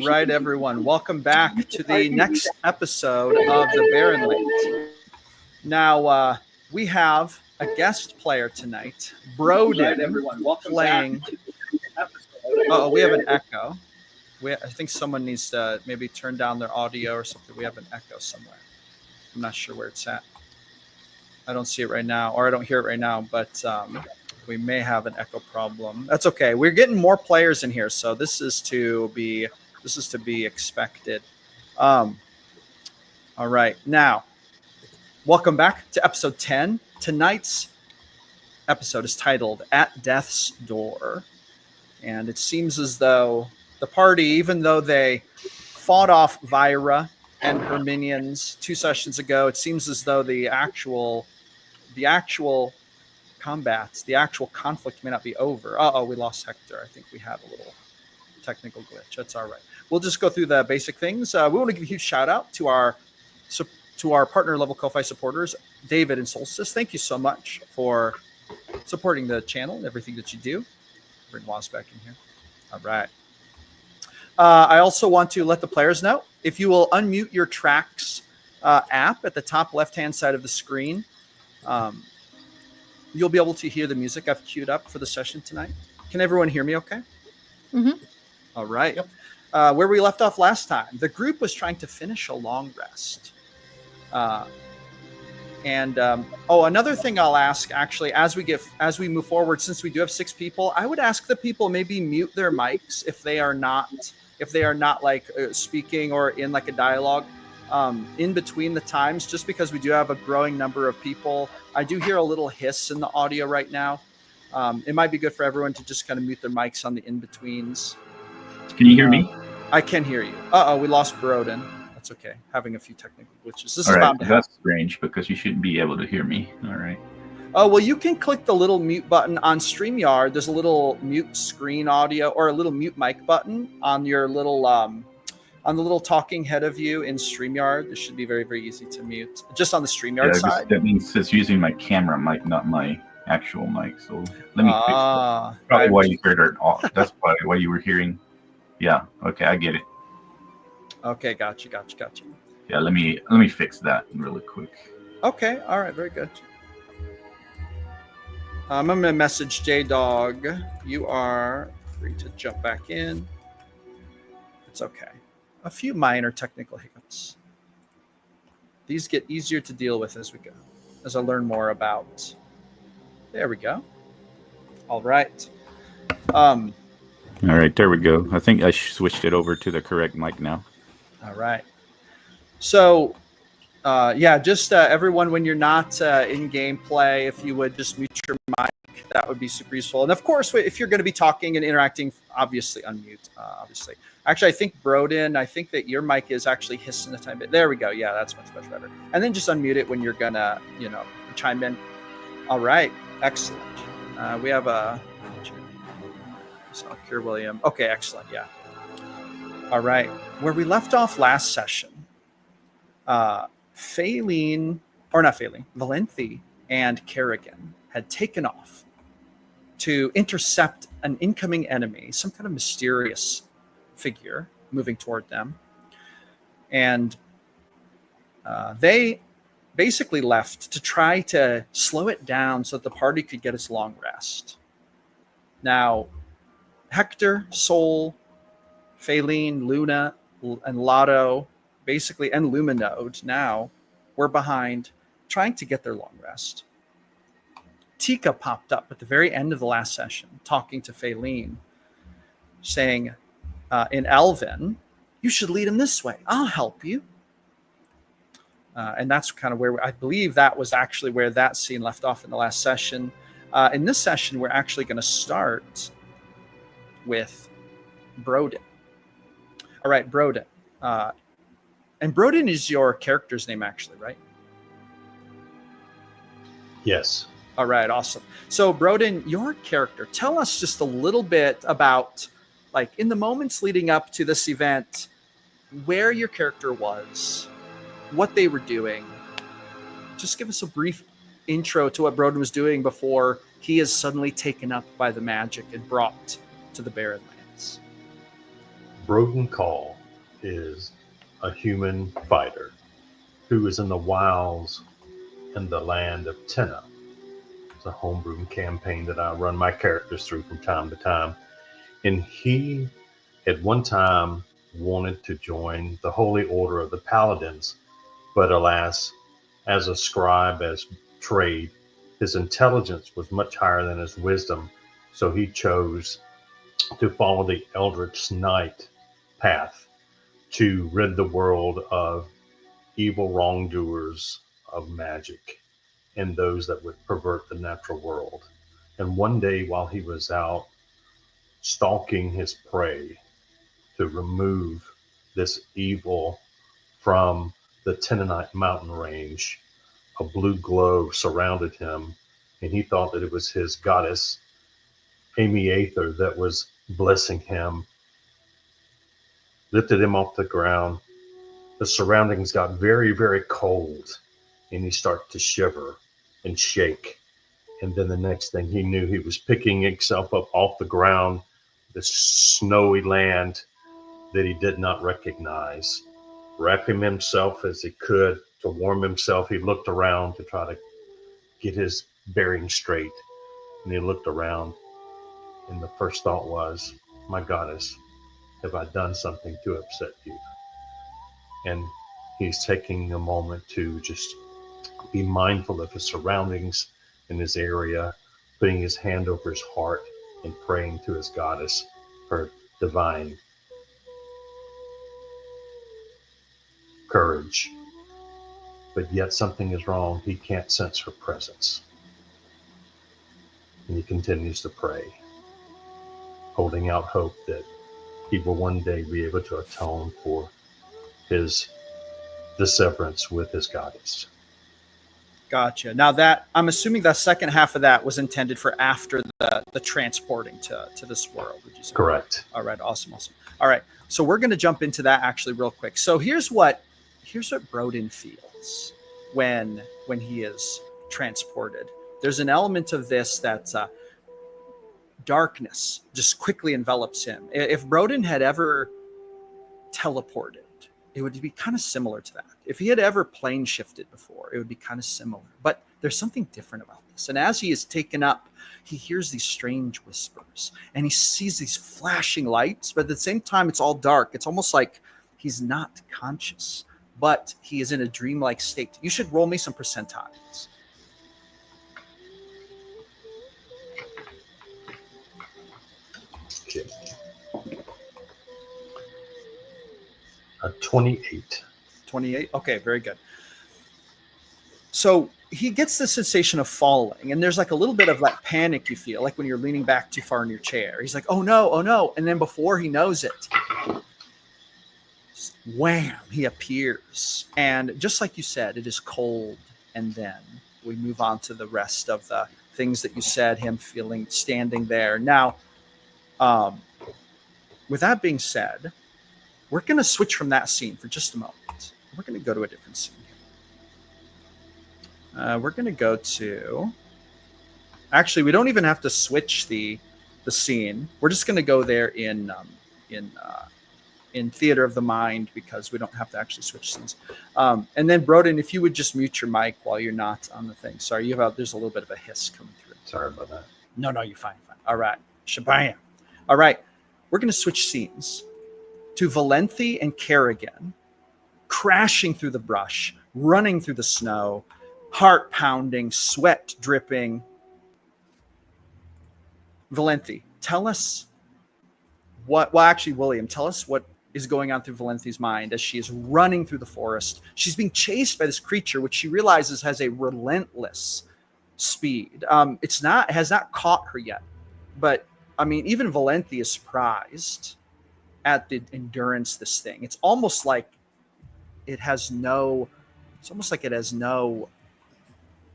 right, everyone. Welcome back to the next episode of the Barren Lands. Now, we have a guest player tonight, Broden, playing. Oh, we have an echo. I think someone needs to maybe turn down their audio or something. We have an echo somewhere. I'm not sure where it's at. I don't see it right now, or I don't hear it right now, but we may have an echo problem. That's okay. We're getting more players in here, so this is to be expected. All right, now, welcome back to episode 10. Tonight's episode is titled "At Death's Door," and it seems as though the party, even though they fought off Vyra and her minions 2 sessions ago, it seems as though the actual combats, the actual conflict may not be over. We lost Hector. I think we had a little technical glitch. That's all right. We'll just go through the basic things. We want to give a huge shout out to our partner level Ko-Fi supporters, David and Solstice. Thank you so much for supporting the channel and everything that you do. Bring Waz back in here. All right. I also want to let the players know, if you will unmute your tracks app at the top left-hand side of the screen, you'll be able to hear the music I've queued up for the session tonight. Can everyone hear me okay? Mm-hmm. All right. Yep. Where we left off last time, the group was trying to finish a long rest. Another thing I'll ask, actually, as we move forward, since we do have 6 people, I would ask the people maybe mute their mics if they are not like speaking or in like a dialogue in between the times, just because we do have a growing number of people. I do hear a little hiss in the audio right now. It might be good for everyone to just kind of mute their mics on the in-betweens. Can you hear me? I can hear you. We lost Broden. That's okay. Having a few technical glitches. This All is right, bound to happen. that's strange because you shouldn't be able to hear me. All right. Oh, well, you can click the little mute button on StreamYard. There's a little mute screen audio or a little mute mic button on your little on the little talking head of you in StreamYard. This should be very, very easy to mute. Just on the StreamYard side. That means it's using my camera mic, not my actual mic. So let me fix that. Probably right. why you heard it. That's probably why you were hearing. Yeah. Okay, I get it. Okay, gotcha. Yeah, let me fix that really quick. Okay, all right, very good. I'm going to message J-Dog. You are free to jump back in. It's okay. A few minor technical hiccups. These get easier to deal with as we go, as I learn more about. There we go. All right. All right, there we go. I think I switched it over to the correct mic now. All right. So, everyone, when you're not in gameplay, if you would just mute your mic, that would be super useful. And of course, if you're going to be talking and interacting, obviously unmute. Obviously, actually, I think Broden, that your mic is actually hissing a tiny bit. There we go. Yeah, that's much better. And then just unmute it when you're gonna, chime in. All right, excellent. We have a Cure William. Okay, excellent. Yeah. All right. Where we left off last session, Valenthi and Kerrigan had taken off to intercept an incoming enemy, some kind of mysterious figure moving toward them. And they basically left to try to slow it down so that the party could get its long rest. Now, Hector, Sol, Faline, Luna, and Lotto, basically, and Luminode now were behind, trying to get their long rest. Tika popped up at the very end of the last session, talking to Faline, saying in Elven, "You should lead him this way. I'll help you." And that's kind of where I believe that was actually where that scene left off in the last session. In this session, we're actually going to start with Broden. All right, Broden. And Broden is your character's name, actually, right? Yes. All right, awesome. So, Broden, your character, tell us just a little bit about, like, in the moments leading up to this event, where your character was, what they were doing. Just give us a brief intro to what Broden was doing before he is suddenly taken up by the magic and brought to the Barren Lands. Broden Call. is a human fighter who is in the wilds in the land of Tenna. It's a homebrew campaign that I run my characters through from time to time. And he, at one time, wanted to join the Holy Order of the Paladins, but alas, as a scribe, as trade, his intelligence was much higher than his wisdom, so he chose to follow the Eldritch Knight path to rid the world of evil wrongdoers of magic and those that would pervert the natural world. And one day, while he was out stalking his prey to remove this evil from the Tennanite mountain range, a blue glow surrounded him, and he thought that it was his goddess, Amy Aether, that was blessing him, lifted him off the ground. The surroundings got very, very cold, and he started to shiver and shake. And then the next thing he knew, he was picking himself up off the ground, this snowy land that he did not recognize. Wrapping himself as he could to warm himself, he looked around to try to get his bearings straight. And he looked around, and the first thought was, my goddess, have I done something to upset you? And he's taking a moment to just be mindful of his surroundings in his area, putting his hand over his heart and praying to his goddess for divine courage. But yet something is wrong. He can't sense her presence. And he continues to pray, holding out hope that he will one day be able to atone for his disseverance with his goddess. Gotcha. Now that, I'm assuming the second half of that was intended for after the transporting to this world, would you say? Correct. All right. Awesome. All right. So we're going to jump into that actually real quick. So here's what Broden feels when he is transported. There's an element of this that darkness just quickly envelops him. If Broden had ever teleported, it would be kind of similar to that. If he had ever plane shifted before, it would be kind of similar. But there's something different about this. And as he is taken up, he hears these strange whispers and he sees these flashing lights, but at the same time, it's all dark. It's almost like he's not conscious, but he is in a dreamlike state. You should roll me some percentiles. Okay. 28. 28. Okay, very good. So he gets the sensation of falling, and there's like a little bit of that panic you feel, like when you're leaning back too far in your chair. He's like, oh no. And then before he knows it, wham, he appears. And just like you said, it is cold. And then we move on to the rest of the things that you said, him feeling standing there. Now, with that being said, we're going to switch from that scene for just a moment. We're going to go to a different scene. We're going to go to... Actually, we don't even have to switch the scene. We're just going to go there in Theater of the Mind because we don't have to actually switch scenes. And then, Broden, if you would just mute your mic while you're not on the thing. Sorry, there's a little bit of a hiss coming through. Sorry about that. No, you're fine. All right. Shabam. All right. We're going to switch scenes to Valenthi and Kerrigan crashing through the brush, running through the snow, heart pounding, sweat dripping. Valenthi, tell us William, tell us what is going on through Valenthi's mind as she is running through the forest. She's being chased by this creature, which she realizes has a relentless speed. It has not caught her yet, but I mean, even Valenthi is surprised at the endurance this thing. It's almost like it has no,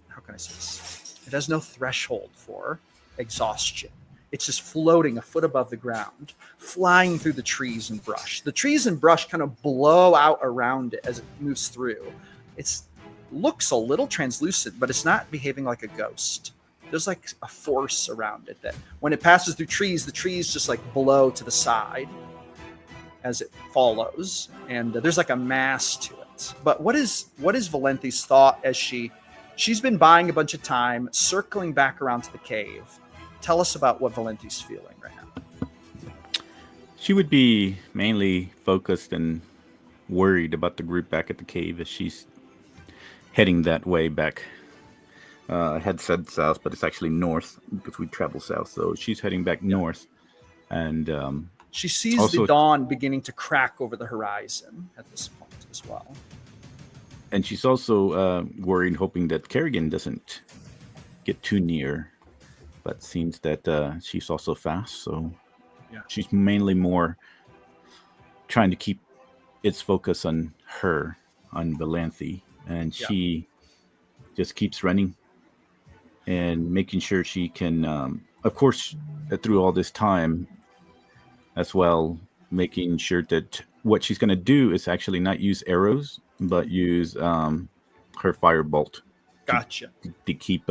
how can I say this? It has no threshold for exhaustion. It's just floating a foot above the ground, flying through the trees and brush. The trees and brush kind of blow out around it as it moves through. It looks a little translucent, but it's not behaving like a ghost. There's like a force around it that when it passes through trees, the trees just like blow to the side. as it follows, and there's like a mass to it. But what is Valenthi's thought as she's been buying a bunch of time, circling back around to the cave? Tell us about what Valenthi's feeling right now. She would be mainly focused and worried about the group back at the cave as she's heading that way back. I had said south, but it's actually north because we travel south. So she's heading back north, and she sees also the dawn beginning to crack over the horizon at this point as well. And she's also worried, hoping that Kerrigan doesn't get too near. But seems that she's also fast, so she's mainly more trying to keep its focus on her, on Valenthi, and she just keeps running and making sure she can, of course, through all this time as well, making sure that what she's going to do is actually not use arrows, but use her firebolt. Gotcha. To keep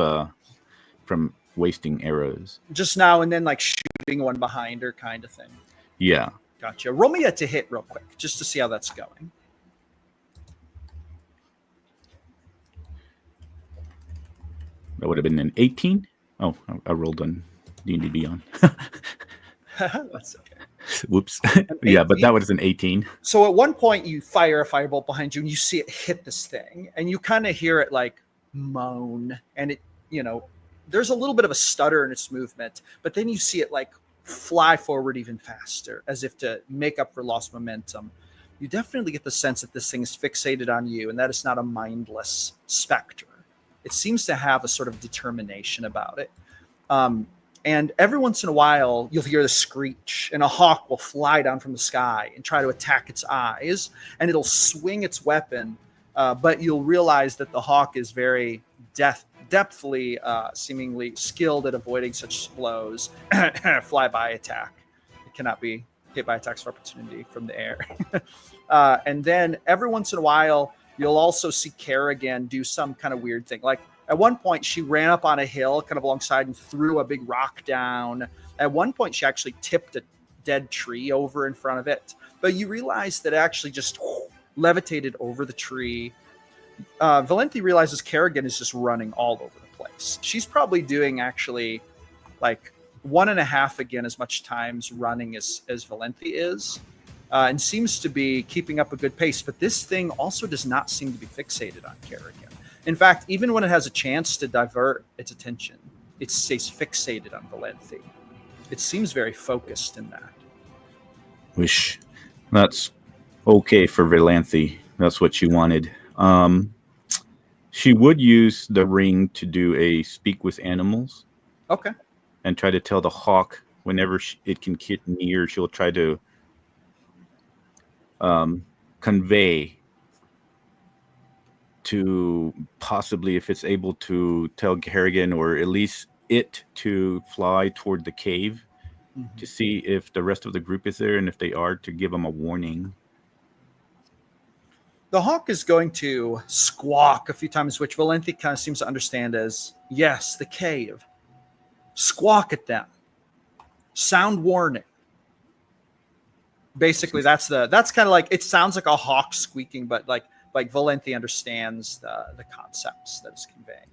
from wasting arrows. Just now and then, like shooting one behind her kind of thing. Yeah. Gotcha. Roll me to hit real quick, just to see how that's going. That would have been an 18. Oh, I rolled on D&D Beyond. That's okay. Whoops. Yeah, but that was an 18. So at one point you fire a firebolt behind you and you see it hit this thing and you kind of hear it like moan, and it, there's a little bit of a stutter in its movement, but then you see it like fly forward even faster as if to make up for lost momentum. You definitely get the sense that this thing is fixated on you and that it's not a mindless specter. It seems to have a sort of determination about it. And every once in a while, you'll hear the screech, and a hawk will fly down from the sky and try to attack its eyes, and it'll swing its weapon. But you'll realize that the hawk is very depthly, seemingly skilled at avoiding such blows. Flyby attack. It cannot be hit by attacks of opportunity from the air. And then every once in a while, you'll also see Kerrigan do some kind of weird thing. Like at one point, she ran up on a hill kind of alongside and threw a big rock down. At one point, she actually tipped a dead tree over in front of it. But you realize that it actually just levitated over the tree. Valenthi realizes Kerrigan is just running all over the place. She's probably doing actually like 1.5 again as much times running as Valenthi is. And seems to be keeping up a good pace. But this thing also does not seem to be fixated on Kerrigan. In fact, even when it has a chance to divert its attention, it stays fixated on Valenthi. It seems very focused in that. Wish that's okay for Valenthi. That's what she wanted. She would use the ring to do a speak with animals. Okay. And try to tell the hawk whenever it can get near, she'll try to convey to possibly, if it's able to tell Kerrigan or at least it to fly toward the cave to see if the rest of the group is there, and if they are, to give them a warning. The hawk is going to squawk a few times, which Valenthi kind of seems to understand as, yes, the cave. Squawk at them. Sound warning. Basically, that's kind of like, it sounds like a hawk squeaking, but like Valenthi understands the concepts that it's conveying.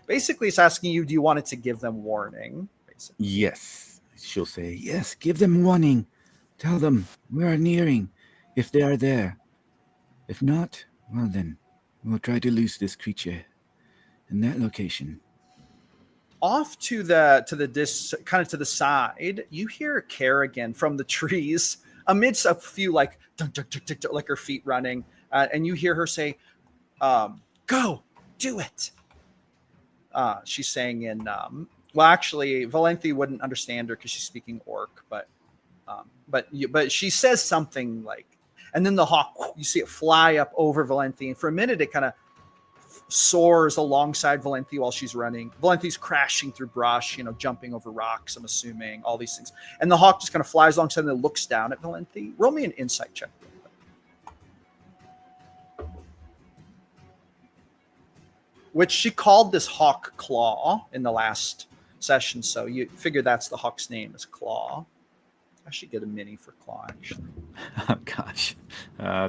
Basically, it's asking you, do you want it to give them warning? Basically. Yes. She'll say, yes, give them warning. Tell them we are nearing, if they are there. If not, well then, we'll try to lose this creature in that location. Off to the kind of to the side, you hear Kerrigan from the trees amidst a few like dunk, dunk, dunk, dunk, dunk, like her feet running, and you hear her say, "Go, do it." She's saying in well, actually, Valenthi wouldn't understand her because she's speaking Orc, but she says something like, and then the hawk, you see it fly up over Valenthi, and for a minute it kind of soars alongside Valenthi while she's running. Valenthi's crashing through brush, jumping over rocks, I'm assuming, all these things. And the hawk just kind of flies alongside and then looks down at Valenthi. Roll me an insight check. Which she called this hawk Claw in the last session, so you figure that's the hawk's name is Claw. I should get a mini for Claw, actually. Oh, gosh.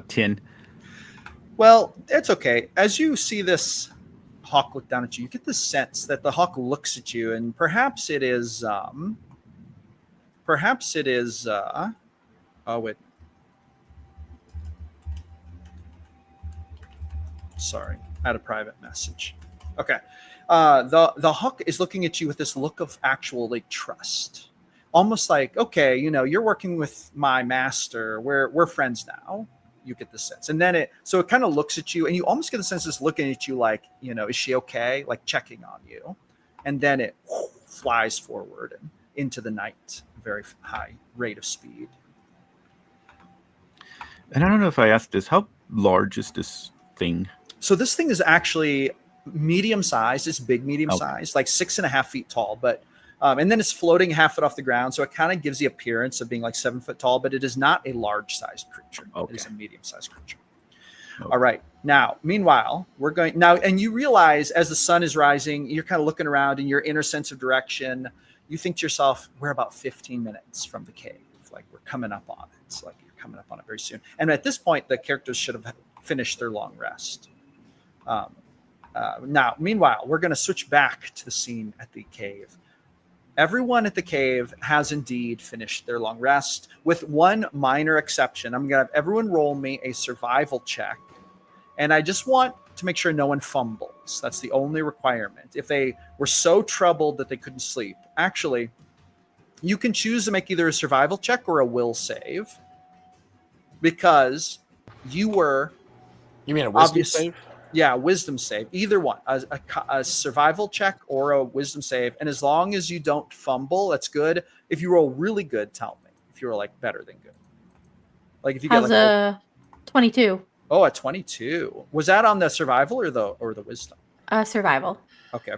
10. Well, it's okay. As you see this hawk look down at you get the sense that the hawk looks at you, and perhaps it is oh wait. Sorry, I had a private message. Okay. The hawk is looking at you with this look of actual like trust. Almost like, okay, you're working with my master. We're friends now. You get the sense. And then it kind of looks at you, and you almost get the sense it's looking at you like, is she okay? Like checking on you. And then it flies forward and into the night, very high rate of speed. And I don't know if I asked this, how large is this thing? So this thing is actually medium sized. It's big, medium sized, like 6.5 feet tall, but and then it's floating 1/2 foot off the ground. So it kind of gives the appearance of being like 7 foot tall, but it is not a large sized creature. Okay. It is a medium sized creature. Okay. All right. Now, meanwhile, we're going now, and you realize as the sun is rising, you're kind of looking around in your inner sense of direction. You think to yourself, we're about 15 minutes from the cave. Like we're coming up on it. It's like you're coming up on it very soon. And at this point, the characters should have finished their long rest. Now, meanwhile, we're going to switch back to the scene at the cave. Everyone at the cave has indeed finished their long rest, with one minor exception. I'm going to have everyone roll me a survival check. And I just want to make sure no one fumbles. That's the only requirement. If they were so troubled that they couldn't sleep, actually, you can choose to make either a survival check or a will save. Because you were... You mean a wisdom save? Yeah, wisdom save. Either one. A survival check or a wisdom save. And as long as you don't fumble, that's good. If you roll really good, tell me. If you roll like better than good. Like if you get like a 22. Oh, a 22. Was that on the survival or the wisdom? Survival. Okay.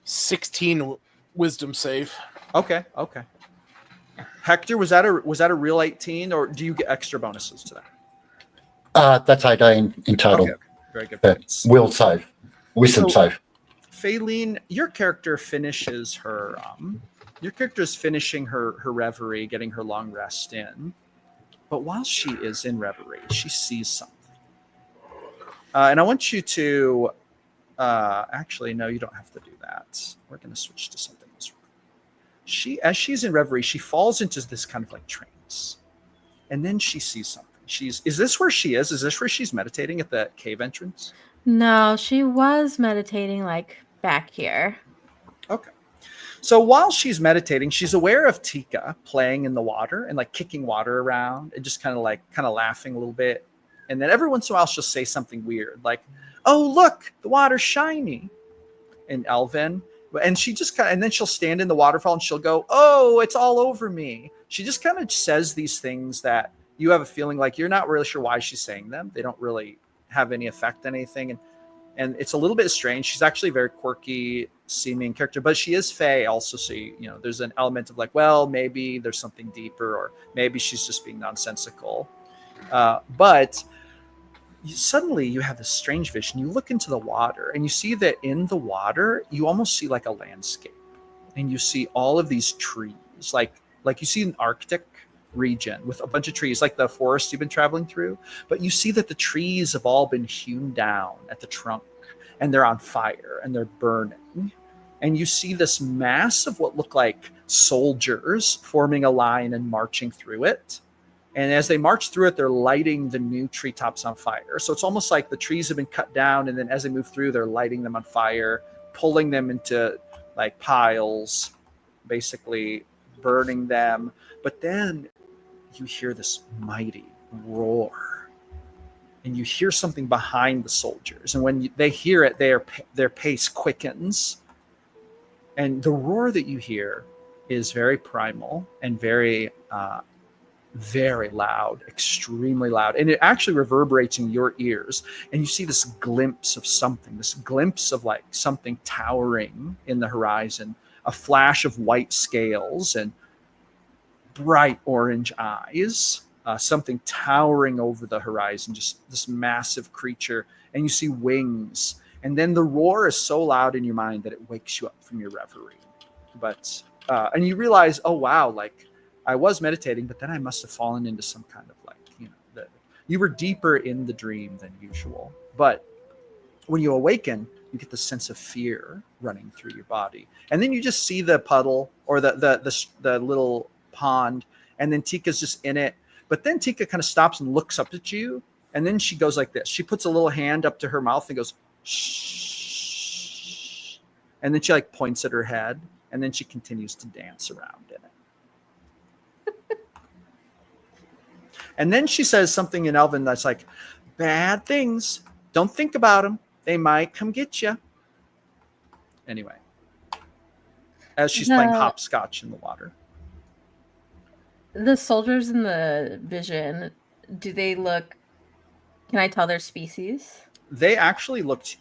16 wisdom save. Okay. Hector, was that a real 18, or do you get extra bonuses to that? That's 18 in total. Okay. Very good. Will save. Wisdom save. Faylene, your character finishes her your character is finishing her reverie, getting her long rest in. But while she is in reverie, she sees something. And I want you to actually, no, you don't have to do that. We're going to switch to something else. As she's in reverie, she falls into this kind of like trance. And then she sees something. Is this where she is? Is this where she's meditating at the cave entrance? No, she was meditating like back here. Okay. So while she's meditating, she's aware of Tika playing in the water and like kicking water around and just kind of laughing a little bit. And then every once in a while she'll say something weird like, "Oh, look, the water's shiny." In Elven. And she just and then she'll stand in the waterfall and she'll go, "Oh, it's all over me." She just kind of says these things that you have a feeling like you're not really sure why she's saying them. They don't really have any effect on anything. And it's a little bit strange. She's actually a very quirky seeming character, but she is Fae also. So, there's an element of like, well, maybe there's something deeper, or maybe she's just being nonsensical. But suddenly you have this strange vision. You look into the water and you see that in the water, you almost see like a landscape, and you see all of these trees, like you see an Arctic region with a bunch of trees, like the forest you've been traveling through. But you see that the trees have all been hewn down at the trunk, and they're on fire and they're burning. And you see this mass of what look like soldiers forming a line and marching through it. And as they march through it, they're lighting the new treetops on fire. So it's almost like the trees have been cut down, and then as they move through, they're lighting them on fire, pulling them into like piles, basically burning them. But then you hear this mighty roar, and you hear something behind the soldiers. And when they hear it, their pace quickens. And the roar that you hear is very primal and very, very loud, extremely loud. And it actually reverberates in your ears. And you see this glimpse of something, this glimpse of like something towering in the horizon, a flash of white scales and bright orange eyes, something towering over the horizon, just this massive creature. And you see wings. And then the roar is so loud in your mind that it wakes you up from your reverie. But and you realize, oh wow, like I was meditating, but then I must have fallen into some kind of like, you were deeper in the dream than usual. But when you awaken, you get the sense of fear running through your body. And then you just see the puddle or the little pond, and then Tika's just in it. But then Tika kind of stops and looks up at you, and then she goes like this. She puts a little hand up to her mouth and goes, shh. And then she like points at her head, and then she continues to dance around in it. And then she says something in Elven that's like, bad things. Don't think about them. They might come get you. Anyway, as she's playing hopscotch in the water. The soldiers in the vision, do they look, can I tell their species? They actually looked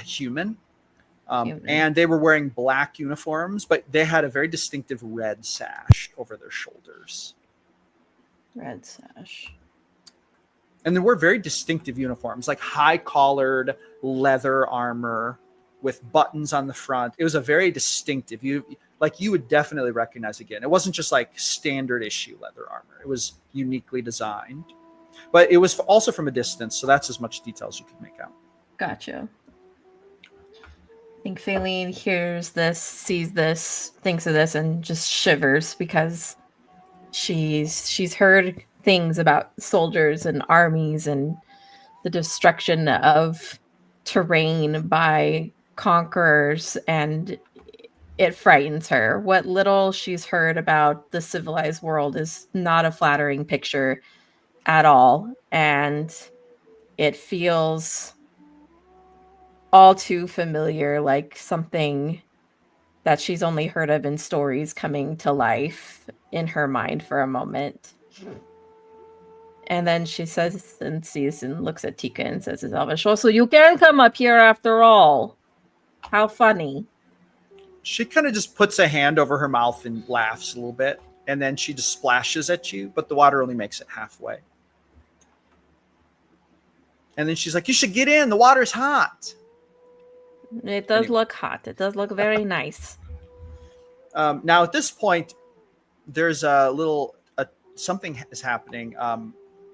human. And they were wearing black uniforms, but they had a very distinctive red sash over their shoulders. Red sash. And there were very distinctive uniforms, like high-collared leather armor with buttons on the front. It was a very distinctive. You would definitely recognize again. It wasn't just like standard issue leather armor. It was uniquely designed, but it was also from a distance, so that's as much detail as you could make out. Gotcha. I think Faylene hears this, sees this, thinks of this, and just shivers because she's heard things about soldiers and armies and the destruction of terrain by conquerors, and it frightens her. What little she's heard about the civilized world is not a flattering picture at all, and it feels all too familiar, like something that she's only heard of in stories coming to life in her mind for a moment. And then she says and sees and looks at Tika and says, "Is Elvish? So you can come up here after all. How funny." She kind of just puts a hand over her mouth and laughs a little bit, and then she just splashes at you, but the water only makes it halfway. And then she's like, "You should get in. The water's hot." It does look hot. It does look very nice. Now, at this point, there's a little something is happening.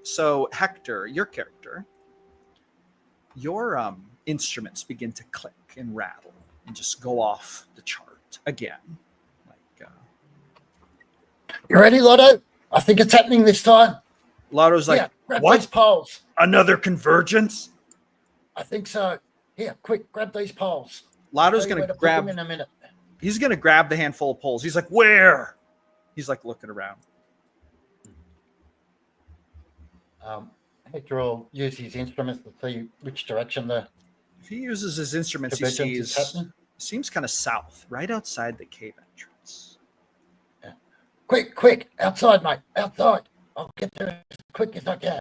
So Hector, your character, your instruments begin to click and rattle and just go off the chart again. You ready, Lotto? I think it's happening this time. Lotto's like, grab "What? these poles. Another convergence?" I think so. Here, quick, grab these poles. Lotto's going to grab them in a minute. He's going to grab the handful of poles. He's like, "Where?" He's like looking around. Hector will use his instruments to see which direction the. If he uses his instruments, he seems kind of south, right outside the cave entrance. Yeah. Quick, outside, mate, outside. I'll get there as quick as I can.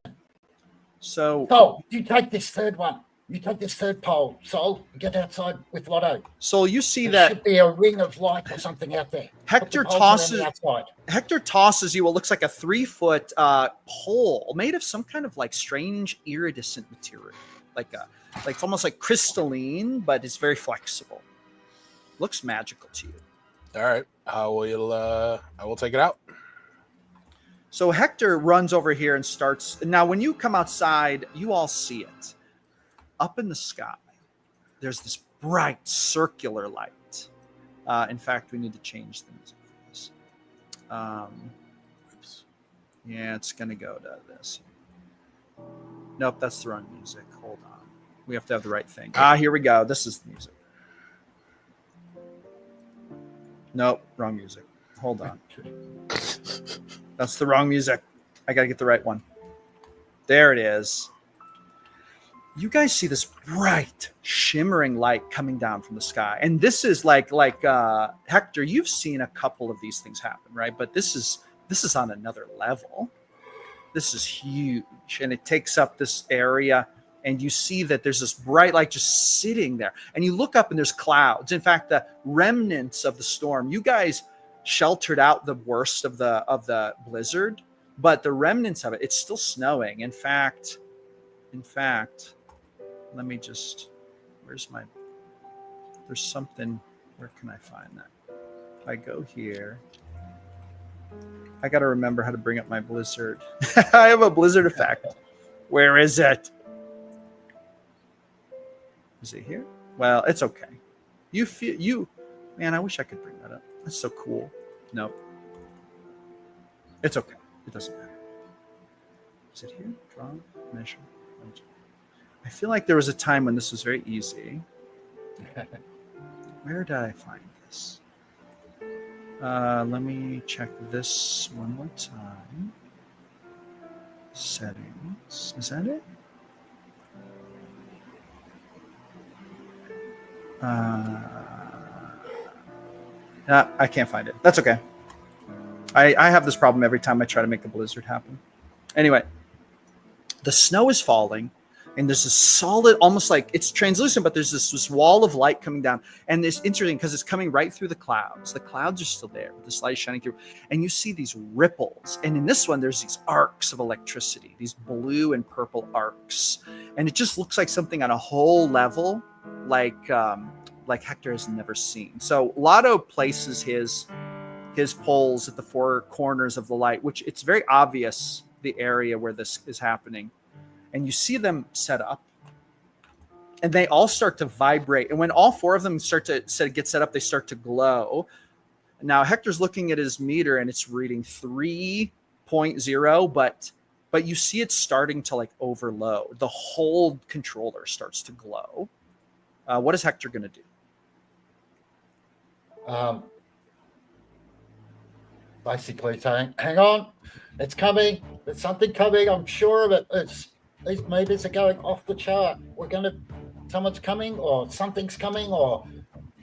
So you take this third one. You take this third pole, Sol, and get outside with Lotto. So you see there that should be a ring of light or something out there. Hector tosses you what looks like a 3-foot pole made of some kind of like strange iridescent material, like almost like crystalline, but it's very flexible. Looks magical to you. All right, I will take it out. So Hector runs over here and starts. Now, when you come outside, you all see it. Up in the sky, there's this bright circular light. In fact, we need to change the music for this. Oops. Yeah, it's going to go to this. Nope, that's the wrong music. Hold on. We have to have the right thing. Here we go. This is the music. Nope, wrong music. Hold on. That's the wrong music. I got to get the right one. There it is. You guys see this bright, shimmering light coming down from the sky. And this is like Hector, you've seen a couple of these things happen, right? But this is on another level. This is huge. And it takes up this area. And you see that there's this bright light just sitting there. And you look up and there's clouds. In fact, the remnants of the storm, you guys sheltered out the worst of the blizzard, but the remnants of it, it's still snowing. In fact, let me just, there's something, where can I find that? If I go here, I got to remember how to bring up my blizzard. I have a blizzard effect. Where is it? Is it here? Well, it's okay. Man, I wish I could bring that up. That's so cool. Nope. It's okay. It doesn't matter. Is it here? Draw, measure. I feel like there was a time when this was very easy. Where did I find this? Let me check this one more time. Settings. Is that it? I can't find it. That's okay. I have this problem every time I try to make a blizzard happen. Anyway, the snow is falling, and there's this solid, almost like it's translucent, but there's this wall of light coming down. And it's interesting because it's coming right through the clouds. The clouds are still there, but this light is shining through. And you see these ripples. And in this one, there's these arcs of electricity, these blue and purple arcs. And it just looks like something on a whole level, like Hector has never seen. So Lotto places his poles at the four corners of the light, which it's very obvious the area where this is happening. And you see them set up, and they all start to vibrate. And when all four of them get set up, they start to glow. Now Hector's looking at his meter, and it's reading 3.0, but you see it's starting to like overload. The whole controller starts to glow. What is Hector going to do? Basically saying, hang on, it's coming. There's something coming. I'm sure of it. These meters are going off the chart. Someone's coming, or something's coming, or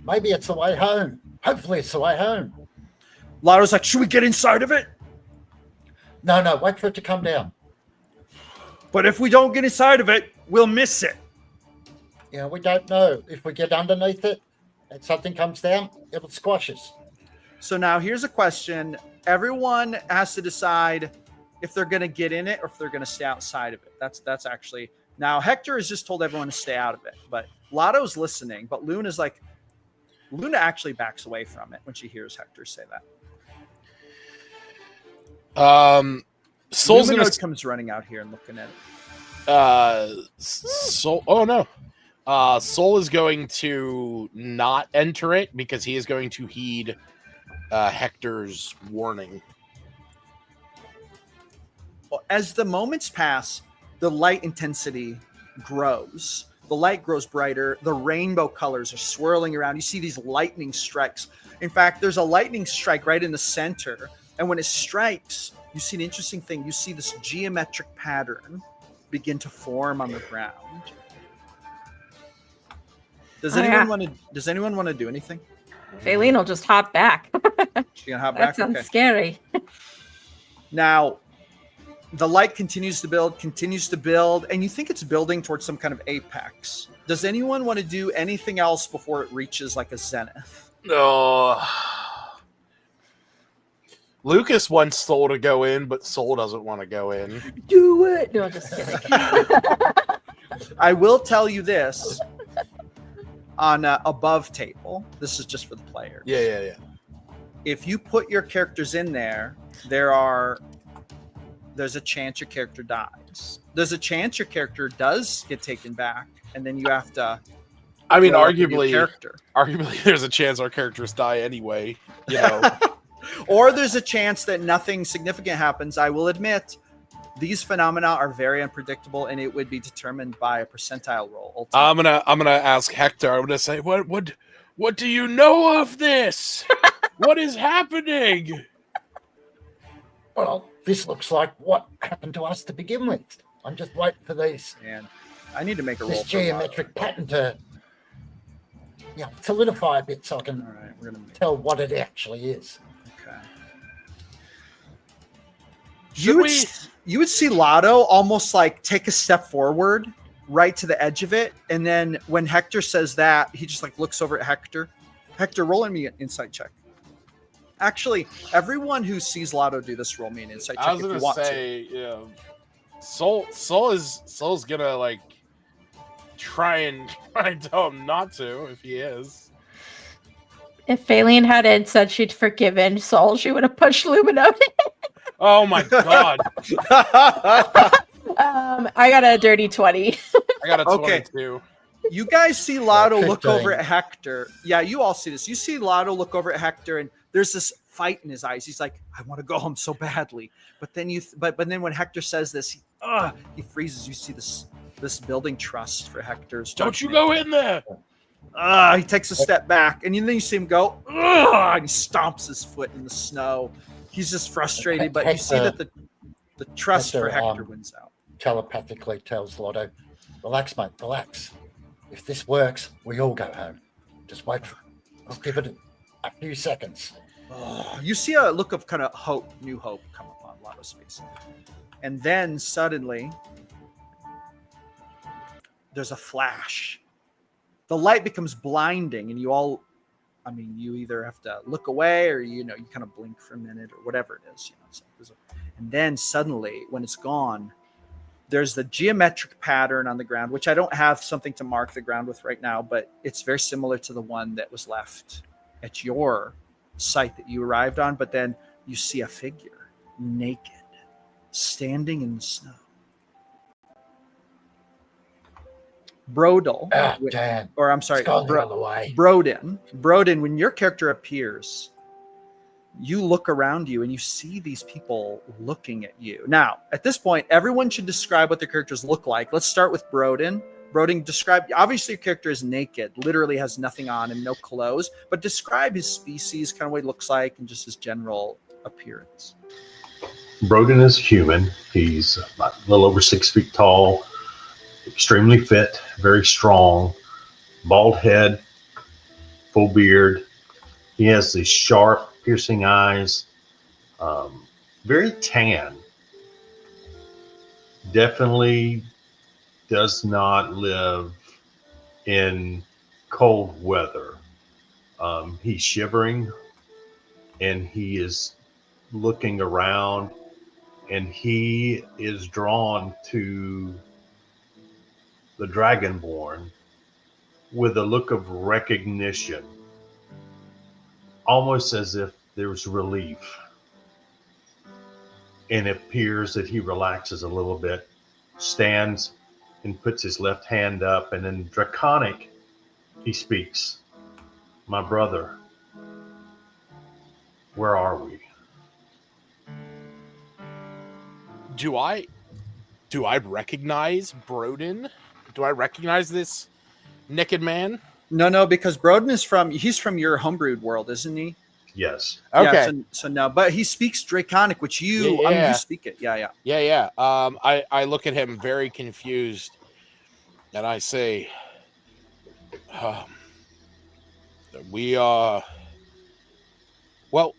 maybe it's the way home. Hopefully it's the way home. Lotto's like, should we get inside of it? No, wait for it to come down. But if we don't get inside of it, we'll miss it. Yeah, we don't know. If we get underneath it and something comes down, it'll squash us. So now here's a question. Everyone has to decide if they're going to get in it or if they're going to stay outside of it. That's actually... Now, Hector has just told everyone to stay out of it, but Lotto's listening. But Luna actually backs away from it when she hears Hector say that. Soul's Luminoid comes running out here and looking at it. Soul. Oh no. Soul is going to not enter it because he is going to heed Hector's warning. Well, as the moments pass, the light intensity grows. The light grows brighter. The rainbow colors are swirling around. You see these lightning strikes. In fact, there's a lightning strike right in the center. And when it strikes, you see an interesting thing. You see this geometric pattern begin to form on the ground. Does anyone want to do anything? Faylene will just hop back. She's gonna hop that back. sounds scary. Now, the light continues to build, and you think it's building towards some kind of apex. Does anyone want to do anything else before it reaches like a zenith? No. Lucas wants Soul to go in, but Soul doesn't want to go in. Do it. No, just kidding. I will tell you this. On above table, this is just for the player. Yeah. If you put your characters in there, there's a chance your character dies. There's a chance your character does get taken back, and then you have to. I mean, arguably, there's a chance our characters die anyway. You know, or there's a chance that nothing significant happens. I will admit, these phenomena are very unpredictable, and it would be determined by a percentile roll. Ultimately. I'm gonna ask Hector. I'm gonna say, what do you know of this? What is happening? Well, this looks like what happened to us to begin with. I'm just waiting for these. And I need to make a roll. This geometric pattern to solidify a bit so I can tell what it actually is. Okay. You would see Lotto almost like take a step forward right to the edge of it. And then when Hector says that, he just like looks over at Hector. Hector, roll me an insight check. Actually, everyone who sees Lotto do this, roll me an insight check. I was gonna say, yeah, Soul's gonna like try and tell him not to if he is. If Faline hadn't said she'd forgiven Soul, she would have pushed Lumino. Oh my god. I got a dirty 20. I got a Okay. 22. You guys see Lotto look 15. over at Hector. Yeah, you all see this. You see Lotto look over at Hector, and there's this fight in his eyes. He's like, "I want to go home so badly." But then but then when Hector says this, he freezes. You see this building trust for Hector's. Don't you go in there. He takes a step back, and then you see him go, and he stomps his foot in the snow. He's just frustrated, but you see that the trust for Hector wins out. Telepathically tells Lotto, "Relax, mate, relax. If this works, we all go home. Just wait. Let's give it a few seconds." You see a look of kind of hope, new hope, come upon Lotto's face. And then suddenly, there's a flash. The light becomes blinding, and you all, you either have to look away or, you kind of blink for a minute or whatever it is. And then suddenly, when it's gone, there's the geometric pattern on the ground, which I don't have something to mark the ground with right now, but it's very similar to the one that was left at your site that you arrived on. But then you see a figure, naked, standing in the snow. Brodel, Dan. or I'm sorry, It's gone the other way. Broden, when your character appears, you look around you and you see these people looking at you. Now, at this point, everyone should describe what their characters look like. Let's start with Broden. Broden, describe, obviously your character is naked, literally has nothing on him, no clothes, but describe his species, kind of what he looks like, and just his general appearance. Broden is human. He's about a little over 6 feet tall, extremely fit, very strong, bald head, full beard. He has these sharp, piercing eyes, very tan. Definitely does not live in cold weather. He's shivering, and he is looking around, and he is drawn to the Dragonborn with a look of recognition, almost as if there's relief. And it appears that he relaxes a little bit, stands and puts his left hand up, and in Draconic, he speaks, "My brother, where are we?" Do I recognize Broden? Do I recognize this naked man? No, because Broden he's from your homebrewed world, isn't he? Yes. Okay. Yeah, so no, but he speaks Draconic, which you speak it. Yeah. I look at him very confused, and I say, "We are. Well,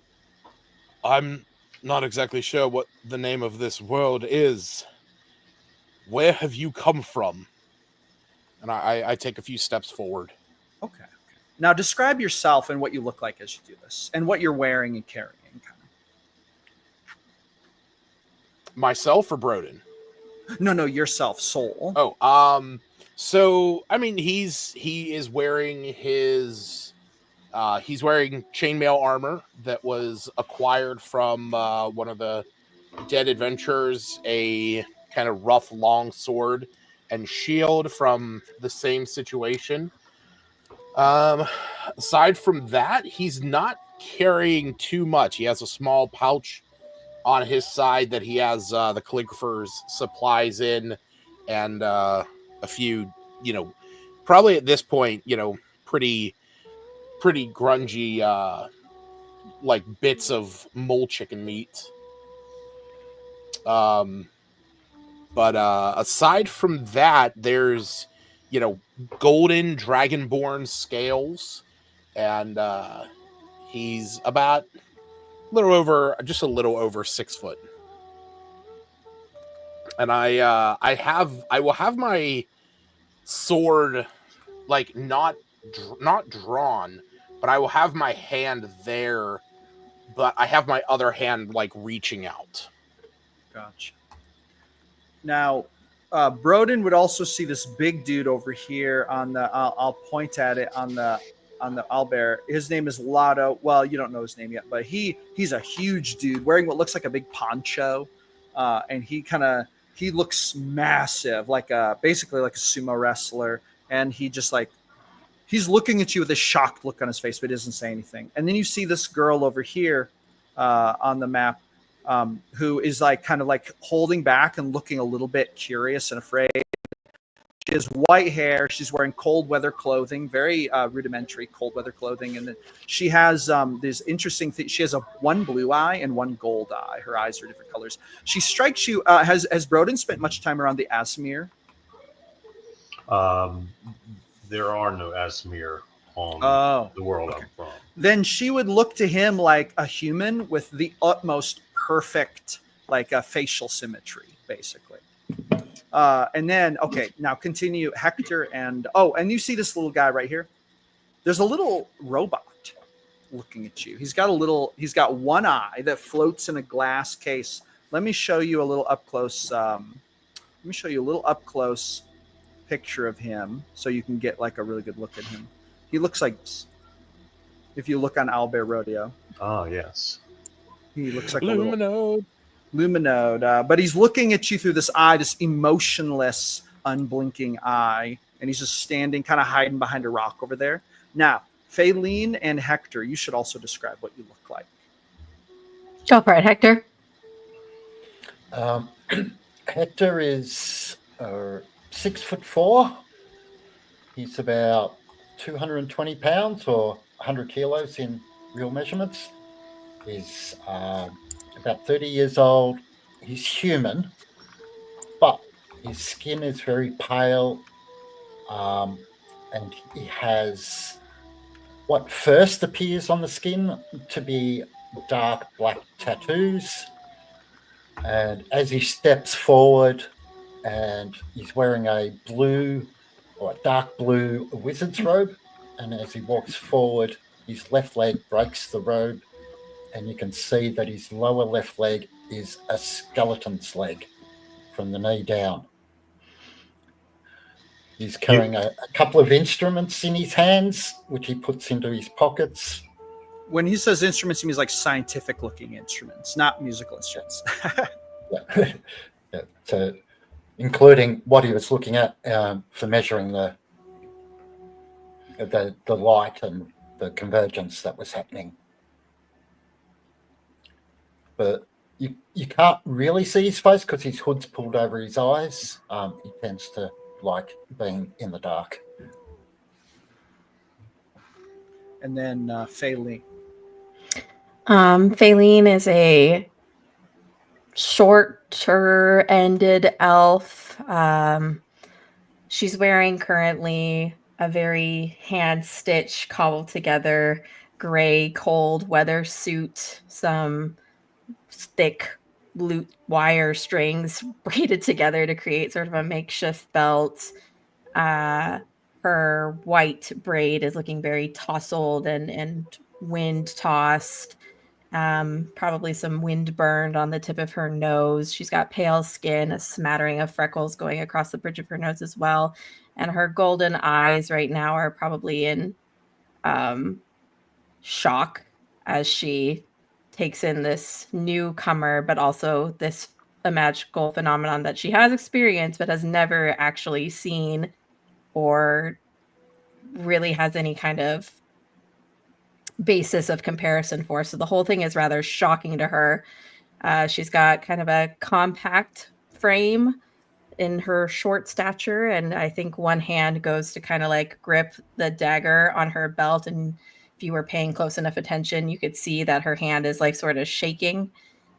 I'm not exactly sure what the name of this world is. Where have you come from?" And I take a few steps forward. Okay. Now describe yourself and what you look like as you do this, and what you're wearing and carrying. Myself or Broden? No, yourself, Soul. Oh, so he is wearing his he's wearing chainmail armor that was acquired from one of the dead adventurers, a kind of rough long sword and shield from the same situation. Aside from that, he's not carrying too much. He has a small pouch on his side that he has the calligrapher's supplies in, and a few, probably at this point, pretty grungy, like bits of mole chicken meat. But aside from that, there's, golden dragonborn scales, and he's about just a little over 6 foot. And I will have my sword, like, not drawn, but I will have my hand there, but I have my other hand, like, reaching out. Gotcha. Now, Broden would also see this big dude over here on the. I'll point at it on the the owlbear. His name is Lotto. Well, you don't know his name yet, but he's a huge dude wearing what looks like a big poncho, and he looks massive, like basically like a sumo wrestler, and he's looking at you with a shocked look on his face, but he doesn't say anything. And then you see this girl over here on the map, who is like kind of like holding back and looking a little bit curious and afraid. She has white hair. She's wearing cold weather clothing, very rudimentary cold weather clothing. And then she has this interesting thing. She has one blue eye and one gold eye. Her eyes are different colors. She strikes you. Has Broden spent much time around the Asmir? There are no Asmir on the world I'm from. Then she would look to him like a human with the utmost perfect, like facial symmetry, basically. And then, now continue Hector and you see this little guy right here. There's a little robot looking at you. He's got one eye that floats in a glass case. Let me show you a little up close. Picture of him so you can get like a really good look at him. He looks like this. If you look on Owlbear Rodeo. Oh, yes. He looks like Luminode. Luminode, but he's looking at you through this eye, this emotionless, unblinking eye, and he's just standing, kind of hiding behind a rock over there. Now, Faylene and Hector, you should also describe what you look like. Go for it, Hector. Hector is 6'4". He's about 220 pounds or 100 kilos in real measurements. He's about 30 years old. He's human, but his skin is very pale, and he has what first appears on the skin to be dark black tattoos. And as he steps forward, and he's wearing a blue or a dark blue wizard's robe, and as he walks forward, his left leg breaks the robe, and you can see that his lower left leg is a skeleton's leg from the knee down. He's carrying a couple of instruments in his hands, which he puts into his pockets. When he says instruments, he means like scientific-looking instruments, not musical instruments. Yeah. So, including what he was looking at for measuring the light and the convergence that was happening. But you can't really see his face because his hood's pulled over his eyes. He tends to like being in the dark. And then Faylene. Faylene is a shorter-ended elf. She's wearing currently a very hand-stitched, cobbled-together gray cold weather suit, some thick loot wire strings braided together to create sort of a makeshift belt. Her white braid is looking very tousled and wind-tossed. Probably some wind burned on the tip of her nose. She's got pale skin, a smattering of freckles going across the bridge of her nose as well. And her golden eyes right now are probably in shock as she takes in this newcomer, but also this a magical phenomenon that she has experienced but has never actually seen or really has any kind of basis of comparison for. So the whole thing is rather shocking to her. She's got kind of a compact frame in her short stature, and I think one hand goes to kind of like grip the dagger on her belt, and if you were paying close enough attention, you could see that her hand is like sort of shaking,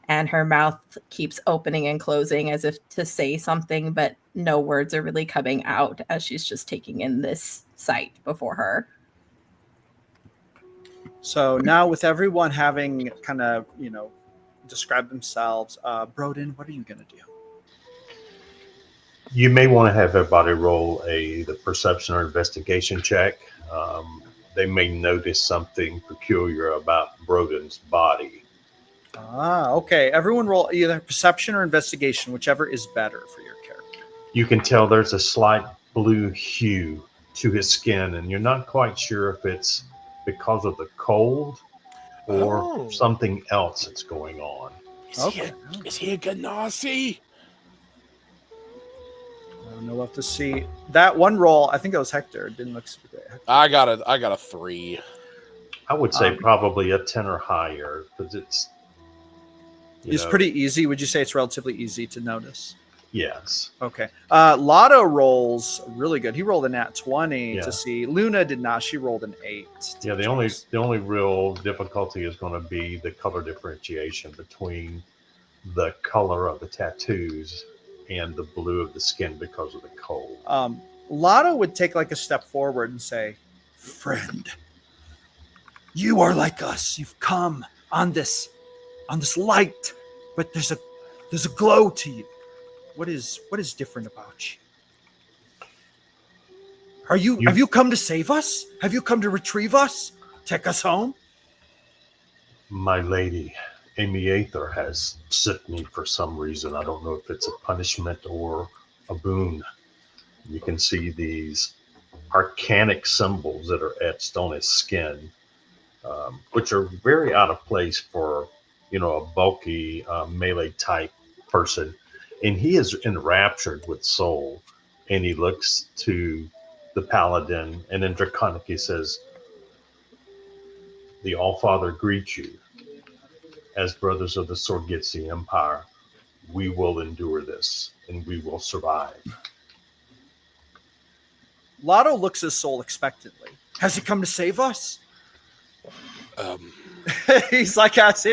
and her mouth keeps opening and closing as if to say something, but no words are really coming out as she's just taking in this sight before her. So now with everyone having kind of, described themselves, Broden, what are you going to do? You may want to have everybody roll the perception or investigation check. They may notice something peculiar about Broden's body. Okay. Everyone roll either perception or investigation, whichever is better for your character. You can tell there's a slight blue hue to his skin, and you're not quite sure if it's because of the cold or something else that's going on. Is he a Ganassi? I don't know what to see. That one roll, I think it was Hector. It didn't look super great. I got a 3. I would say probably a 10 or higher, because it's pretty easy. Would you say it's relatively easy to notice? Yes. Okay. Lotto rolls really good. He rolled a nat 20 to see. Luna did not. She rolled an 8. Yeah, the only real difficulty is going to be the color differentiation between the color of the tattoos and the blue of the skin because of the cold. Lotto would take like a step forward and say, "Friend, you are like us. You've come on this light, but there's a glow to you. What is different about you? Have you come to save us? Have you come to retrieve us? Take us home?" My lady, Amy Aether, has sent me for some reason. I don't know if it's a punishment or a boon. You can see these arcanic symbols that are etched on his skin, which are very out of place for, a bulky melee type person. And he is enraptured with soul, and he looks to the paladin, and in Draconic he says, "The All-Father greets you. As brothers of the Sorgitsi Empire, we will endure this, and we will survive." Lotto looks at Soul expectantly. Has he come to save us? He's like, asking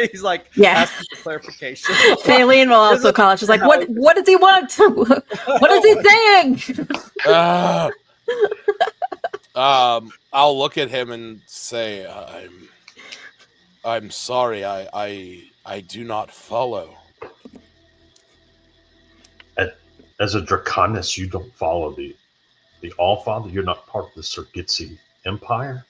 for clarification. Faylene will also call it. She's like, what does he want? What is he saying? I'll look at him and say, I'm sorry, I do not follow. As a Draconis, you don't follow the All-Father? You're not part of the Sorgitsi Empire?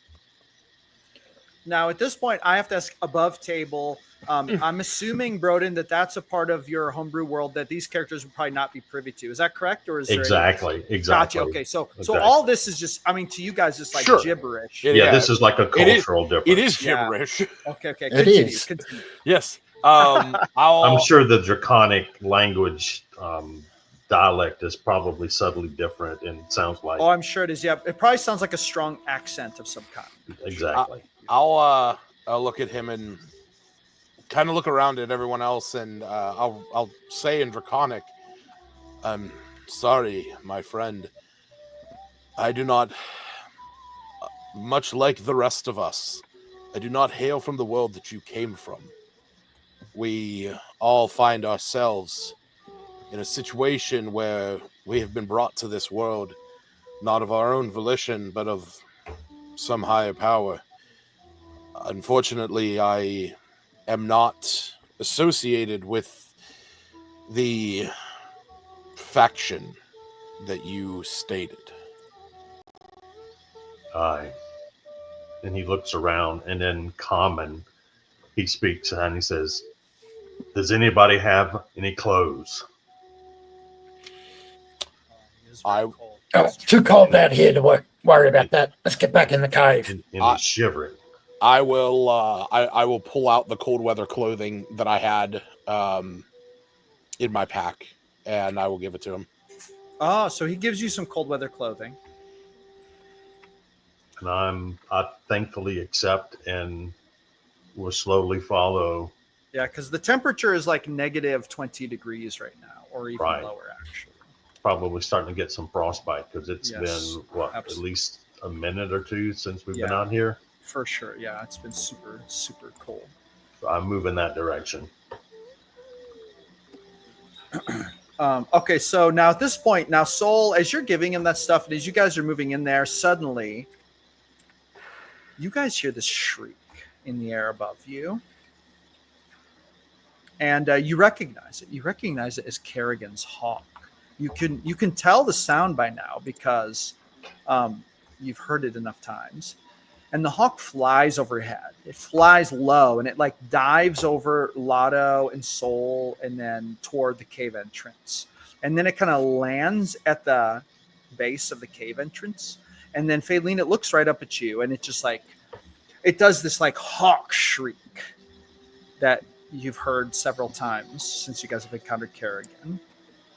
Now, at this point, I have to ask above table. I'm assuming, Broden, that's a part of your homebrew world that these characters would probably not be privy to. Is that correct? Or is exactly. Gotcha. Okay, so all this is just, to you guys, just like gibberish. This is like a cultural difference. It is gibberish. Okay. Continue. Yes. I'm sure the Draconic language dialect is probably subtly different and sounds like. Oh, I'm sure it is. Yeah, it probably sounds like a strong accent of some kind. Exactly. I'll look at him and kind of look around at everyone else, and I'll say in Draconic, "I'm sorry, my friend. I do not, much like the rest of us, I do not hail from the world that you came from. We all find ourselves in a situation where we have been brought to this world, not of our own volition, but of some higher power. Unfortunately, I am not associated with the faction that you stated." Aye. And he looks around, and in common, he speaks and he says, "Does anybody have any clothes?" Too cold down here to worry about that. Let's get back in the cave. And he's shivering. I will pull out the cold weather clothing that I had in my pack, and I will give it to him. So he gives you some cold weather clothing. And I thankfully accept and will slowly follow. Yeah, because the temperature is like negative 20 degrees right now, or even lower, actually. Probably starting to get some frostbite because it's been, at least a minute or two since we've been out here? For sure, yeah. It's been super, super cold. So I move in that direction. Okay, so now at this point, Soul, as you're giving him that stuff, and as you guys are moving in there, suddenly, you guys hear this shriek in the air above you. And you recognize it. You recognize it as Kerrigan's hawk. You can tell the sound by now because you've heard it enough times. And the hawk flies overhead. It flies low, and it like dives over Lotto and Soul and then toward the cave entrance. And then it kind of lands at the base of the cave entrance. And then Faylene, it looks right up at you, and it just like, it does this like hawk shriek that you've heard several times since you guys have encountered Kerrigan.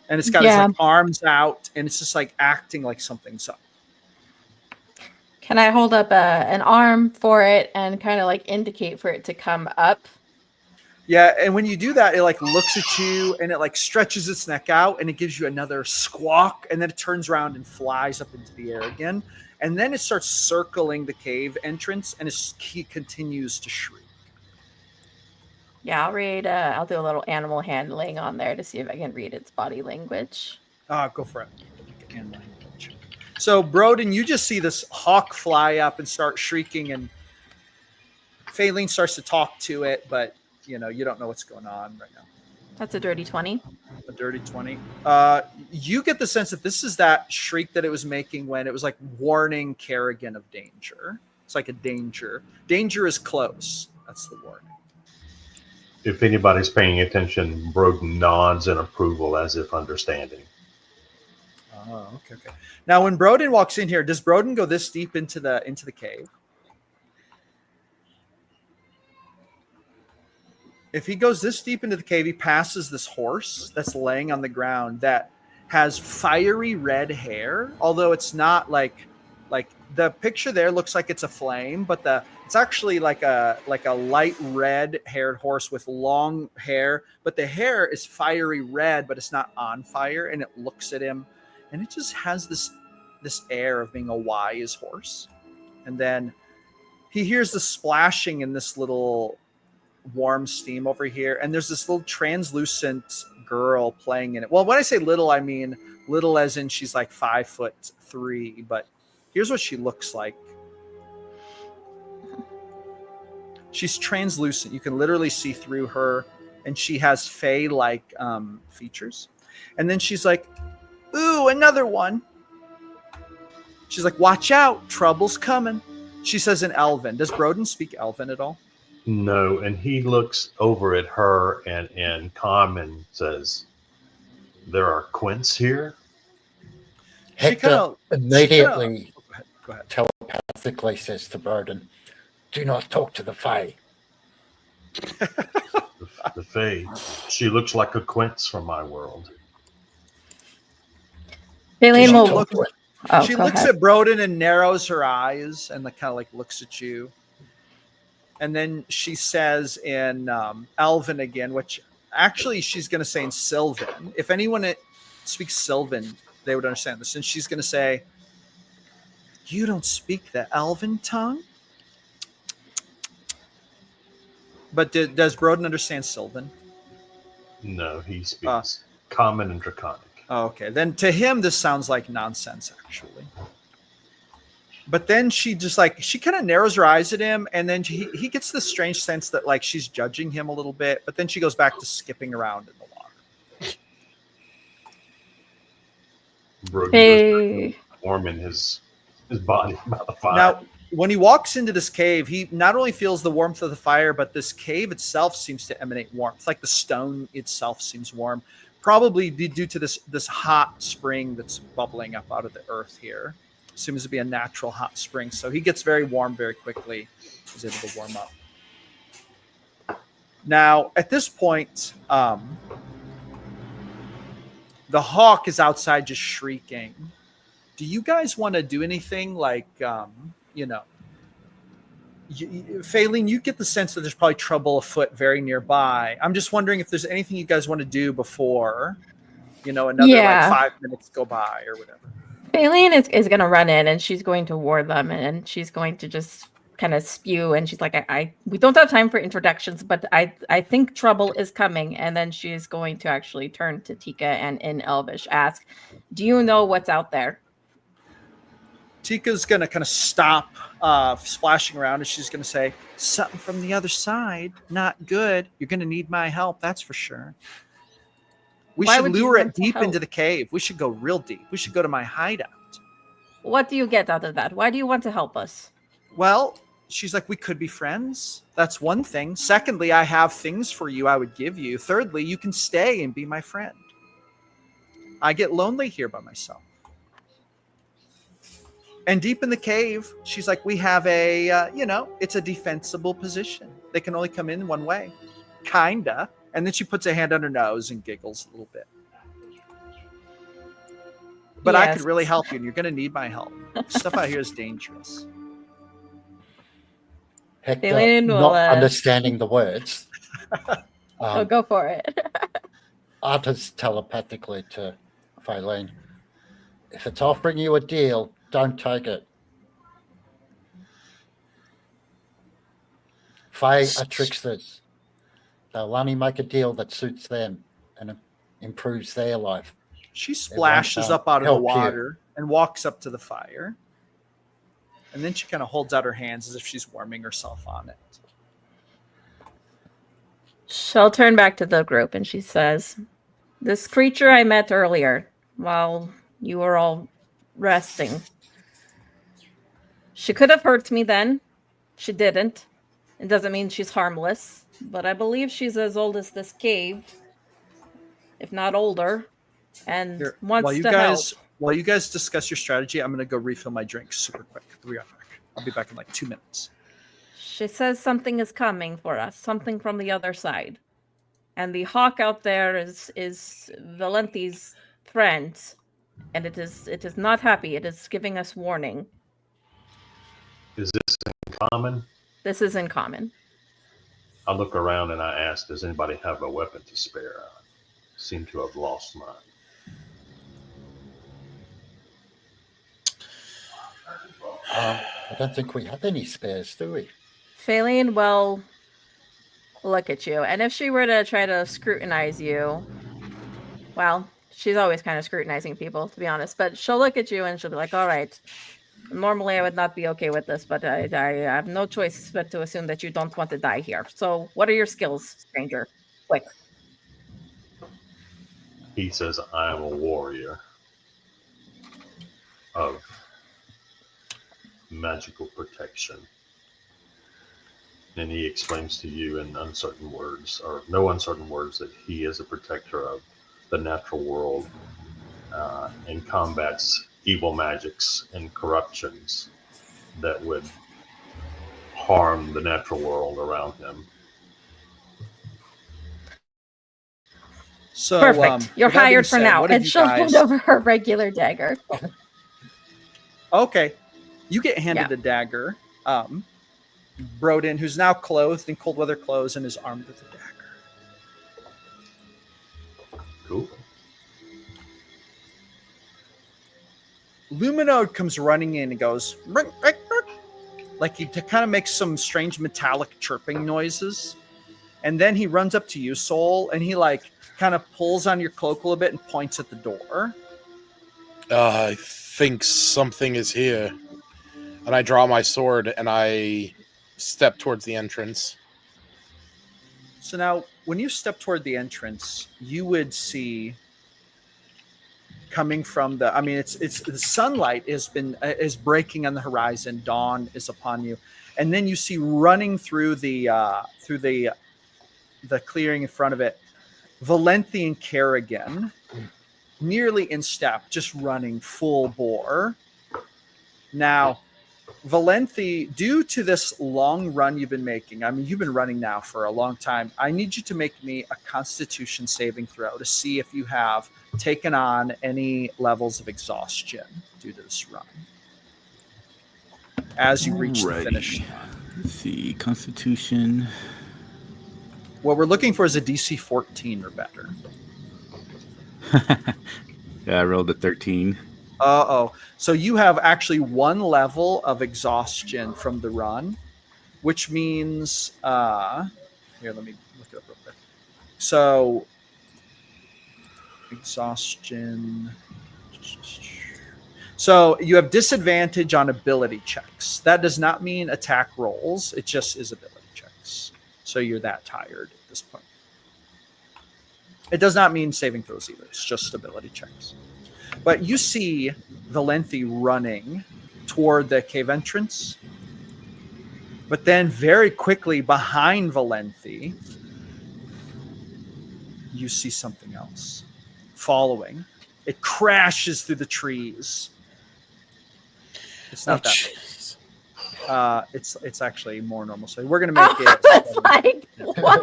And it's got its like arms out, and it's just like acting like something's up. Can I hold up an arm for it and kind of like indicate for it to come up? Yeah, and when you do that, it like looks at you and it like stretches its neck out and it gives you another squawk, and then it turns around and flies up into the air again. And then it starts circling the cave entrance, and he continues to shriek. Yeah, I'll do a little animal handling on there to see if I can read its body language. Go for it. Animal language. So, Broden, you just see this hawk fly up and start shrieking, and Faylene starts to talk to it, but you don't know what's going on right now. That's a dirty 20. A dirty 20. You get the sense that this is that shriek that it was making when it was like warning Kerrigan of danger. It's like a danger. Danger is close. That's the warning. If anybody's paying attention, Broden nods in approval as if understanding. Oh, okay. Now, when Broden walks in here, does Broden go this deep into the cave? If he goes this deep into the cave, he passes this horse that's laying on the ground that has fiery red hair, although it's not like the picture there looks like it's a flame, but it's actually like a light red haired horse with long hair, but the hair is fiery red, but it's not on fire, and it looks at him, and it just has this air of being a wise horse. And then he hears the splashing in this little warm steam over here, and there's this little translucent girl playing in it. Well, when I say little, I mean little as in she's like 5'3", but here's what she looks like. She's translucent. You can literally see through her, and she has fae-like features. And then she's like, ooh, another one. She's like, watch out, trouble's coming. She says in Elven. Does Broden speak Elven at all? No, and he looks over at her and in common says, there are quints here? Hector immediately Go ahead. telepathically says to Broden, do not talk to the Fae. The Fae. She looks like a quince from my world. Faylene will look. She looks at Broden and narrows her eyes and kind of like looks at you. And then she says in Elven again, which actually she's going to say in Sylvan. If anyone speaks Sylvan, they would understand this. And she's going to say, you don't speak the Elven tongue? But does Broden understand Sylvan? No, he speaks common and draconic. Oh, okay. Then to him, this sounds like nonsense, actually. But then she kind of narrows her eyes at him, and then he gets this strange sense that like she's judging him a little bit, but then she goes back to skipping around in the water. Broden warming his body by the fire. Now, when he walks into this cave, he not only feels the warmth of the fire, but this cave itself seems to emanate warmth. Like the stone itself seems warm, probably due to this hot spring that's bubbling up out of the earth here. Seems to be a natural hot spring, so he gets very warm very quickly. He's able to warm up. Now, at this point, the hawk is outside just shrieking. Do you guys want to do anything like, Faylene, you get the sense that there's probably trouble afoot very nearby. I'm just wondering if there's anything you guys want to do before, another like 5 minutes go by or whatever. Faylene is going to run in, and she's going to warn them, and she's going to just kind of spew, and she's like, we don't have time for introductions, but I think trouble is coming. And then she is going to actually turn to Tika and in Elvish ask, do you know what's out there? Tika's going to kind of stop splashing around, and she's going to say, something from the other side, not good. You're going to need my help, that's for sure. We should lure it deep into the cave. We should go real deep. We should go to my hideout. What do you get out of that? Why do you want to help us? Well, she's like, we could be friends. That's one thing. Secondly, I have things for you I would give you. Thirdly, you can stay and be my friend. I get lonely here by myself. And deep in the cave, she's like, we have a, it's a defensible position. They can only come in one way. Kinda. And then she puts a hand on her nose and giggles a little bit. But I could really help you, and you're going to need my help. Stuff out here is dangerous. Hector, not understanding the words. Go for it. Utters telepathically to Faylene, if it's offering you a deal, don't take it. Fae are tricksters. They'll only make a deal that suits them and improves their life. She splashes up out of the water and walks up to the fire. And then she kind of holds out her hands as if she's warming herself on it. She'll turn back to the group and she says, this creature I met earlier while you were all resting. She could have hurt me then. She didn't. It doesn't mean she's harmless, but I believe she's as old as this cave, if not older, and wants to help. While you guys discuss your strategy, I'm going to go refill my drink super quick. I'll be back in like 2 minutes. She says something is coming for us, something from the other side. And the hawk out there is Valenti's friend, and it is not happy. It is giving us warning. Is this in common? This is in common. I look around and I ask, does anybody have a weapon to spare? I seem to have lost mine. I don't think we have any spares, do we? Faylene will look at you, and if she were to try to scrutinize you, well, she's always kind of scrutinizing people, to be honest, but she'll look at you and she'll be like, all right, normally I would not be okay with this, but I have no choice but to assume that you don't want to die here. So what are your skills, stranger? Quick. He says, I am a warrior of magical protection. And he explains to you in uncertain words, or no uncertain words, that he is a protector of the natural world and combats evil magics and corruptions that would harm the natural world around him. So, perfect. You're hired for now. And she'll hand over her regular dagger. Okay. You get handed a dagger. Brodin, who's now clothed in cold weather clothes and is armed with a dagger. Cool. Luminode comes running in and goes, like he kind of makes some strange metallic chirping noises. And then he runs up to you, Soul, and he like kind of pulls on your cloak a little bit and points at the door. I think something is here. And I draw my sword and I step towards the entrance. So now, when you step toward the entrance, you would see coming from the, I mean, it's the sunlight is breaking on the horizon. Dawn is upon you, and then you see running through the clearing in front of it, Valenti and Kerrigan, nearly in step, just running full bore. Now, Valenti, due to this long run you've been making, I mean, you've been running now for a long time. I need you to make me a Constitution saving throw to see if you have taken on any levels of exhaustion due to this run as you reach the finish line. Let's see, Constitution. What we're looking for is a DC 14 or better. Yeah, I rolled a 13. So you have actually one level of exhaustion from the run, which means here, let me look it up real quick. So exhaustion. So you have disadvantage on ability checks. That does not mean attack rolls. It just is ability checks. So you're that tired at this point. It does not mean saving throws either. It's just ability checks. But you see Valenti running toward the cave entrance. But then very quickly behind Valenti, you see something else following. It crashes through the trees. It's not that. Jeez. It's actually more normal. So we're gonna make it. It's like what?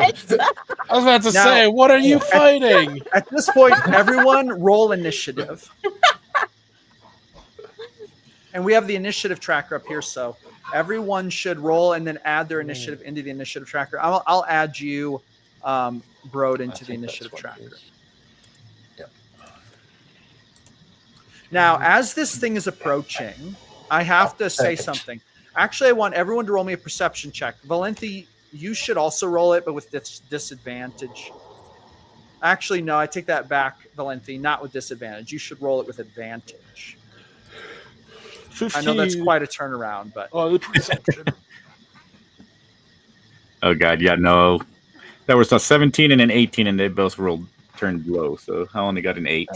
I was about to Now- say, what are you fighting? At this point, everyone roll initiative. And we have the initiative tracker up here, so everyone should roll and then add their initiative into the initiative tracker. I'll add you, Broad, into the initiative tracker. Yep. Now, as this thing is approaching, I have to say Perfect. something. Actually, I want everyone to roll me a perception check. Valenti, you should also roll it, but with this disadvantage. Actually, no, I take that back, Valenti, not with disadvantage. You should roll it with advantage. 15. I know that's quite a turnaround, but Oh, the perception. Oh god, yeah, no. There was a 17 and an 18, and they both turned low, so I only got an 8.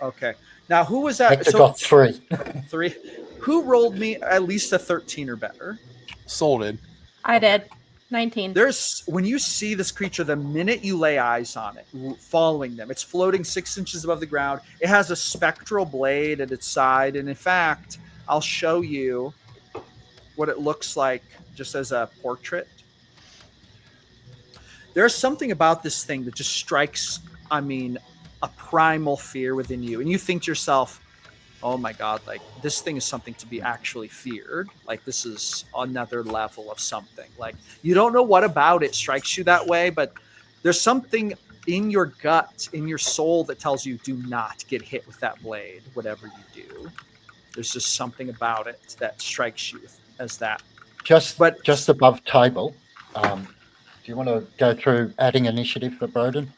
okay. Now, who was that? Hector got 3. 3. Who rolled me at least a 13 or better? Sold it. I did 19. There's when you see this creature, the minute you lay eyes on it, following them, it's floating 6 inches above the ground. It has a spectral blade at its side, and in fact, I'll show you what it looks like just as a portrait. There's something about this thing that just strikes, I mean, a primal fear within you, and you think to yourself, oh my god, like this thing is something to be actually feared. Like this is another level of something. Like you don't know what about it strikes you that way, but there's something in your gut, in your soul that tells you do not get hit with that blade, whatever you do. There's just something about it that strikes you as that. Just above table. Do you want to go through adding initiative for Broden?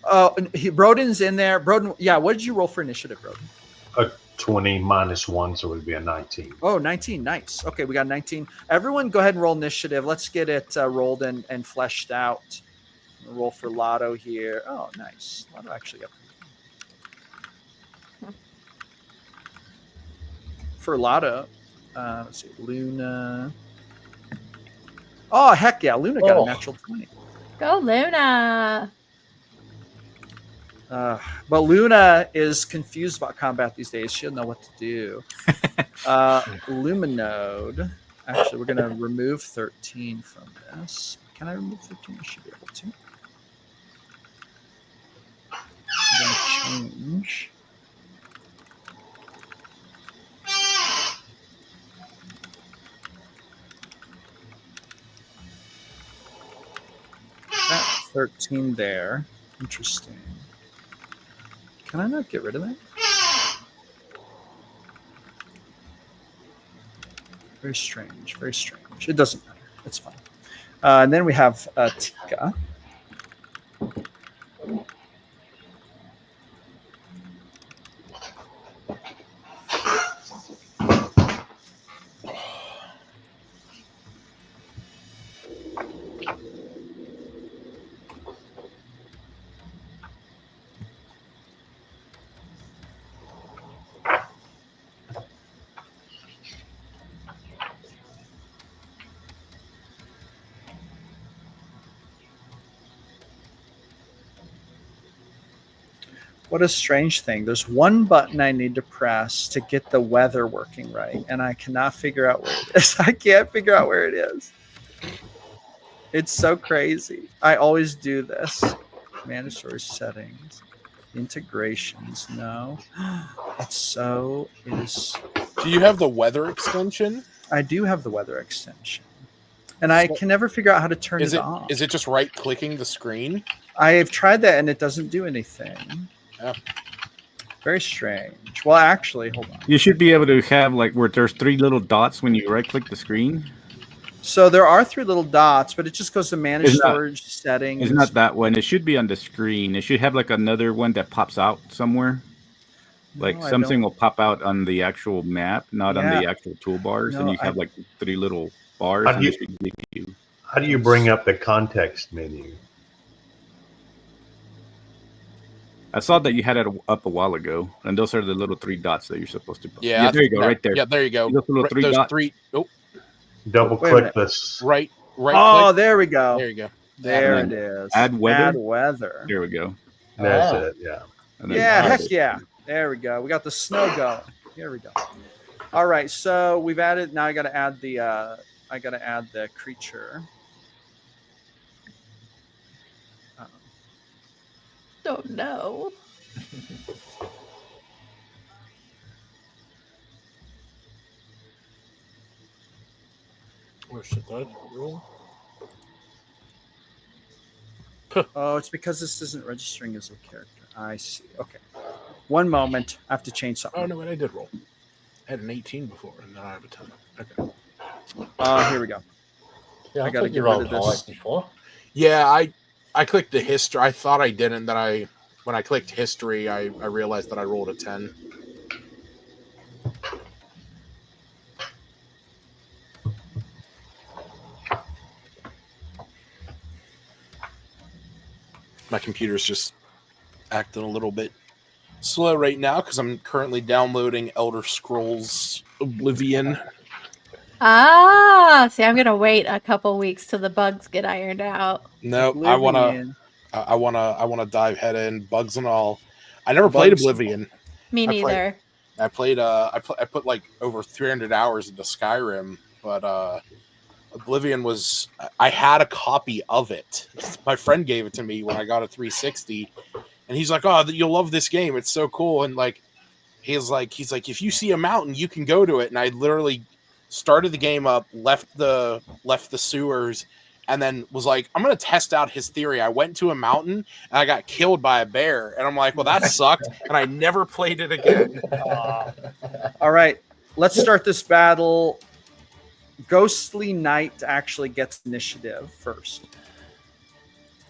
Broden's in there. Broden, yeah, what did you roll for initiative, Broden? A 20 minus 1, so it would be a 19. Oh, 19. Nice. Okay, we got 19. Everyone go ahead and roll initiative. Let's get it rolled and fleshed out. We'll roll for Lotto here. Oh, nice. Lotto actually got for Lotto. Let's see. Luna. Oh, heck yeah. Luna got a natural 20. Go Luna. But Luna is confused about combat these days. She doesn't know what to do. Luminode. Actually, we're going to remove 13 from this. Can I remove 13? I should be able to. I'm going to change. That 13 there. Interesting. Can I not get rid of that? Very strange. Very strange. It doesn't matter. It's fine. And then we have Tika. What a strange thing. There's one button I need to press to get the weather working right, and I cannot figure out where it is. I can't figure out where it is. It's so crazy. I always do this. Mandatory settings. Integrations. No. It is. Do you have the weather extension? I do have the weather extension. And I can never figure out how to turn it off. Is it just right-clicking the screen? I have tried that, and it doesn't do anything. Oh. Very strange. Well, actually, hold on. You should be able to have like where there's 3 little dots when you right-click the screen. So there are 3 little dots, but it just goes to manage storage settings. It's not that one. It should be on the screen. It should have like another one that pops out somewhere. Like something will pop out on the actual map, not on the actual toolbars, and you have like 3 little bars. How do you bring up the context menu? I saw that you had it up a while ago, and those are the little 3 dots that you're supposed to. Yeah, there you go, right there. Yeah, there you go. Those little 3 dots. Oh, double click this. Right. Oh, there we go. There you go. There it is. Add weather. Add weather. There we go. That's it. Yeah. Yeah, heck yeah. There we go. We got the snow going. Here we go. All right, so we've added. Now I got to add the creature. Oh no. Where should that roll? Oh, it's because this isn't registering as a character. I see. Okay. One moment. I have to change something. Oh, no, wait, I did roll. I had an 18 before, and now I have a 10. Okay. Here we go. Yeah, I I got to thought get you rid rolled of high this. before. Yeah, I clicked the history. I thought I didn't. Then when I clicked history, I realized that I rolled a 10. My computer's just acting a little bit slow right now because I'm currently downloading Elder Scrolls Oblivion. Ah, see, I'm gonna wait a couple weeks till the bugs get ironed out. Nope, Oblivion. I wanna dive head in, bugs and all. I never played Oblivion. Me neither. I put like over 300 hours into Skyrim, but Oblivion was. I had a copy of it. My friend gave it to me when I got a 360, and he's like, "Oh, you'll love this game. It's so cool." And like, he's like, if you see a mountain, you can go to it. And I literally started the game up, left the sewers, and then was like, I'm gonna test out his theory. I went to a mountain and I got killed by a bear, and I'm like, well, that sucked, and I never played it again. All right, let's start this battle. Ghostly Knight actually gets initiative first.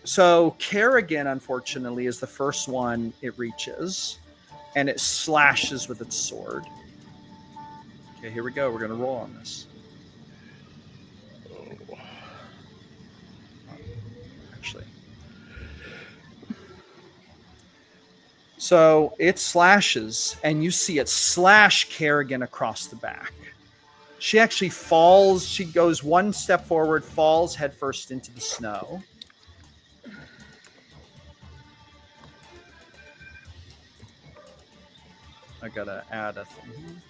So Kerrigan, unfortunately, is the first one it reaches, and it slashes with its sword. Okay, here we go. We're going to roll on this. Actually. So it slashes, and you see it slash Kerrigan across the back. She actually falls. She goes one step forward, falls headfirst into the snow. I gotta add a thing.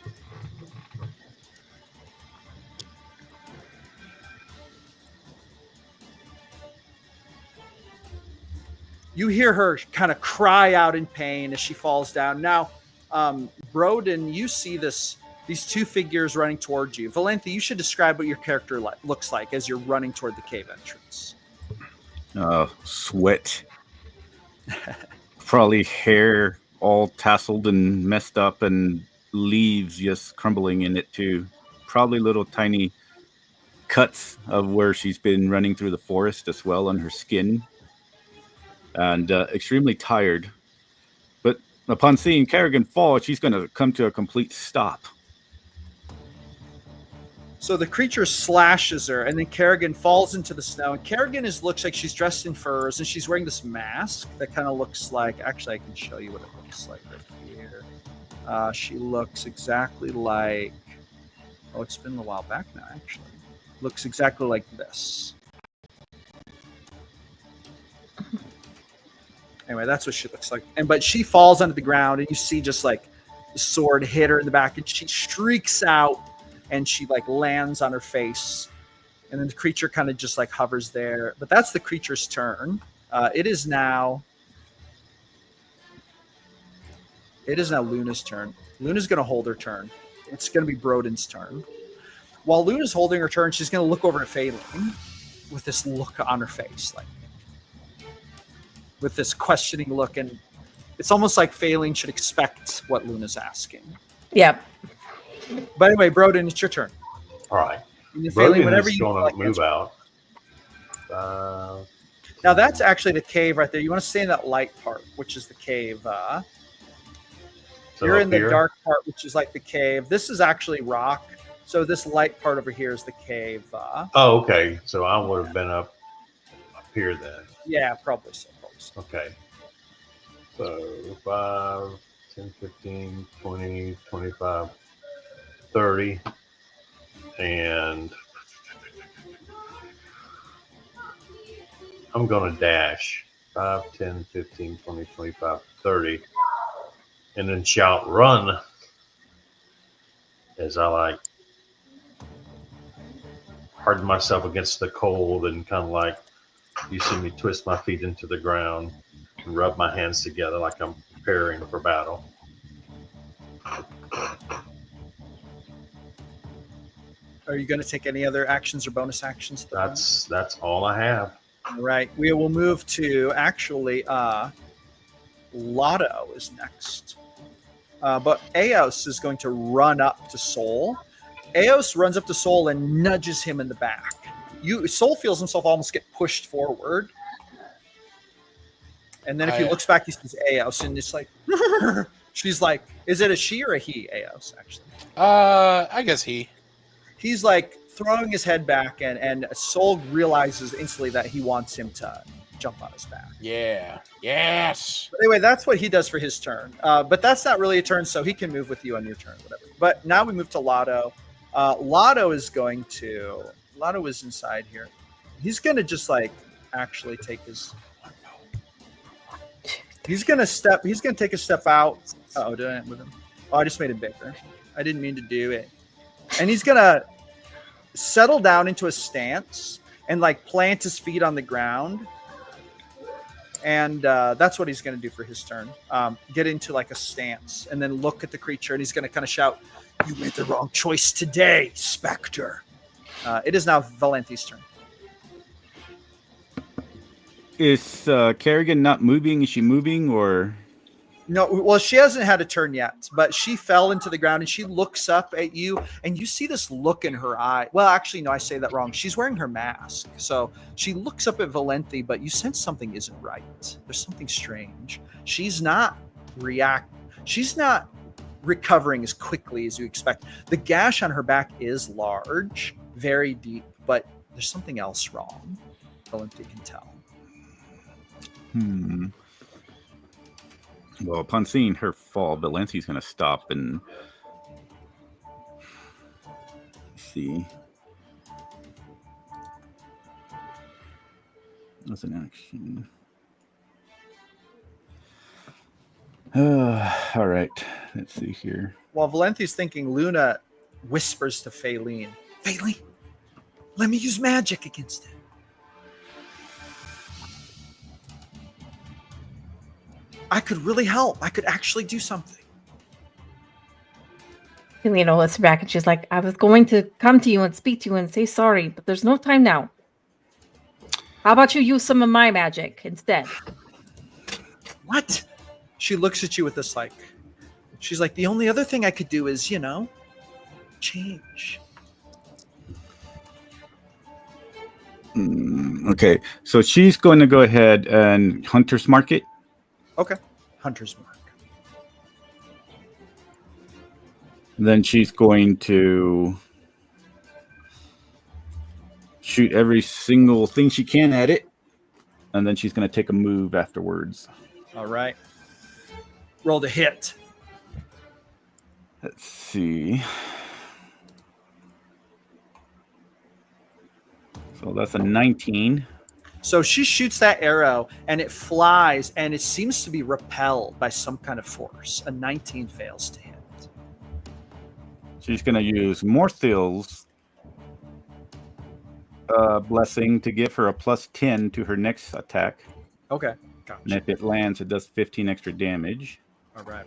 You hear her kind of cry out in pain as she falls down. Now, Broden, you see these two figures running towards you. Valentha, you should describe what your character looks like as you're running toward the cave entrance. Sweat. Probably hair all tasseled and messed up, and leaves just crumbling in it too. Probably little tiny cuts of where she's been running through the forest as well on her skin. And extremely tired. But upon seeing Kerrigan fall, she's going to come to a complete stop. So the creature slashes her, and then Kerrigan falls into the snow. And Kerrigan looks like she's dressed in furs, and she's wearing this mask that kind of looks like... Actually, I can show you what it looks like right here. She looks exactly like... Oh, it's been a while back now, actually. Looks exactly like this. Anyway, that's what she looks like. But she falls onto the ground, and you see just like the sword hit her in the back, and she shrieks out, and she like lands on her face, and then the creature kind of just like hovers there. But that's the creature's turn. It is now Luna's turn. Luna's going to hold her turn. It's going to be Broden's turn. While Luna's holding her turn, she's going to look over at Phelan with this look on her face, like with this questioning look, and it's almost like Phelan should expect what Luna's asking. Yep. But anyway, Broden, it's your turn. All right. Phelan, Broden is going to move out. Now that's actually the cave right there. You want to stay in that light part, which is the cave. So you're in the dark part, which is like the cave. This is actually rock. So this light part over here is the cave. Oh, okay. So I would have been up here then. Yeah, probably so. Okay. So 5, 10, 15, 20, 25, 30. And I'm going to dash 5, 10, 15, 20, 25, 30. And then shout, run. as I like harden myself against the cold and kind of like you see me twist my feet into the ground and rub my hands together like I'm preparing for battle. Are you going to take any other actions or bonus actions? That's all I have. All right. We will move to actually Lotto is next. But Eos is going to run up to Soul. Eos runs up to Soul and nudges him in the back. Soul feels himself almost get pushed forward. And then if he looks back, he sees Eos, and it's like, she's like, is it a she or a he, Eos, actually? I guess he. He's like throwing his head back, and Soul realizes instantly that he wants him to jump on his back. Yeah. Yes. But anyway, that's what he does for his turn. But that's not really a turn, so he can move with you on your turn, whatever. But now we move to Lotto. Lotto is inside here. He's going to just like actually take his... He's going to take a step out. Uh-oh, did I move him? Oh, I just made it bigger. I didn't mean to do it. And he's going to settle down into a stance and like plant his feet on the ground. And that's what he's going to do for his turn. Get into like a stance and then look at the creature. And he's going to kind of shout, "You made the wrong choice today, Spectre." It is now Valenti's turn. Is Kerrigan not moving? Is she moving or? No, well, she hasn't had a turn yet, but she fell into the ground and she looks up at you and you see this look in her eye. Well, actually, no, I say that wrong. She's wearing her mask. So she looks up at Valenti, but you sense something isn't right. There's something strange. She's not recovering as quickly as you expect. The gash on her back is large, very deep, but there's something else wrong. Valenti can tell. Well, upon seeing her fall, Valenti's going to stop and see. That's an action. All right. Let's see here. While Valenti's thinking, Luna whispers to Faylene, "Faylene, let me use magic against it." I could really help. I could actually do something. Helena looks back and she's like, "I was going to come to you and speak to you and say sorry, but there's no time now. How about you use some of my magic instead?" What? She looks at you with this like, she's like, "The only other thing I could do is, change." Okay, so she's going to go ahead and Hunter's Mark it. Okay. Hunter's Mark. Then she's going to shoot every single thing she can at it. And then she's going to take a move afterwards. All right. Roll to hit. Let's see. So that's a 19. So she shoots that arrow and it flies and it seems to be repelled by some kind of force. A 19 fails to hit. She's going to use Morthil's blessing to give her a +10 to her next attack. Okay, gotcha. And if it lands, it does 15 extra damage. All right.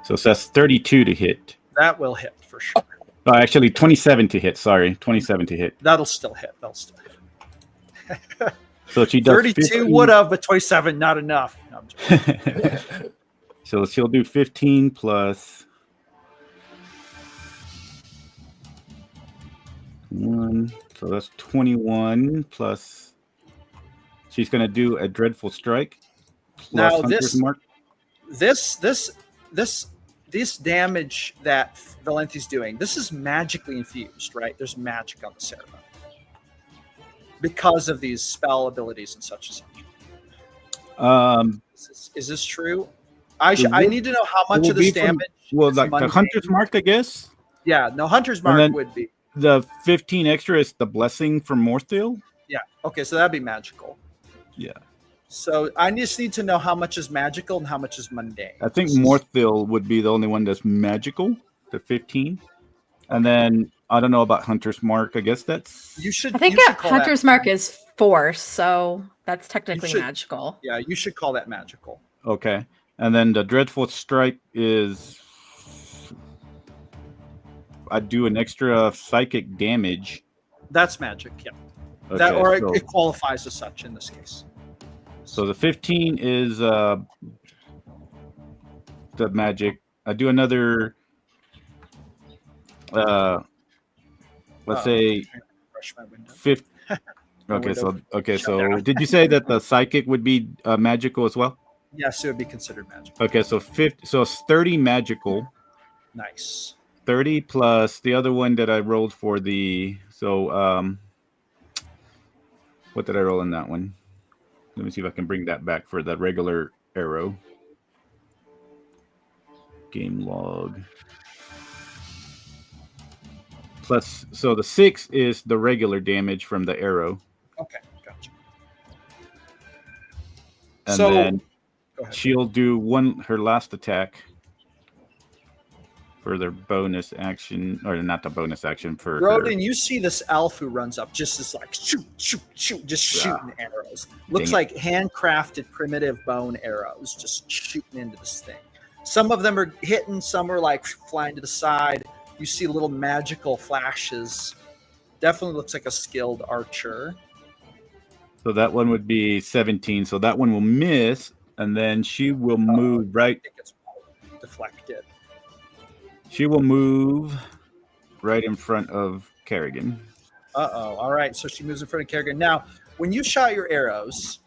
So that's 32 to hit. That will hit for sure. Actually, 27 to hit. Sorry, 27 to hit. That'll still hit. So she does 32 15. would have, but 27 not enough. No, I'm just So she'll do 15 plus 1. So that's 21 plus. She's going to do a dreadful strike. Now Hunter's Mark. This damage that Valenti's doing, this is magically infused, right? There's magic on the ceremony because of these spell abilities and such and such. Is this true? I need to know how much of this damage. Like the Hunter's Mark, I guess. Yeah, no, Hunter's Mark would be. The 15 extra is the blessing from Morthil. Yeah. Okay, so that'd be magical. Yeah. So I just need to know how much is magical and how much is mundane. I think Morthville would be the only one that's magical, the 15. And then I don't know about Hunter's Mark. I guess that's... I think Hunter's Mark is force, so that's technically magical. Yeah, you should call that magical. Okay. And then the Dreadful Strike is... I do an extra psychic damage. That's magic, yeah. Okay, it qualifies as such in this case. So the 15 is the magic. I do another... let's say 50. Okay, so did you say that the psychic would be magical as well? Yes, it would be considered magical. Okay, so 50. So it's 30 magical. Nice. 30 plus the other one that I rolled for the. So what did I roll in that one? Let me see if I can bring that back for the regular arrow. Game log. Plus, so the 6 is the regular damage from the arrow. Okay, gotcha. And then she'll do her last attack for their bonus action, or not the bonus action for Rodin, you see this elf who runs up just as like shoot, just shooting arrows. Looks like handcrafted primitive bone arrows just shooting into this thing. Some of them are hitting, some are like flying to the side. You see little magical flashes. Definitely looks like a skilled archer. So that one would be 17. So that one will miss, and then she will move right. I think it's deflected. She will move right in front of Kerrigan. Uh-oh. All right. So she moves in front of Kerrigan. Now, when you shot your arrows,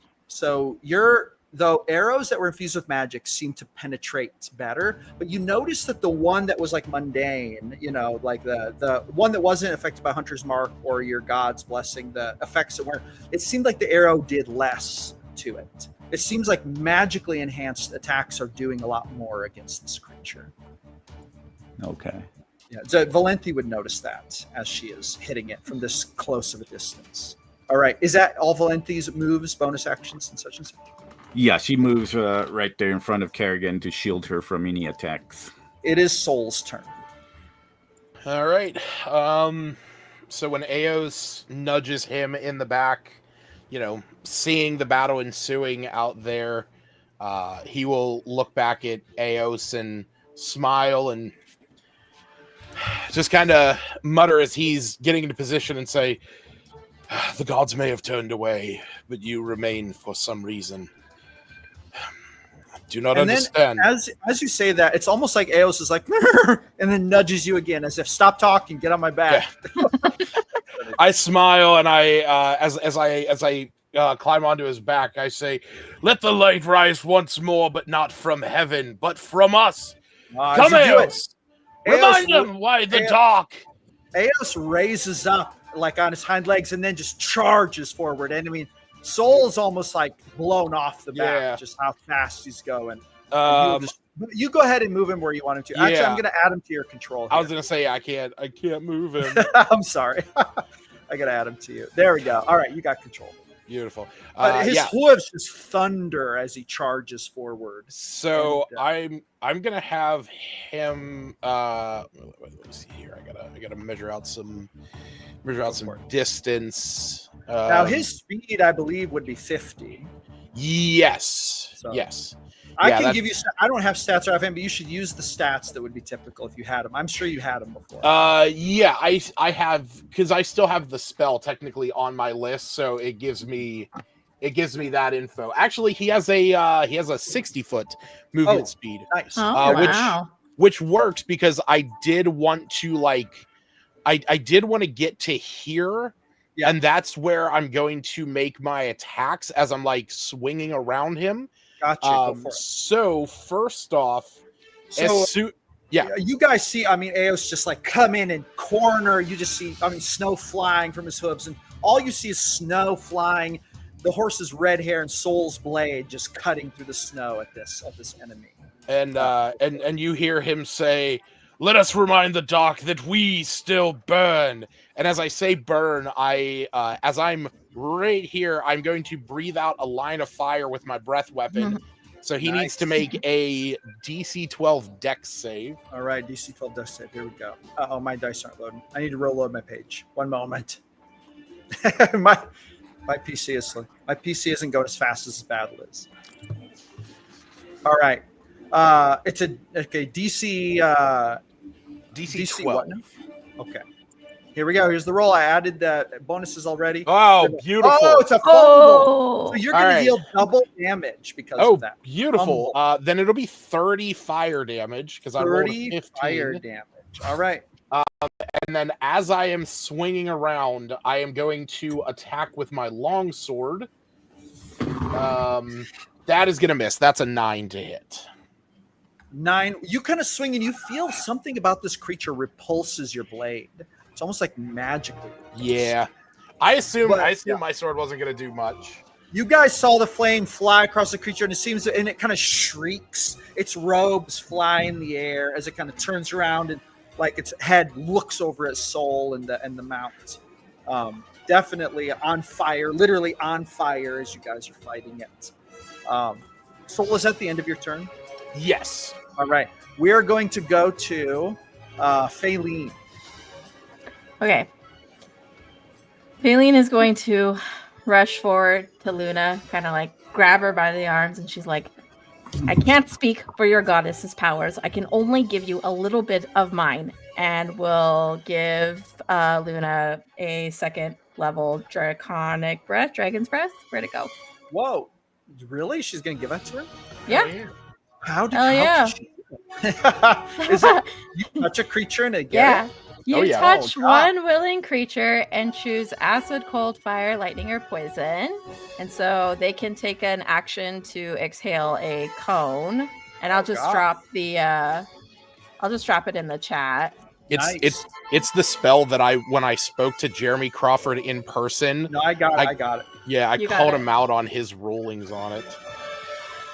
though arrows that were infused with magic seem to penetrate better, but you notice that the one that was like mundane, like the one that wasn't affected by Hunter's Mark or your God's Blessing, the effects that weren't, it seemed like the arrow did less to it. It seems like magically enhanced attacks are doing a lot more against this creature. Okay. Yeah, so Valenti would notice that as she is hitting it from this close of a distance. All right. Is that all Valenti's moves, bonus actions, and such and such? Yeah, she moves right there in front of Kerrigan to shield her from any attacks. It is Soul's turn. All right. So when Eos nudges him in the back, seeing the battle ensuing out there, he will look back at Eos and smile and just kind of mutter as he's getting into position and say, "The gods may have turned away, but you remain for some reason. Do not understand." Then as you say that, it's almost like Eos is like, and then nudges you again as if, "Stop talking, get on my back." Yeah. I smile and I, as I climb onto his back, I say, "Let the light rise once more, but not from heaven, but from us. Come, Eos! Remind them why the dark." Eos raises up like on his hind legs and then just charges forward. And I mean, Soul's almost like blown off the back, just how fast he's going. You go ahead and move him where you want him to. Actually, I'm going to add him to your control here. I was going to say, I can't move him. I'm sorry. I got to add him to you. There we go. All right, you got control. Beautiful. His hooves just thunder as he charges forward. So I'm gonna have him. Let me see here. I gotta measure out some distance. Now his speed, I believe, would be 50. Yes. So. Yes. I can give you. I don't have stats or FM, but you should use the stats that would be typical if you had them. I'm sure you had them before. Yeah, I have, because I still have the spell technically on my list, so it gives me that info. Actually, he has a 60-foot movement speed. Nice. Wow. Which works because I did want to I did want to get to here. Yeah. And that's where I'm going to make my attacks as I'm like swinging around him. Gotcha. So first off, you guys see, Eos just like come in and corner. You just see, snow flying from his hooves, and all you see is snow flying. The horse's red hair and Soul's blade just cutting through the snow at this enemy. And you hear him say, "Let us remind the dark that we still burn." And as I say burn, as I'm right here, I'm going to breathe out a line of fire with my breath weapon. So he needs to make a DC 12 Dex save. All right, DC 12 Dex save. Here we go. Oh, my dice aren't loading. I need to reload my page. One moment. my PC isn't going as fast as battle is. All right. It's a DC DC 12. what now? Okay. Here we go. Here's the roll. I added the bonuses already. Oh, beautiful. Oh, it's a fumble. So you're going to deal double damage because of that. Beautiful. Then it'll be 30 fire damage because I rolled a 15. Fire damage. All right. And then as I am swinging around, I am going to attack with my longsword. That is going to miss. That's a 9 to hit. 9. You kind of swing and you feel something about this creature repulses your blade. It's almost like magically. Yeah. I assume my sword wasn't going to do much. You guys saw the flame fly across the creature, and it kind of shrieks. Its robes fly in the air as it kind of turns around and like its head looks over its soul and the mount. Definitely on fire, literally on fire as you guys are fighting it. Soul, is that the end of your turn? Yes. All right. We are going to go to Faylene. Okay. Faylene is going to rush forward to Luna, kind of like grab her by the arms, and she's like, I can't speak for your goddess's powers. I can only give you a little bit of mine, and will give Luna a second level dragon's breath. Where'd it go? Whoa. Really? She's going to give that to her? Yeah. How did she Is it you touch a creature and it get it? You touch one willing creature and choose acid, cold, fire, lightning, or poison. And so they can take an action to exhale a cone. And I'll just drop the I'll just drop it in the chat. It's the spell that when I spoke to Jeremy Crawford in person. No, I got it. Yeah, I called him out on his rulings on it.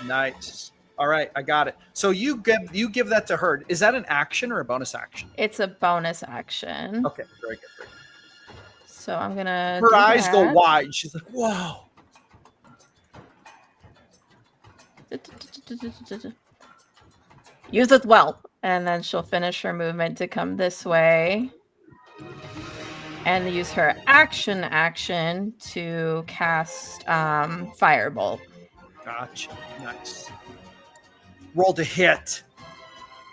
Nice. All right, I got it. So you give that to her. Is that an action or a bonus action? It's a bonus action. Okay, very good. So I'm gonna. Her eyes go wide. She's like, "Whoa!" Use it well, and then she'll finish her movement to come this way, and use her action to cast Firebolt. Gotcha. Nice. Roll to hit.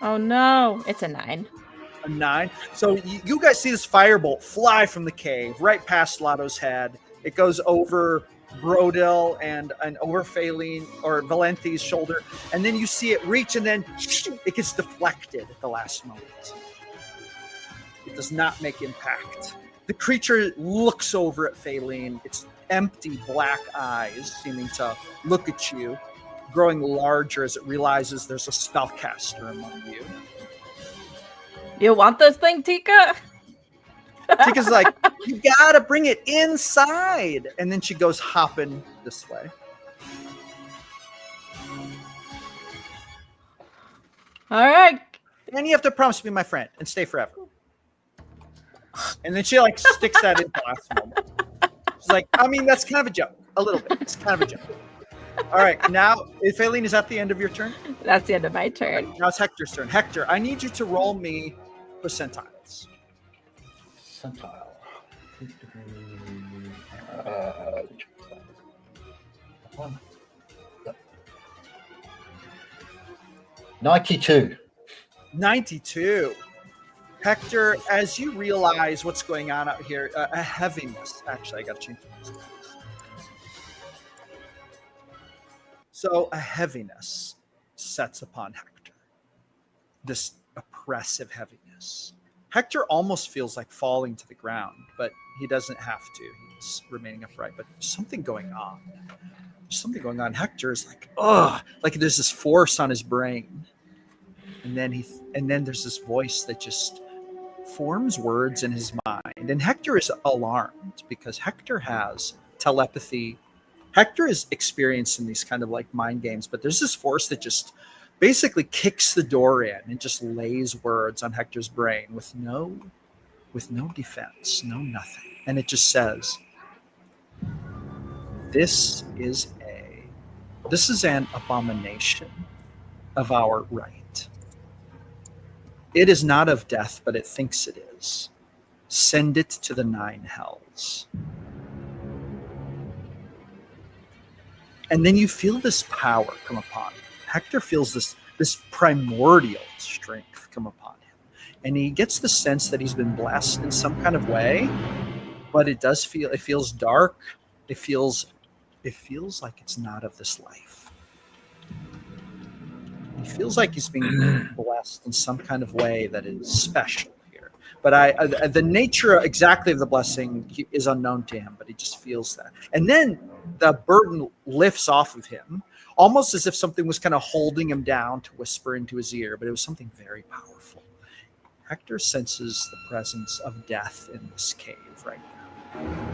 Oh no, it's a 9. A 9. So you guys see this firebolt fly from the cave right past Lotto's head. It goes over Brodil and over Faylene or Valenti's shoulder, and then you see it reach, and then it gets deflected at the last moment. It does not make impact. The creature looks over at Faylene. Its empty black eyes seeming to look at you, growing larger as it realizes there's a spellcaster among you. You want this thing, Tika? Tika's like, you gotta bring it inside. And then she goes hopping this way. All right. And you have to promise to be my friend and stay forever. And then she like sticks that in the last moment. She's like, I mean, that's kind of a joke. A little bit. It's kind of a joke. All right, now, Faylene, is that the end of your turn? That's the end of my turn. Right, now it's Hector's turn. Hector, I need you to roll me percentiles. Percentile. 92. 92. Hector, as you realize what's going on out here, a heaviness. Actually, I got to change this. So a heaviness sets upon Hector. This oppressive heaviness. Hector almost feels like falling to the ground, but he doesn't have to. He's remaining upright, but there's something going on. There's something going on. Hector is like, ugh, like there's this force on his brain. And then there's this voice that just forms words in his mind. And Hector is alarmed because Hector has telepathy. Hector is experienced in these kind of like mind games, but there's this force that just basically kicks the door in and just lays words on Hector's brain with no defense, no nothing. And it just says, This is an abomination of our right. It is not of death, but it thinks it is. Send it to the 9 hells. And then you feel this power come upon him. Hector feels this primordial strength come upon him. And he gets the sense that he's been blessed in some kind of way, but it feels dark. It feels like it's not of this life. He feels like he's being blessed in some kind of way that is special here. But the nature exactly of the blessing is unknown to him, but he just feels that. And then the burden lifts off of him, almost as if something was kind of holding him down to whisper into his ear, but it was something very powerful. Hector senses the presence of death in this cave right now.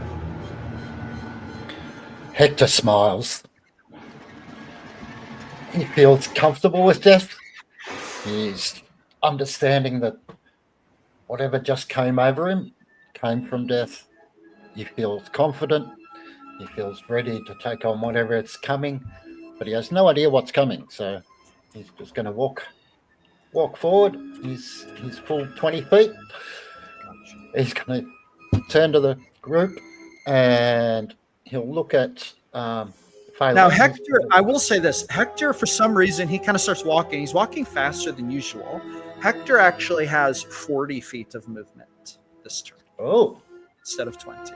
Hector smiles. He feels comfortable with death. He's understanding that whatever just came over him came from death. He feels confident. He feels ready to take on whatever it's coming, but he has no idea what's coming. So he's just going to walk forward. He's full 20 feet. He's going to turn to the group and he'll look at now, Hector, I will say this. Hector, for some reason, he kind of starts walking. He's walking faster than usual. Hector actually has 40 feet of movement this turn. Oh. Instead of 20.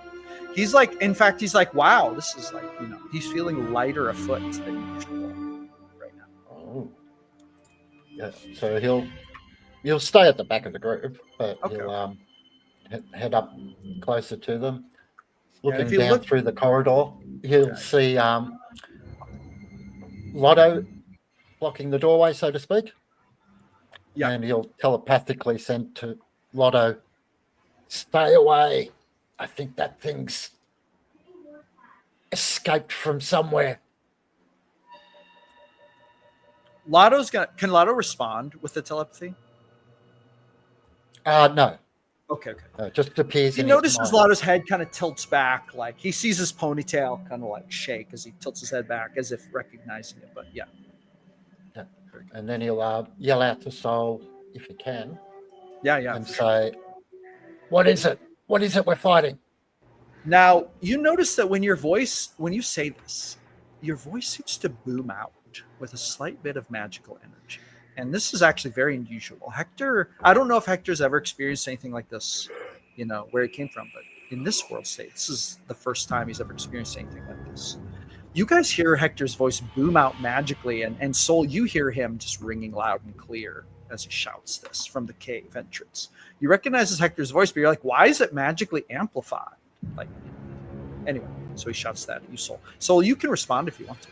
He's like, in fact, he's like, wow, this is like, he's feeling lighter afoot than usual right now. Oh. Yeah, so he'll stay at the back of the group, but he'll head up closer to them. Looking down through the corridor, he'll see Lotto blocking the doorway, so to speak. Yeah. And he'll telepathically send to Lotto, stay away. I think that thing's escaped from somewhere. Can Lotto respond with the telepathy? No. Okay. Just appears. He notices Lotto's head kind of tilts back, like he sees his ponytail kind of like shake as he tilts his head back, as if recognizing it. But yeah. And then he'll yell out to Soul if he can. Yeah. And say, "What is it? What is it we're fighting?" Now you notice that when you say this, your voice seems to boom out with a slight bit of magical energy. And this is actually very unusual. Hector, I don't know if Hector's ever experienced anything like this, where he came from, but in this world state, this is the first time he's ever experienced anything like this. You guys hear Hector's voice boom out magically, and Soul, you hear him just ringing loud and clear as he shouts this from the cave entrance. You recognize Hector's voice, but you're like, why is it magically amplified? Anyway, so he shouts that at you, Soul. Soul, you can respond if you want to.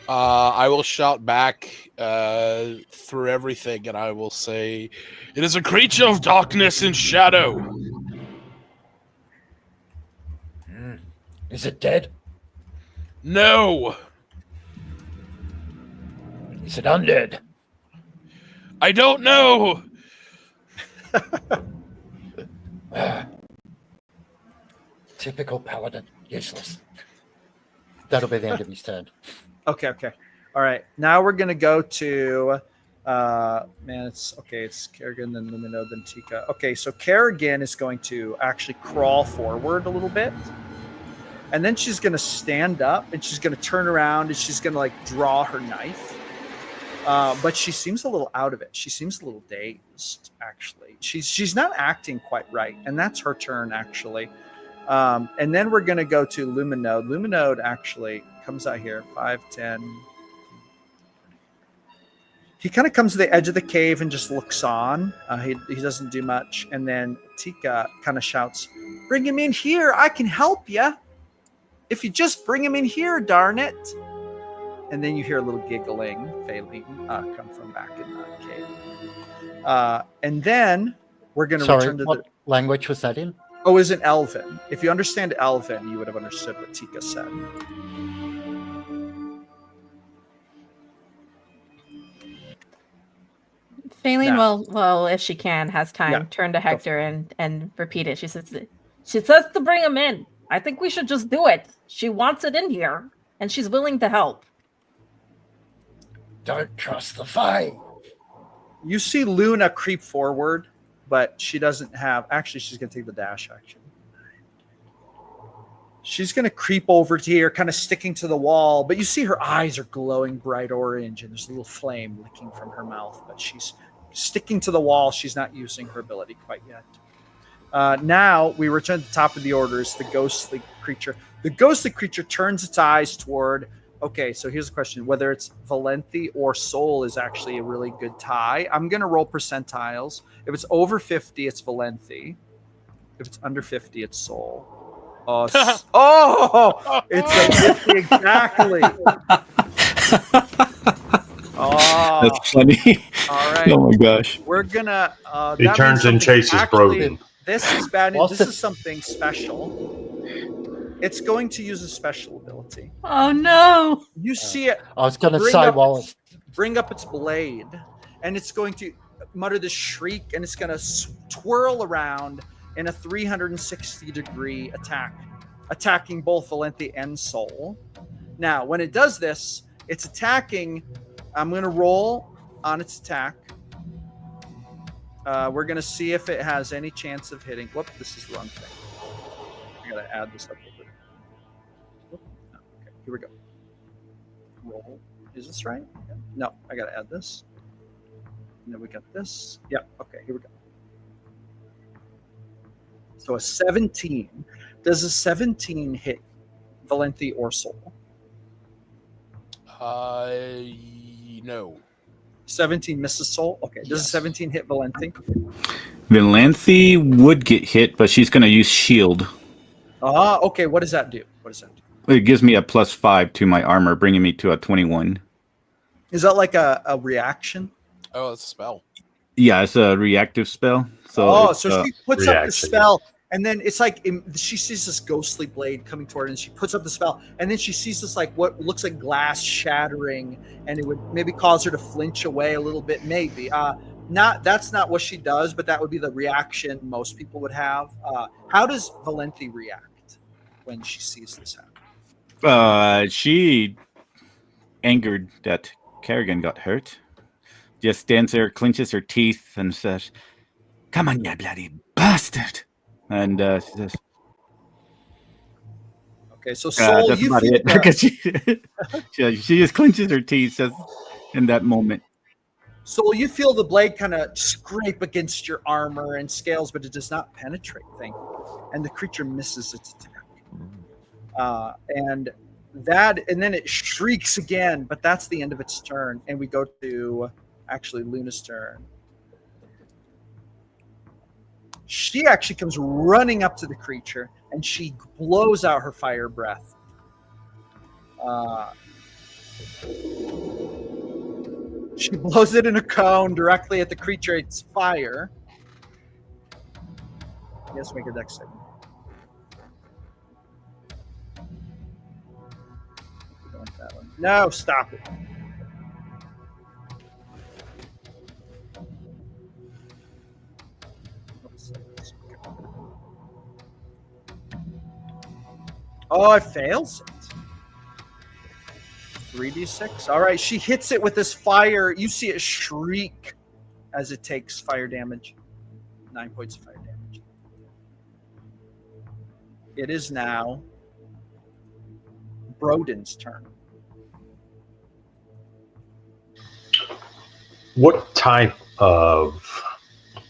I will shout back through everything, and I will say, "It is a creature of darkness and shadow." Is it dead? No. Is it undead? I don't know. Typical paladin. Useless. That'll be the end of his turn. Okay. All right. Now we're going to go to, it's Kerrigan, then Lumino, then Tika. Okay, so Kerrigan is going to actually crawl forward a little bit. And then she's going to stand up and she's going to turn around and she's going to draw her knife. But she seems a little out of it. She seems a little dazed, actually. She's not acting quite right. And that's her turn, actually. And then we're going to go to Luminode. Luminode actually comes out here, 5, 10. He kind of comes to the edge of the cave and just looks on. He doesn't do much. And then Tika kind of shouts, "Bring him in here. I can help you. If you just bring him in here, darn it." And then you hear a little giggling, Faylene, come from back in the cave. And then we're going to return to what language was that in? Oh, is it Elven? If you understand Elven, you would have understood what Tika said. Faylene will, if she can, has time, turn to Hector and repeat it. She says to bring him in. I think we should just do it. She wants it in here, and she's willing to help. Don't trust the Fae. You see Luna creep forward, but she doesn't have... Actually, she's going to take the dash action. She's going to creep over to here, kind of sticking to the wall, but you see her eyes are glowing bright orange, and there's a little flame licking from her mouth, but she's sticking to the wall. She's not using her ability quite yet. Now, we return to the top of the orders, the ghostly creature. The ghostly creature turns its eyes toward... Okay, so here's the question. Whether it's Valenti or Soul is actually a really good tie. I'm going to roll percentiles. If it's over 50, it's Valenti. If it's under 50, it's Soul. Oh, it's a 50 exactly. Oh, That's funny. all right. Oh my gosh. We're gonna. He that turns means and something- chases actually, Broden. This is bad. What's This the- is something special. It's going to use a special ability. Oh no! You see it I was going to Bring say, up- while it's bring up its blade, and it's going to mutter this shriek, and it's going to twirl around in a 360-degree attack, attacking both Valenti and Soul. Now, when it does this, it's attacking. I'm going to roll on its attack. We're going to see if it has any chance of hitting. Whoop, this is the wrong thing. I got to add this up a little bit. Whoop, no, okay, here we go. Roll. Is this right? No, I got to add this. And then we got this. Yeah, okay, here we go. So a 17. Does a 17 hit Valenti or Soul? No. 17 misses Soul? Okay. Does a Yes. 17 hit Valenti? Valenti would get hit, but she's going to use shield. Okay. What does that do? It gives me a +5 to my armor, bringing me to a 21. Is that like a reaction? Oh, it's a spell. Yeah, it's a reactive spell. So So she puts up the reaction. spell, and then it's like she sees this ghostly blade coming toward her, and she puts up the spell, and then she sees this like what looks like glass shattering, and it would maybe cause her to flinch away a little bit, maybe. That's not what she does, but that would be the reaction most people would have. How does Valenti react when she sees this happen? she, angered that Kerrigan got hurt, just stands there, clenches her teeth, and says, "Come on, you bloody bastard!" And she says, Okay, so Soul, "That's you about feel it." Because she just clenches her teeth, says, in that moment. Soul, you feel the blade kind of scrape against your armor and scales, but it does not penetrate, thank you. And the creature misses its attack. And then it shrieks again, but that's the end of its turn. And we go to actually Luna's turn. She actually comes running up to the creature, and she blows out her fire breath. She blows it in a cone directly at the creature. It's fire. Yes, make a dex save. Don't like that one. No, stop it. Oh, it fails it. 3d6. All right, she hits it with this fire. You see it shriek as it takes fire damage. 9 points of fire damage. It is now Broden's turn. What type of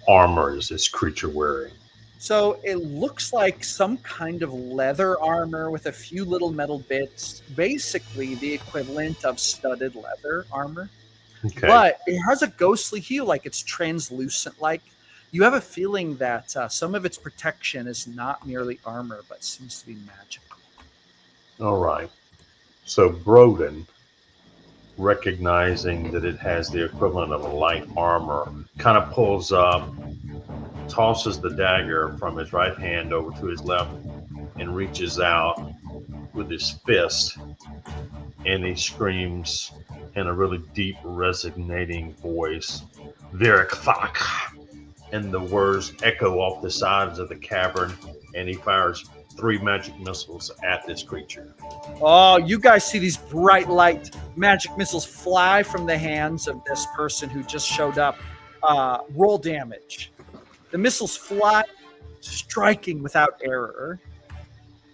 armor is this creature wearing? So it looks like some kind of leather armor with a few little metal bits, basically the equivalent of studded leather armor. Okay. But it has a ghostly hue, like it's translucent. Like you have a feeling that some of its protection is not merely armor, but seems to be magical. All right. So Broden, recognizing that it has the equivalent of a light armor, kind of pulls up, tosses the dagger from his right hand over to his left, and reaches out with his fist, and he screams in a really deep, resonating voice, "Virik Thak!" And the words echo off the sides of the cavern, and he fires 3 magic missiles at this creature. Oh, you guys see these bright light magic missiles fly from the hands of this person who just showed up. Roll damage. The missiles fly, striking without error,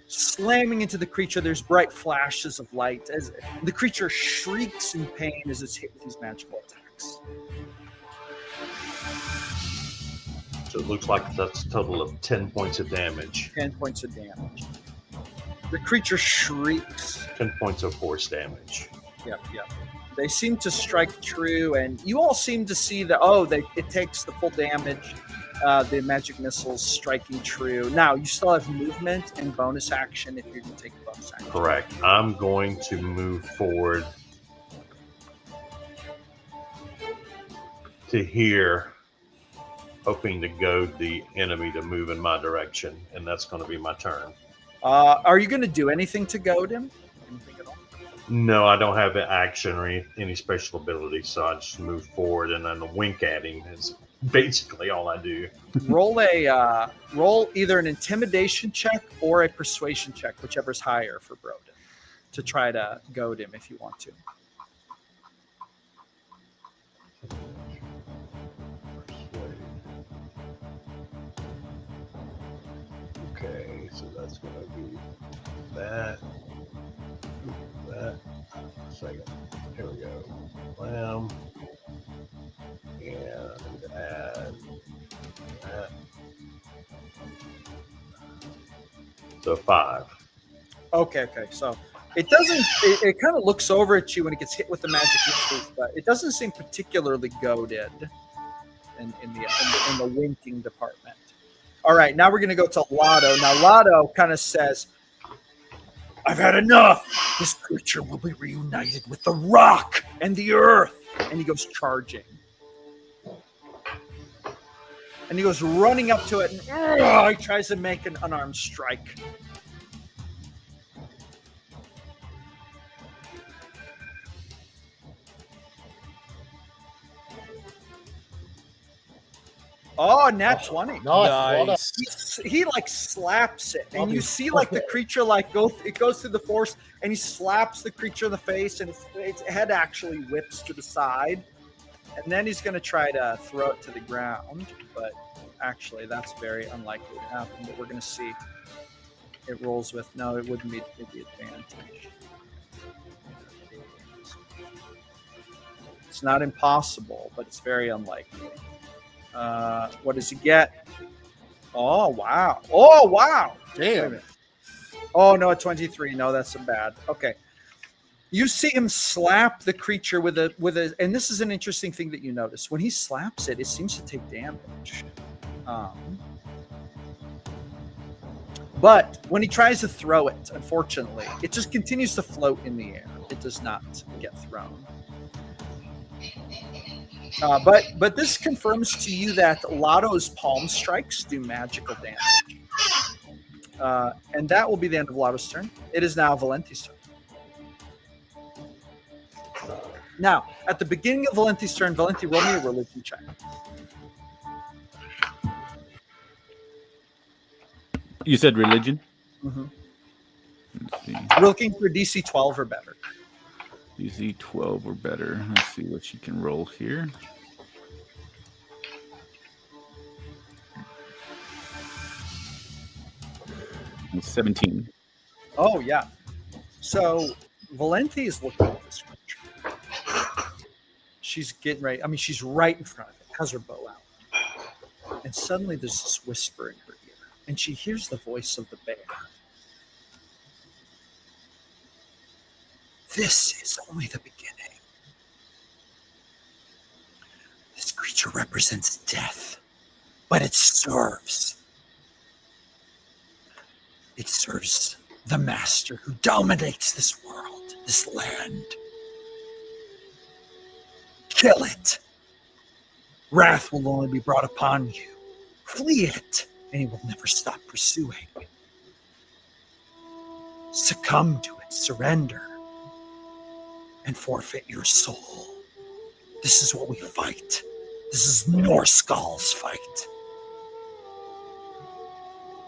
slamming into the creature. There's bright flashes of light as the creature shrieks in pain as it's hit with these magical attacks. So it looks like that's a total of 10 points of damage. 10 points of damage. The creature shrieks. 10 points of force damage. Yep. They seem to strike true, and you all seem to see that, it takes the full damage, the magic missiles striking true. Now, you still have movement and bonus action if you're going to take a bonus action. Correct. I'm going to move forward to here, hoping to goad the enemy to move in my direction, and that's going to be my turn. Are you going to do anything to goad him? Anything at all? No, I don't have an action or any special ability, so I just move forward and then wink at him is basically all I do. Roll either an intimidation check or a persuasion check, whichever's higher for Broden, to try to goad him if you want to. Okay, so that's going to be that. Second. Here we go. Blam. And add that. So 5. Okay. So it doesn't. It kind of looks over at you when it gets hit with the magic missiles, but it doesn't seem particularly goaded in the winking department. All right, now we're going to go to Lotto. Now Lotto kind of says, "I've had enough. This creature will be reunited with the rock and the earth." And he goes charging. And he goes running up to it, and he tries to make an unarmed strike. Oh, nat 20. Nice. He like slaps it, and you see like the creature like goes through the force, and he slaps the creature in the face, and its head actually whips to the side, and then he's going to try to throw it to the ground, but actually that's very unlikely to happen. But we're going to see. It rolls with no, it wouldn't be advantage. It's not impossible, but it's very unlikely. What does he get? Oh, wow. Damn. Oh, no, a 23. No, that's bad. Okay. You see him slap the creature with a, and this is an interesting thing that you notice. When he slaps it, it seems to take damage. But when he tries to throw it, unfortunately, it just continues to float in the air. It does not get thrown. But this confirms to you that Lotto's palm strikes do magical damage. And that will be the end of Lotto's turn. It is now Valenti's turn. Now, at the beginning of Valenti's turn, Valenti, roll me a religion check. You said religion? Mm-hmm. Let's see. We're looking for DC 12 or better. DC 12 or better. Let's see what she can roll here. It's 17. Oh, yeah. So, Valenti is looking at this creature. She's getting ready. I mean, she's right in front of it, has her bow out. And suddenly there's this whisper in her ear, and she hears the voice of the bear. This is only the beginning. This creature represents death, but it serves. It serves the master who dominates this world, this land. Kill it. Wrath will only be brought upon you. Flee it, and he will never stop pursuing. Succumb to it, surrender, and forfeit your soul. This is what we fight. This is Norskall's fight.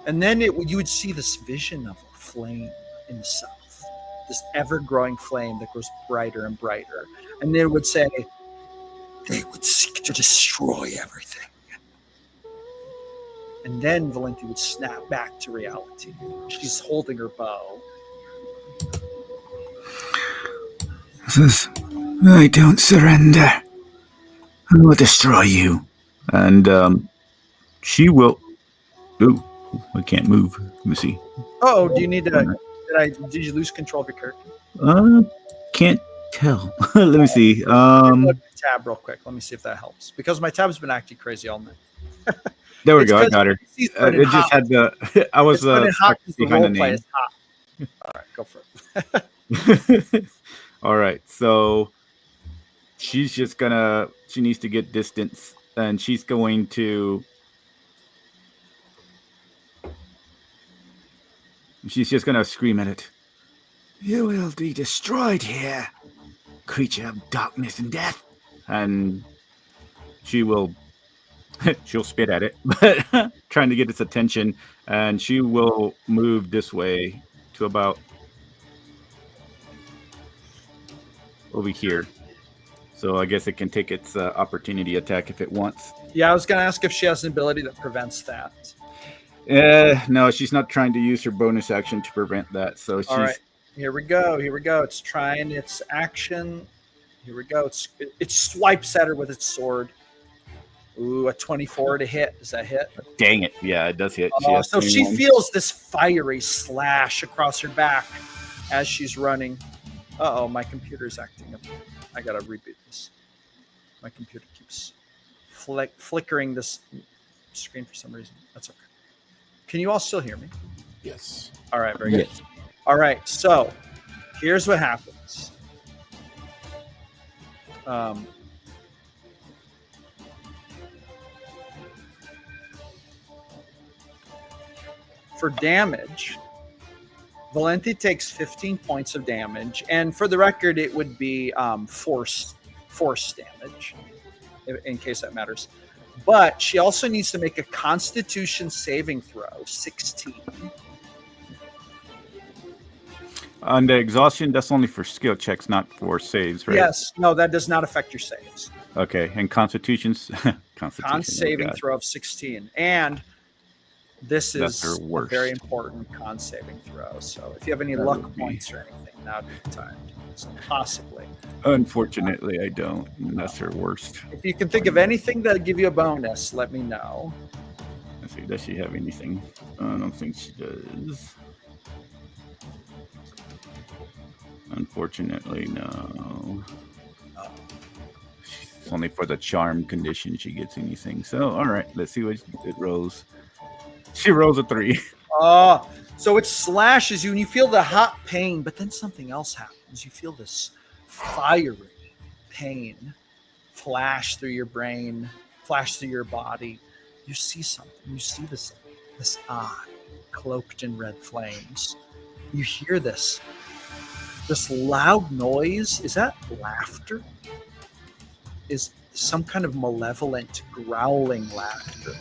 And then you would see this vision of a flame in the south, this ever-growing flame that grows brighter and brighter. And then it would say, they would seek to destroy everything. And then Valenti would snap back to reality. She's holding her bow. Says, I don't surrender. I will destroy you. And she will... Ooh, I can't move. Let me see. Oh, do you need to... Did you lose control of your character? Can't tell. Let me see. Tab real quick. Let me see if that helps. Because my tab's been acting crazy all night. There we go. I got her. It just had the... I was hot behind the name. All right, go for it. All right, so she's just gonna... She needs to get distance, and she's going to... She's just gonna scream at it. You will be destroyed here, creature of darkness and death. And she will... She'll spit at it, but trying to get its attention, and she will move this way to about over here. So I guess it can take its opportunity attack if it wants. Yeah, I was going to ask if she has an ability that prevents that. No, she's not trying to use her bonus action to prevent that. So she's... All right, here we go. It's trying its action. Here we go. It swipes at her with its sword. Ooh, a 24 to hit. Does that hit? Dang it. Yeah, it does hit. So she feels this fiery slash across her back as she's running. Uh-oh, my computer's acting up. I got to reboot this. My computer keeps flickering this screen for some reason. That's okay. Can you all still hear me? Yes. All right, very good. All right, so here's what happens. For damage, Valenti takes 15 points of damage, and for the record, it would be force damage, in case that matters. But she also needs to make a Constitution saving throw, 16. On the exhaustion, that's only for skill checks, not for saves, right? Yes. No, that does not affect your saves. Okay, and Constitution's... Con saving throw of 16. And this is a very important con saving throw. So if you have any luck points or anything, now would be the time. So possibly. Unfortunately, I don't. That's her worst. If you can think of anything that'll give you a bonus, let me know. Let's see, does she have anything? I don't think she does. Unfortunately, no. It's only for the charm condition she gets anything. So, all right, let's see what it rolls. She rolls a 3. Oh, so it slashes you and you feel the hot pain, but then something else happens. You feel this fiery pain flash through your brain, flash through your body. You see something. You see this eye cloaked in red flames. You hear this loud noise. Is that laughter? Is some kind of malevolent growling laughter.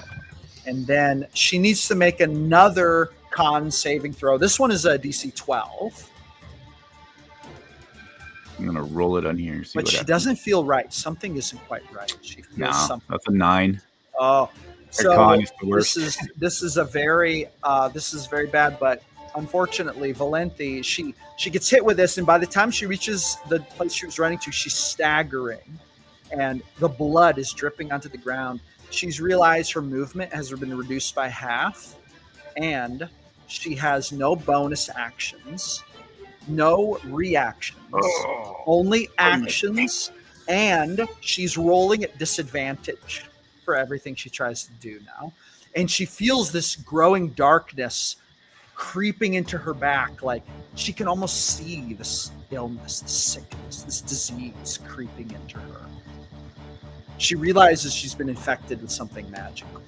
And then she needs to make another con saving throw. This one is a DC 12. I'm going to roll it on here. But she doesn't feel right. Something isn't quite right. She feels something. That's a 9. Oh, so con is the worst. This is very bad. But unfortunately, Valenti, she gets hit with this, and by the time she reaches the place she was running to, she's staggering, and the blood is dripping onto the ground. She's realized her movement has been reduced by half, and she has no bonus actions, no reactions, only actions, and she's rolling at disadvantage for everything she tries to do now. And she feels this growing darkness creeping into her back, like she can almost see this illness, this sickness, this disease creeping into her. She realizes she's been infected with something magical,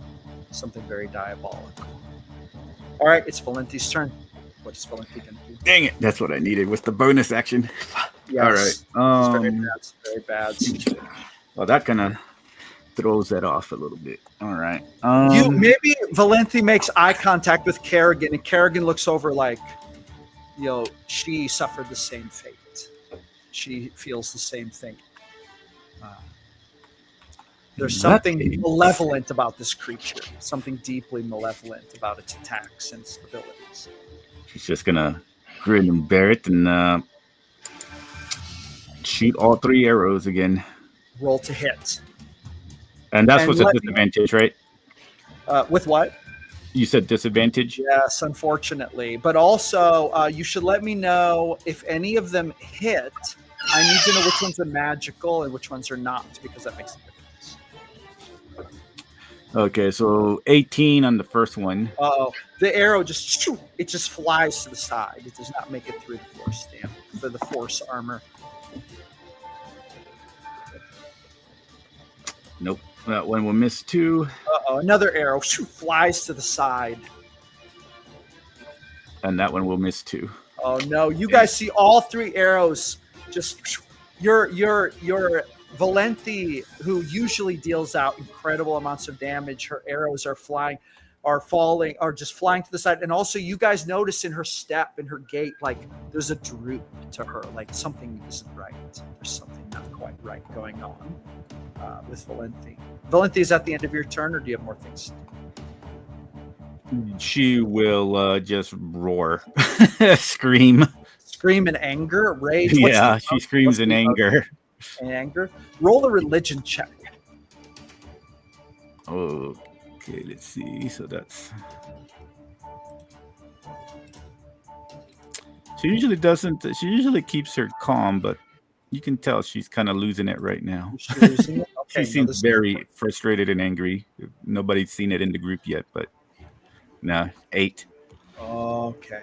something very diabolical. All right, it's Valenti's turn. What is Valenti going to do? Dang it, that's what I needed with the bonus action. Yes. All right. It's very bad situation. Well, that kind of throws that off a little bit. All right. Maybe Valenti makes eye contact with Kerrigan, and Kerrigan looks over like, she suffered the same fate. She feels the same thing. There's something malevolent about this creature. Something deeply malevolent about its attacks and its abilities. She's just gonna grin and bear it and shoot all 3 arrows again. Roll to hit. And that's what's a disadvantage, right? With what? You said disadvantage? Yes, unfortunately. But also, you should let me know if any of them hit. I need to know which ones are magical and which ones are not, because that makes a difference. Okay, so 18 on the first one. The arrow just flies to the side. It does not make it through the force the force armor. Nope, that one will miss 2. Another arrow flies to the side. And that one will miss 2. Oh no, you guys see all 3 arrows just your Valenti, who usually deals out incredible amounts of damage, her arrows are just flying to the side. And also you guys notice in her step, in her gait, like there's a droop to her, like something isn't right. There's something not quite right going on with Valenti. Valenti, is that the end of your turn, or do you have more things? She will just roar, scream in anger, rage. Yeah, she screams in anger. In anger. Roll a religion check. Okay, let's see. So that's. She usually doesn't. She usually keeps her calm, but you can tell she's kind of losing it right now. She's losing it? Okay, she seems very frustrated and angry. Nobody's seen it in the group yet, but no, 8. Okay.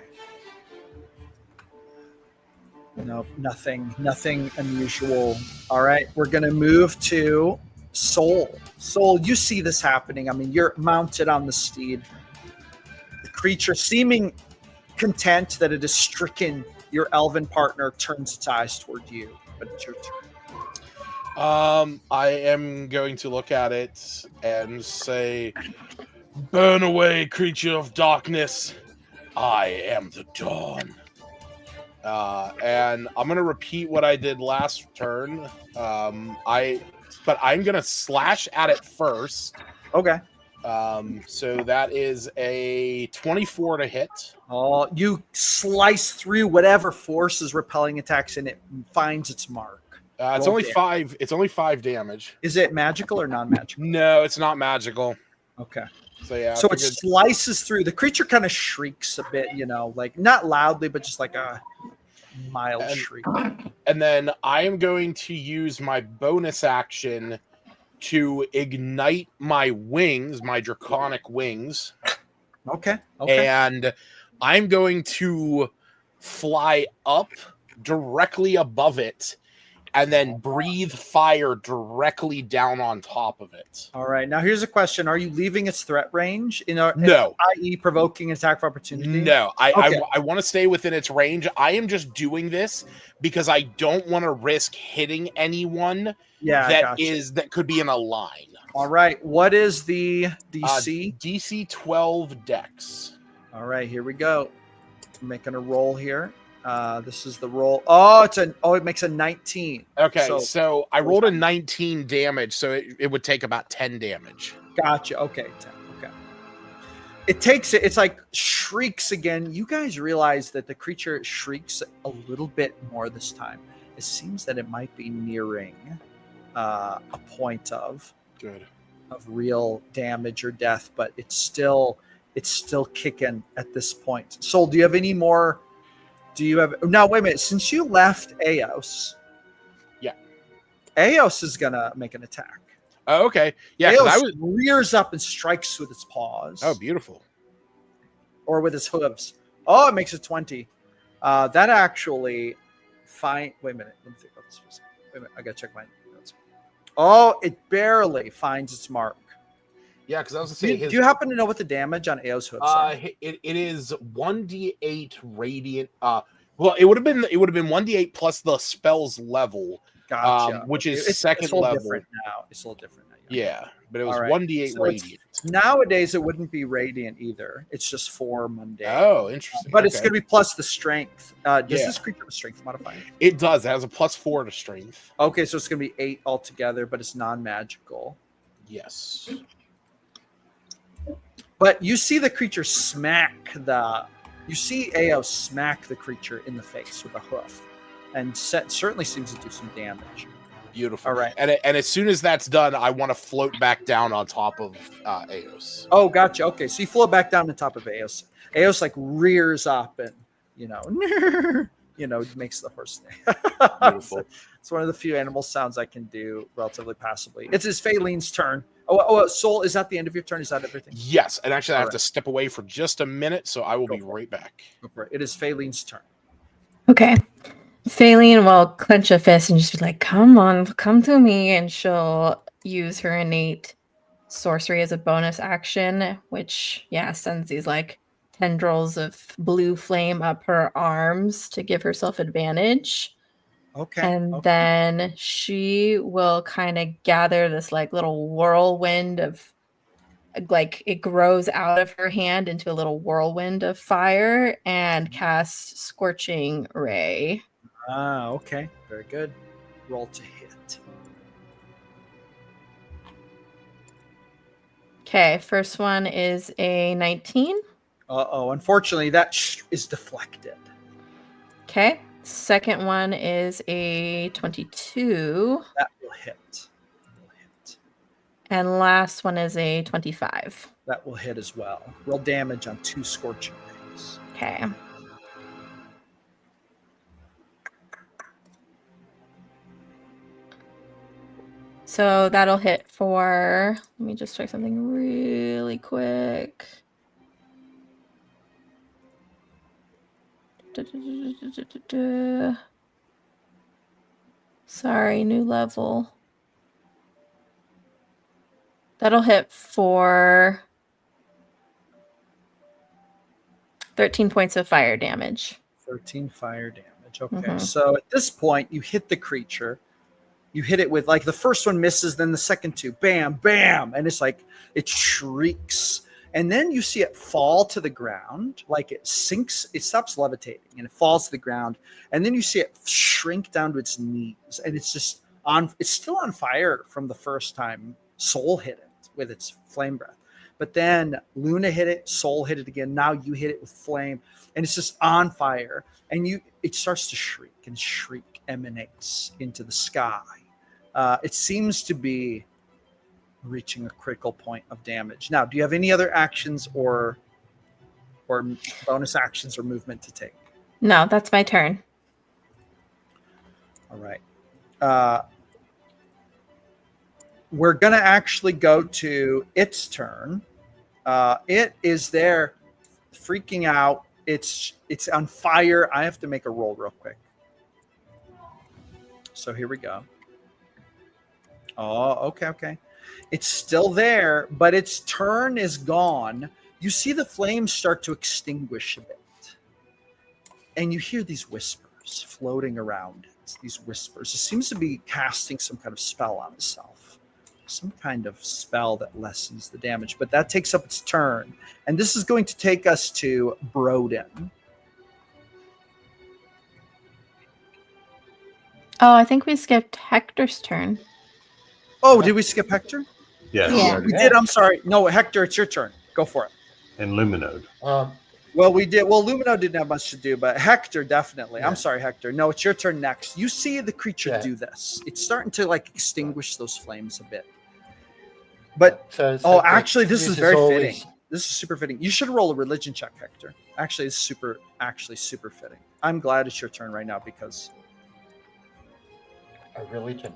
No, nothing unusual. All right, we're gonna move to Soul. Soul, you see this happening. I mean, you're mounted on the steed. The creature, seeming content that it has stricken your elven partner, turns its eyes toward you. But it's your turn. I am going to look at it and say, "Burn away, creature of darkness. I am the dawn." And I'm gonna repeat what I did last turn. But I'm gonna slash at it first. Okay. So that is a 24 to hit. Oh, you slice through whatever force is repelling attacks, and it finds its mark. It's only 5. It's only 5 damage. Is it magical or non-magical? No, it's not magical. Okay. So yeah. So it slices through. The creature kind of shrieks a bit, like not loudly, but just like a mild shriek. And then I am going to use my bonus action to ignite my wings, my draconic wings. Okay. And I'm going to fly up directly above it and then breathe fire directly down on top of it. All right. Now here's a question: are you leaving its threat range? No. I.e., provoking an attack of opportunity? No. I want to stay within its range. I am just doing this because I don't want to risk hitting anyone that could be in a line. All right. What is the DC? DC 12 Dex. All right. Here we go. I'm making a roll here. This is the roll. It makes a 19. Okay, so I rolled a 19 damage, so it would take about 10 damage. Gotcha. Okay, 10. Okay. It takes it. It's like shrieks again. You guys realize that the creature shrieks a little bit more this time. It seems that it might be nearing a point of real damage or death, but it's still kicking at this point. Soul, do you have any more? Now, wait a minute. Since you left Eos. Yeah. Eos is going to make an attack. Oh, okay. Yeah. Eos rears up and strikes with its paws. Oh, beautiful. Or with its hooves. Oh, it makes a 20. That actually Wait a minute. Let me think about this for a second. Wait a minute. I got to check my notes. Oh, it barely finds its mark. Yeah, because I was going to say... Do you happen to know what the damage on Eos hooves are? It is 1d8 radiant. Well, it would have been 1d8 plus the spell's level. Gotcha. which is It's second a little level. different now. It's a little different now. Yeah, but it was All right. 1d8 So it's- radiant. Nowadays, it wouldn't be radiant either. It's just 4 mundane. Oh, interesting. But it's Okay. going to be plus the strength. Does Yeah. this creature have a strength modifier? It does. It has a +4 to strength. Okay, so it's going to be 8 altogether, but it's non-magical. Yes. But you see the creature you see Ao smack the creature in the face with a hoof, and certainly seems to do some damage. Beautiful. All right. And as soon as that's done, I want to float back down on top of Eos. Oh, gotcha. Okay, so you float back down on top of Eos. Eos like rears up and makes the horse thing. Beautiful. It's one of the few animal sounds I can do relatively passively. It's Phaeline's turn. Oh, Soul, is that the end of your turn? Is that everything? Yes, and actually I have All to step away for just a minute, so I will be Go for right back. Go for it. It is Phaeline's turn. Okay. Phaeline will clench a fist and just be like, come on, come to me. And she'll use her innate sorcery as a bonus action, which, sends these like tendrils of blue flame up her arms to give herself advantage. Okay. And then she will kind of gather this like little whirlwind of, like, it grows out of her hand into a little whirlwind of fire and cast Scorching Ray. Okay. Very good. Roll to hit. Okay, first one is a 19. Unfortunately, that is deflected. Okay, second one is a 22. That will hit. And last one is a 25. That will hit as well. Roll damage on 2 Scorching Rays. Okay. So that'll hit for, let me just check something really quick. Sorry, new level. That'll hit for 13 points of fire damage. 13 fire damage. Okay. So at this point, you hit the creature. You hit it with, like, the first one misses, then the second two, bam, bam. And it's like, it shrieks. And then you see it fall to the ground, like it sinks, it stops levitating and it falls to the ground. And then you see it shrink down to its knees. And it's just it's still on fire from the first time Soul hit it with its flame breath. But then Luna hit it, Soul hit it again. Now you hit it with flame, and it's just on fire. And it starts to shriek, and shriek emanates into the sky. It seems to be reaching a critical point of damage. Now, do you have any other actions or bonus actions or movement to take? No, that's my turn. All right. We're going to actually go to its turn. It is there freaking out. It's on fire. I have to make a roll real quick. So here we go. Oh, okay. It's still there, but its turn is gone. You see the flames start to extinguish a bit. And you hear these whispers floating around it. These whispers. It seems to be casting some kind of spell on itself. Some kind of spell that lessens the damage. But that takes up its turn. And this is going to take us to Broden. Oh, I think we skipped Hector's turn. Oh, did we skip Hector? Yes. Yeah. We did. I'm sorry. No, Hector, it's your turn. Go for it. And Luminode. Well, we did. Well, Lumino didn't have much to do, but Hector definitely. Yeah. I'm sorry, Hector. No, it's your turn next. You see the creature Yeah. do this. It's starting to like extinguish those flames a bit. But So actually, this is very always- fitting. This is super fitting. You should roll a religion check, Hector. Actually, it's super fitting. I'm glad it's your turn right now because A religion.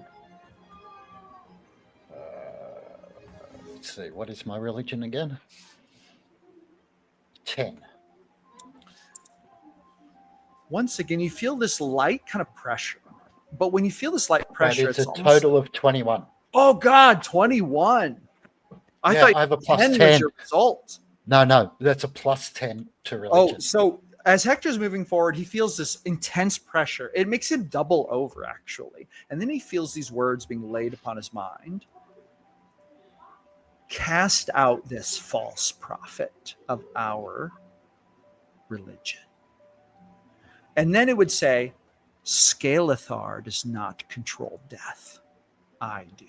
Let's see. What is my religion again? 10. once again you feel this light kind of pressure. But when you feel this light pressure, It's a almost, total of 21. Oh God, 21. I Yeah, thought I have a plus 10 was 10. your result. No, that's a plus 10 to religion. Oh, so as Hector's moving forward, he feels this intense pressure. It makes him double over, actually. And then he feels these words being laid upon his mind. Cast out this false prophet of our religion. And then it would say, Scalethar does not control death. I do.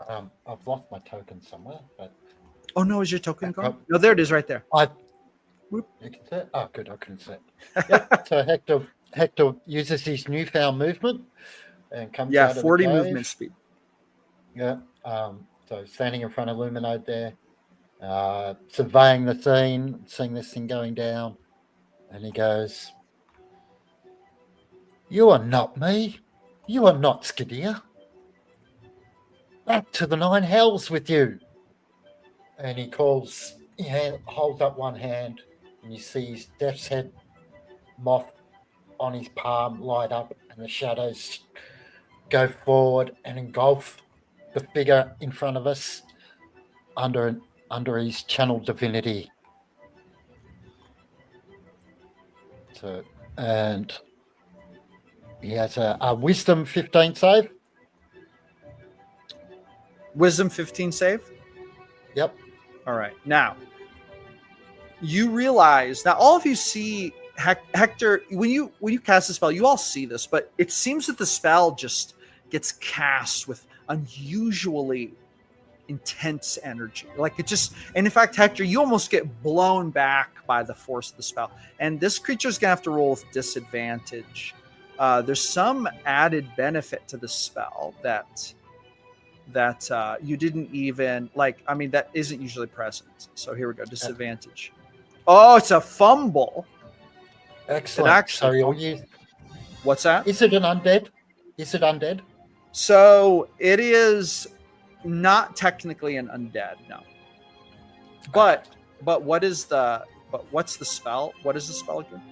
I've lost my token somewhere, but oh no, is your token gone? No, there it is, right there. You can see it? Oh, good. I couldn't see it. Yep. So Hector uses his newfound movement and comes out of 40 the cave. movement speed. Yeah. So standing in front of Luminode there, surveying the scene, seeing this thing going down, and he goes, "You are not me. You are not Skidia. Back to the 9 hells with you." And he holds up one hand, and you see his death's head moth on his palm light up, and the shadows go forward and engulf the figure in front of us under his channel divinity. So, and he has a wisdom 15 save. Wisdom 15 save? Yep. All right. Now, you realize, now all of you see Hector, when you cast the spell, you all see this, but it seems that the spell just gets cast with unusually intense energy. Like it just, and in fact, Hector, you almost get blown back by the force of the spell. And this creature's going to have to roll with disadvantage. There's some added benefit to the spell that you didn't even like. I mean, that isn't usually present. So here we go. Disadvantage. Oh, it's a fumble. Excellent. Actually, so you'll use. What's that? Is it an undead? Is it undead? So it is not technically an undead, no. But what's the spell? What is the spell again?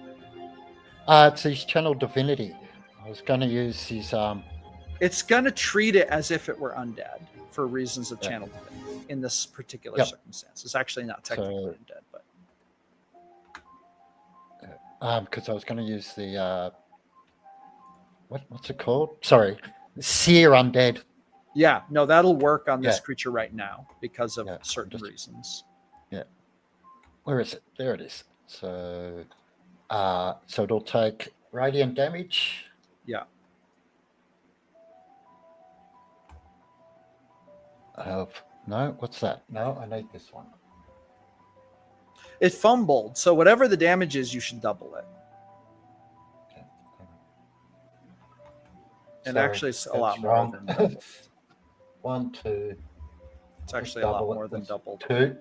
It's his channel divinity. I was going to use his It's going to treat it as if it were undead for reasons of channel divinity in this particular circumstance. It's actually not technically undead, but because I was going to use the what's it called? Sorry, seer undead. Yeah, no, that'll work on this creature right now because of certain reasons. Yeah. Where is it? There it is. So it'll take radiant damage. Yeah. No, what's that? No, I need this one. It fumbled, so whatever the damage is, you should double it. Okay. And actually, it's a lot more than double. 1, 2. It's actually a lot more than double. 2.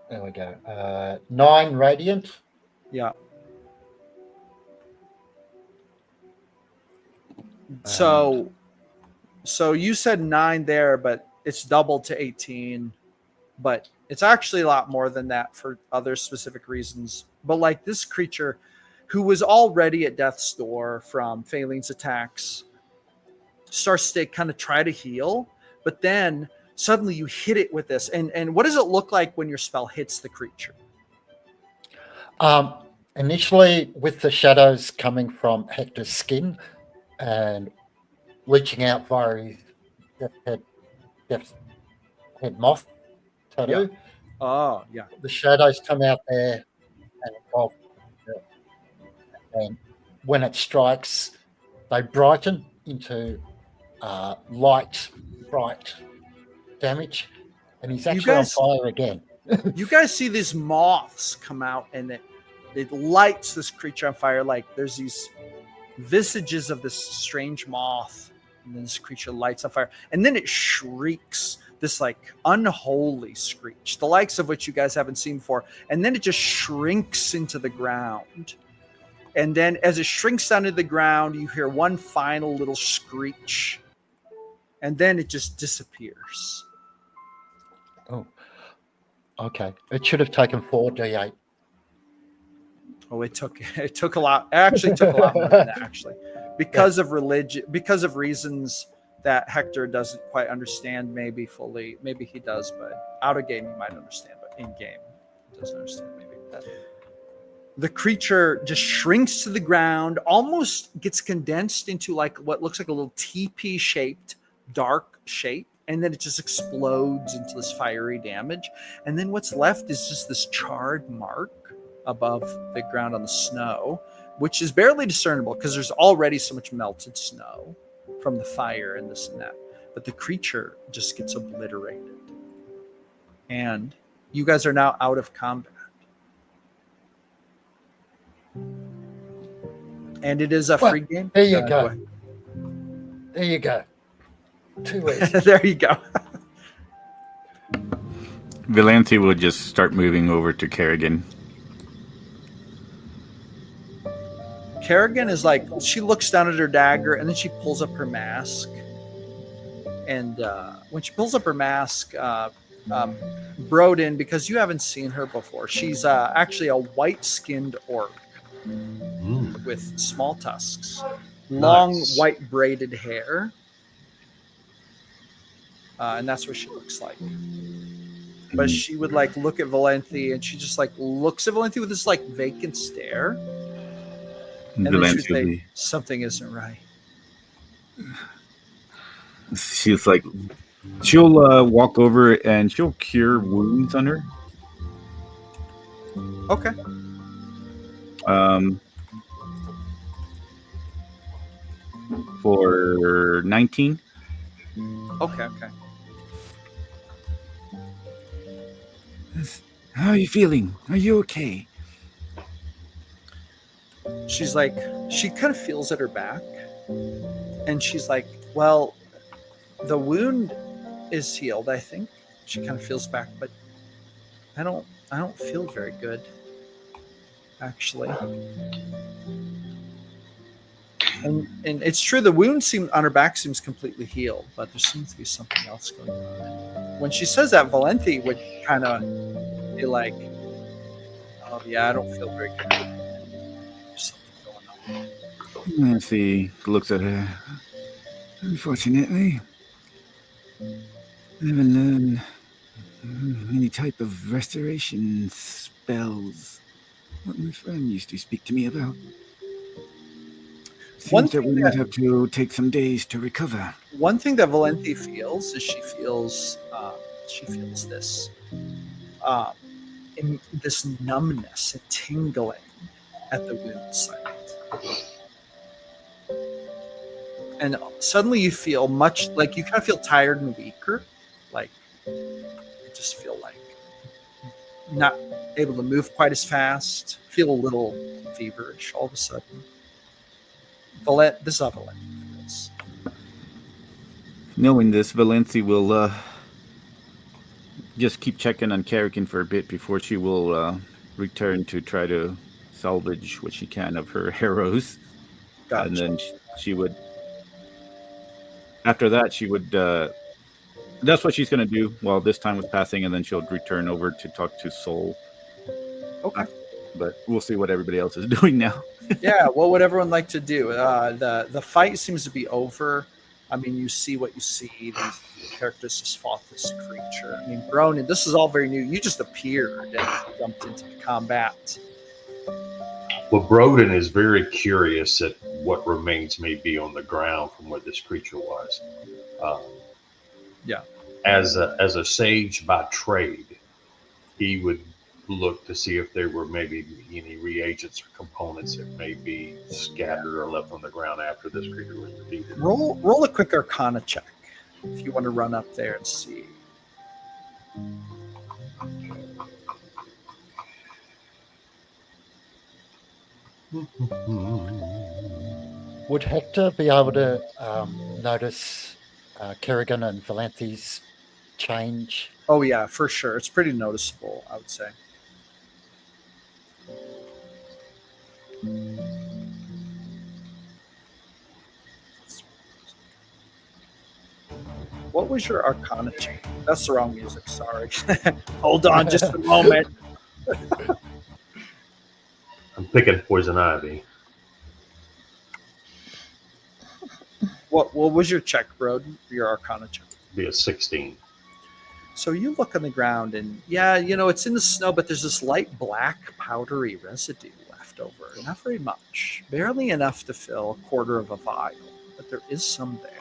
There we go. 9 radiant. Yeah. So you said 9 there, but it's doubled to 18. But it's actually a lot more than that for other specific reasons. But like this creature, who was already at death's door from Phaleen's attacks, starts to kind of try to heal, but then suddenly you hit it with this. And what does it look like when your spell hits the creature? Initially, with the shadows coming from Hector's skin and leaching out via his death's head moth tattoo. Yeah. Oh, yeah. The shadows come out there and engulf it. And when it strikes, they brighten into light, bright damage. And he's actually on fire again. You guys see these moths come out and it lights this creature on fire. Like there's these visages of this strange moth, and then this creature lights on fire, and then it shrieks this like unholy screech, the likes of which you guys haven't seen before, and then it just shrinks into the ground. And then as it shrinks down to the ground, you hear one final little screech, and then it just disappears. Oh, okay. It should have taken 4d8. Oh, it took a lot. It actually took a lot more than that, actually, because of religion, because of reasons that Hector doesn't quite understand, maybe fully. Maybe he does, but out of game he might understand, but in game doesn't understand maybe. The creature just shrinks to the ground, almost gets condensed into like what looks like a little teepee shaped dark shape, and then it just explodes into this fiery damage. And then what's left is just this charred mark above the ground on the snow, which is barely discernible because there's already so much melted snow from the fire and this and that. But the creature just gets obliterated. And you guys are now out of combat. And it is a free game. There you go. There you go. Too easy. There you go. Valenti will just start moving over to Kerrigan. Kerrigan is like, she looks down at her dagger and then she pulls up her mask. And when she pulls up her mask, Broden, because you haven't seen her before, she's actually a white-skinned orc with small tusks, long white braided hair, and that's what she looks like. But she would like look at Valenti, and she just like looks at Valenti with this like vacant stare, and then she would say, "Something isn't right." She's like, she'll walk over and she'll cure wounds on her. Okay. For 19. Okay. How are you feeling? Are you okay? She's like, she kind of feels at her back, and she's like, well, the wound is healed, I think. She kind of feels back, but I don't feel very good, actually. And it's true, the wound on her back seems completely healed, but there seems to be something else going on. When she says that, Valenti would kind of be like, oh yeah, I don't feel very good. There's something going on. Nancy looks at her. Unfortunately, I haven't learned any type of restoration spells. What my friend used to speak to me about. Seems that we might have to take some days to recover. One thing that Valenti feels is she feels this this numbness and tingling at the wound site. And suddenly you feel much like you kind of feel tired and weaker. Like you just feel like not able to move quite as fast. Feel a little feverish all of a sudden. This is how Valenti feels. Knowing this, Valenti will just keep checking on Kerrigan for a bit before she will return to try to salvage what she can of her arrows. Gotcha. And then she would, after that, she would, that's what she's going to do while this time was passing, and then she'll return over to talk to Sol. Okay. But we'll see what everybody else is doing now. Yeah, what would everyone like to do? The fight seems to be over. I mean, you see what you see. These characters just fought this creature. I mean, Bronin, this is all very new. You just appeared and jumped into the combat. Well, Broden is very curious at what remains may be on the ground from where this creature was. Yeah. As a sage by trade, he would look to see if there were maybe any reagents or components that may be scattered or left on the ground after this creature was defeated. Roll a quick Arcana check if you want to run up there and see. Would Hector be able to notice Kerrigan and Valenti's change? Oh yeah, for sure. It's pretty noticeable, I would say. What was your Arcana check? That's the wrong music, sorry. Hold on just a moment. I'm picking poison ivy. What was your check, bro? Your Arcana check? Be a 16. So you look on the ground, and yeah, it's in the snow, but there's this light black powdery residue left over. Not very much, barely enough to fill a quarter of a vial, but there is some there.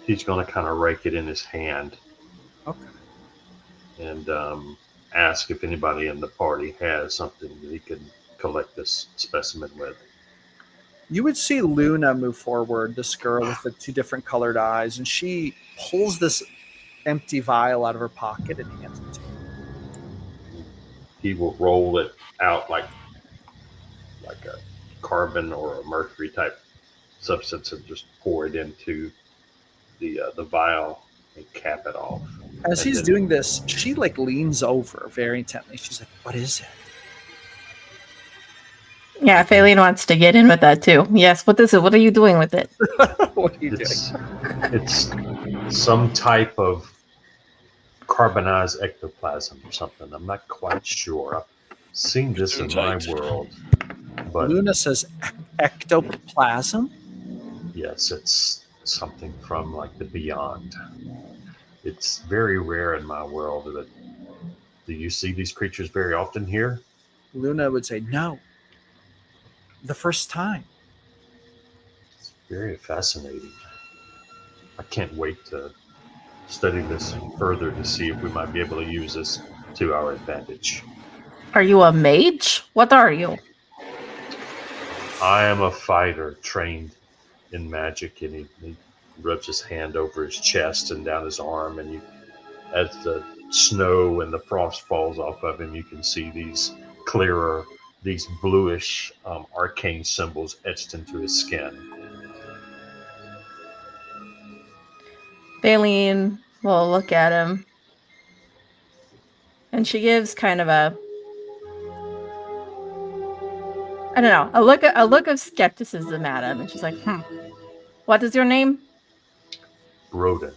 He's going to kind of rake it in his hand. Okay. And ask if anybody in the party has something that he can collect this specimen with. You would see Luna move forward, this girl with the 2 different colored eyes, and she pulls this empty vial out of her pocket and hands it to you. He will roll it out like a carbon or a mercury type substance and just pour it into the vial and cap it off. As he's doing this, she leans over very intently. She's like, "What is it?" Yeah, Faylene wants to get in with that too. Yes, what is it? What are you doing with it? What are you doing? It's some type of carbonized ectoplasm or something. I'm not quite sure. I've seen this in my world. But Luna says ectoplasm? Yes, it's something from like the beyond. It's very rare in my world. Do you see these creatures very often here? Luna would say, no. The first time. It's very fascinating. I can't wait to study this further to see if we might be able to use this to our advantage. Are you a mage? What are you? I am a fighter trained in magic, and he rubs his hand over his chest and down his arm, and as the snow and the frost falls off of him, you can see these bluish arcane symbols etched into his skin. Faylene will look at him, and she gives kind of a look of skepticism at him, and she's like, what is your name? Broden.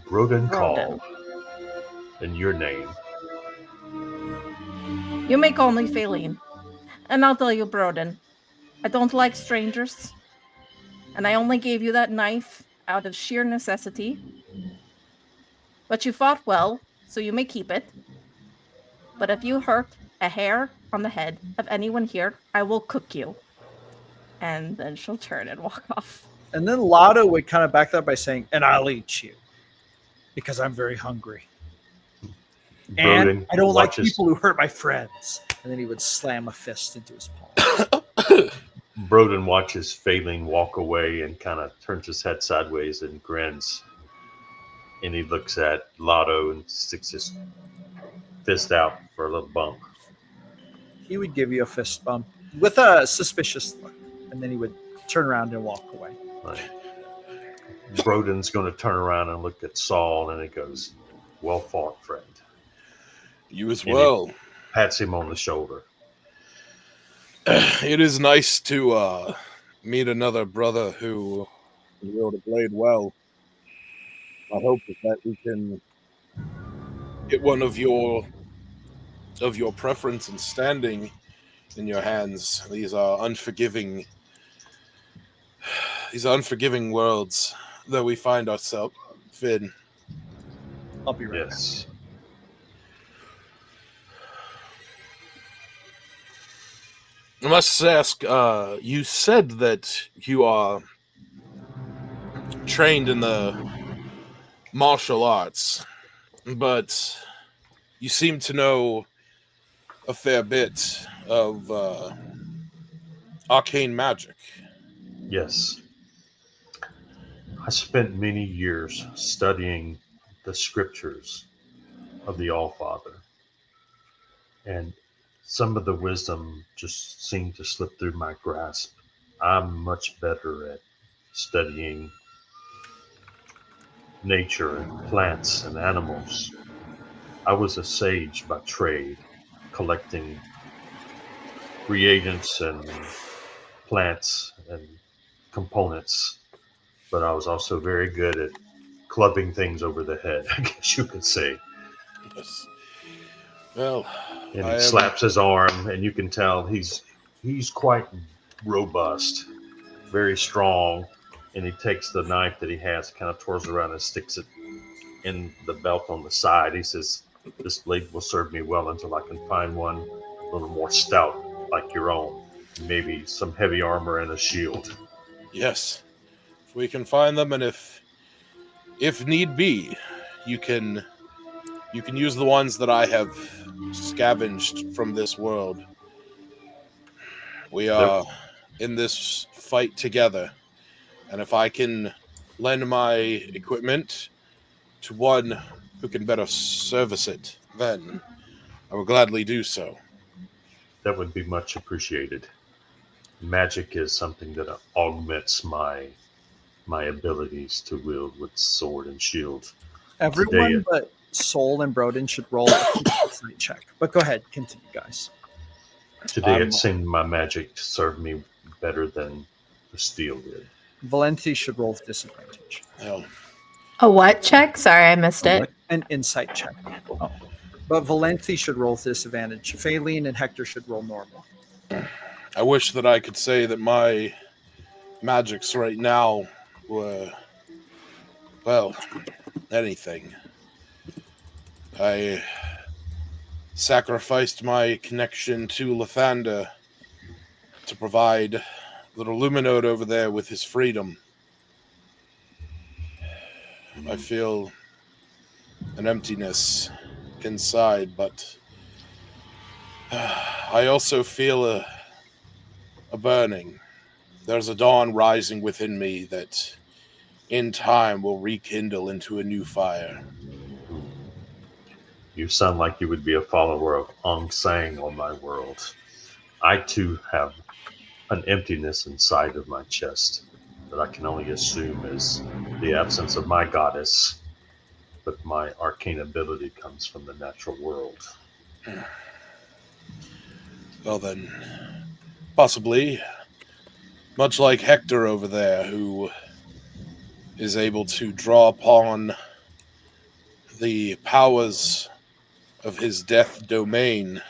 Broden Call. And your name? You may call me Faylene. And I'll tell you, Broden, I don't like strangers. And I only gave you that knife out of sheer necessity. But you fought well, so you may keep it. But if you hurt a hair on the head of anyone here, I will cook you. And then she'll turn and walk off. And then Lotto would kind of back that up by saying, and I'll eat you. Because I'm very hungry. Broden and I don't like people who hurt my friends. And then he would slam a fist into his palm. Broden watches Faylene walk away and kind of turns his head sideways and grins. And he looks at Lotto and sticks his fist out for a little bump. He would give you a fist bump with a suspicious look. And then he would turn around and walk away. Right. Broden's going to turn around and look at Saul, and he goes, well fought, friend. You as and well. Pats him on the shoulder. It is nice to meet another brother who wield a blade well. I hope that we can get one of your preference and standing in your hands. These are unforgiving worlds that we find ourselves in. I'll be right back. I must ask, you said that you are trained in the martial arts, but you seem to know a fair bit of arcane magic. Yes. I spent many years studying the scriptures of the All-Father, and some of the wisdom just seemed to slip through my grasp. I'm much better at studying nature and plants and animals. I was a sage by trade, collecting reagents and plants and components, but I was also very good at clubbing things over the head, I guess you could say. Yes. Well, and he slaps his arm, and you can tell he's quite robust, very strong, and he takes the knife that he has, kind of twirls around and sticks it in the belt on the side. He says, "This blade will serve me well until I can find one a little more stout like your own. Maybe some heavy armor and a shield." Yes, if we can find them, and if need be, you can use the ones that I have scavenged from this world. We are in this fight together, and if I can lend my equipment to one who can better service it, then I will gladly do so. That would be much appreciated. Magic is something that augments my abilities to wield with sword and shield. Everyone but Soul and Broden should roll a insight check. But go ahead, continue, guys. Today it seemed my magic served me better than the steel did. Valenti should roll with disadvantage. Oh. A what check? Sorry, I missed it. An insight check. Oh. But Valenti should roll with disadvantage. Faylene and Hector should roll normal. I wish that I could say that my magics right now were, well, anything. I sacrificed my connection to Lathander to provide little Luminode over there with his freedom. I feel an emptiness inside, but I also feel a burning. There's a dawn rising within me that in time will rekindle into a new fire. You sound like you would be a follower of Aung San on my world. I too have an emptiness inside of my chest that I can only assume is the absence of my goddess, but my arcane ability comes from the natural world. Well then, possibly, much like Hector over there, who is able to draw upon the powers of his death domain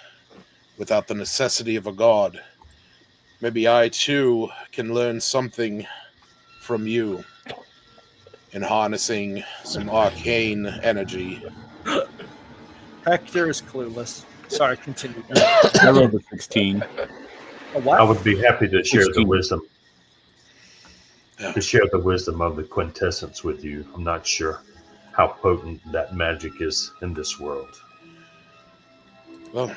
without the necessity of a god. Maybe I too can learn something from you in harnessing some arcane energy. Hector is clueless. Sorry, continue. I rolled a 16. A what? I would be happy to share the 16. wisdom. To share the wisdom of the quintessence with you. I'm not sure how potent that magic is in this world. Well,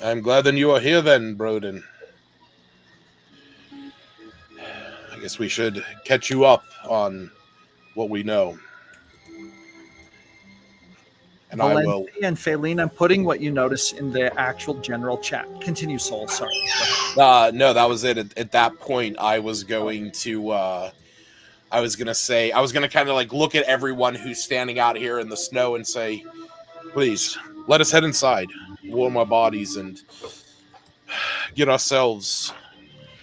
I'm glad that you are here then, Broden. I guess we should catch you up on what we know. And Valenti I will. and Faylene, I'm putting what you notice in the actual general chat. Continue, Soul. Sorry. No, that was it. At that point, I was going to. I was going to kind of like look at everyone who's standing out here in the snow and say, please, let us head inside, warm our bodies, and get ourselves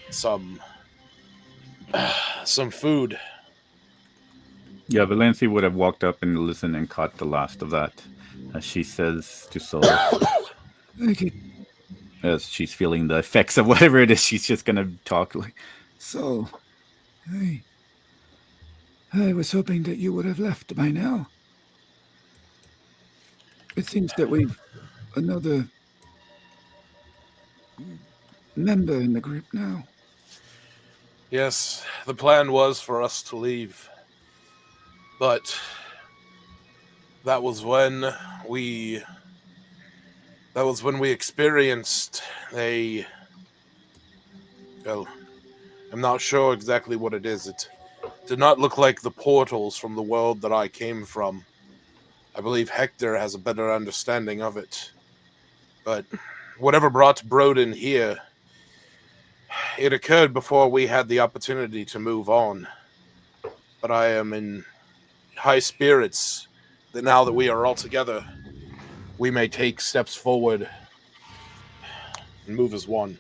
some food. Yeah, Valenci would have walked up and listened and caught the last of that. As she says to Soul, as she's feeling the effects of whatever it is, she's just going to talk like, Soul, I was hoping that you would have left by now. It seems that we've another member in the group now. Yes, the plan was for us to leave, but that was when we experienced a, well, I'm not sure exactly what it is. It did not look like the portals from the world that I came from. I believe Hector has a better understanding of it. But whatever brought Broden here, it occurred before we had the opportunity to move on. But I am in high spirits that now that we are all together, we may take steps forward and move as one.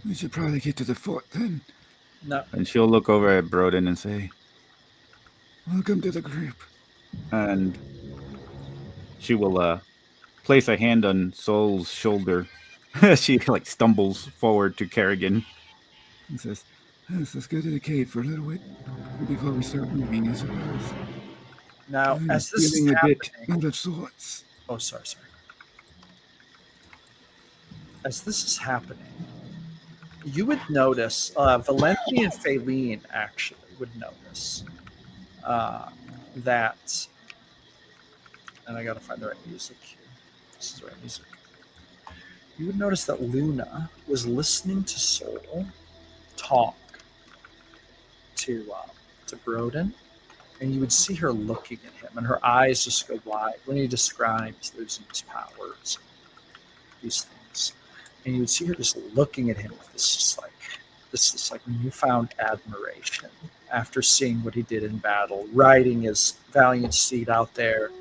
We should probably get to the fort then. No. and she'll look over at Broden and say, Welcome to the group. and she will place a hand on Soul's shoulder. She like stumbles forward to Kerrigan. He says, let's go to the cave for a little bit before we start moving, I suppose. Now, I'm as this is feeling a bit happening, out of sorts. oh, sorry. As this is happening, you would notice, Valenti and Faline actually would notice that, and I got to find the right music here. This is the right music. You would notice that Luna was listening to Soul talk to Broden, and you would see her looking at him, and her eyes just go wide when he describes losing his powers, these things, and you would see her just looking at him with this newfound admiration after seeing what he did in battle, riding his valiant steed out there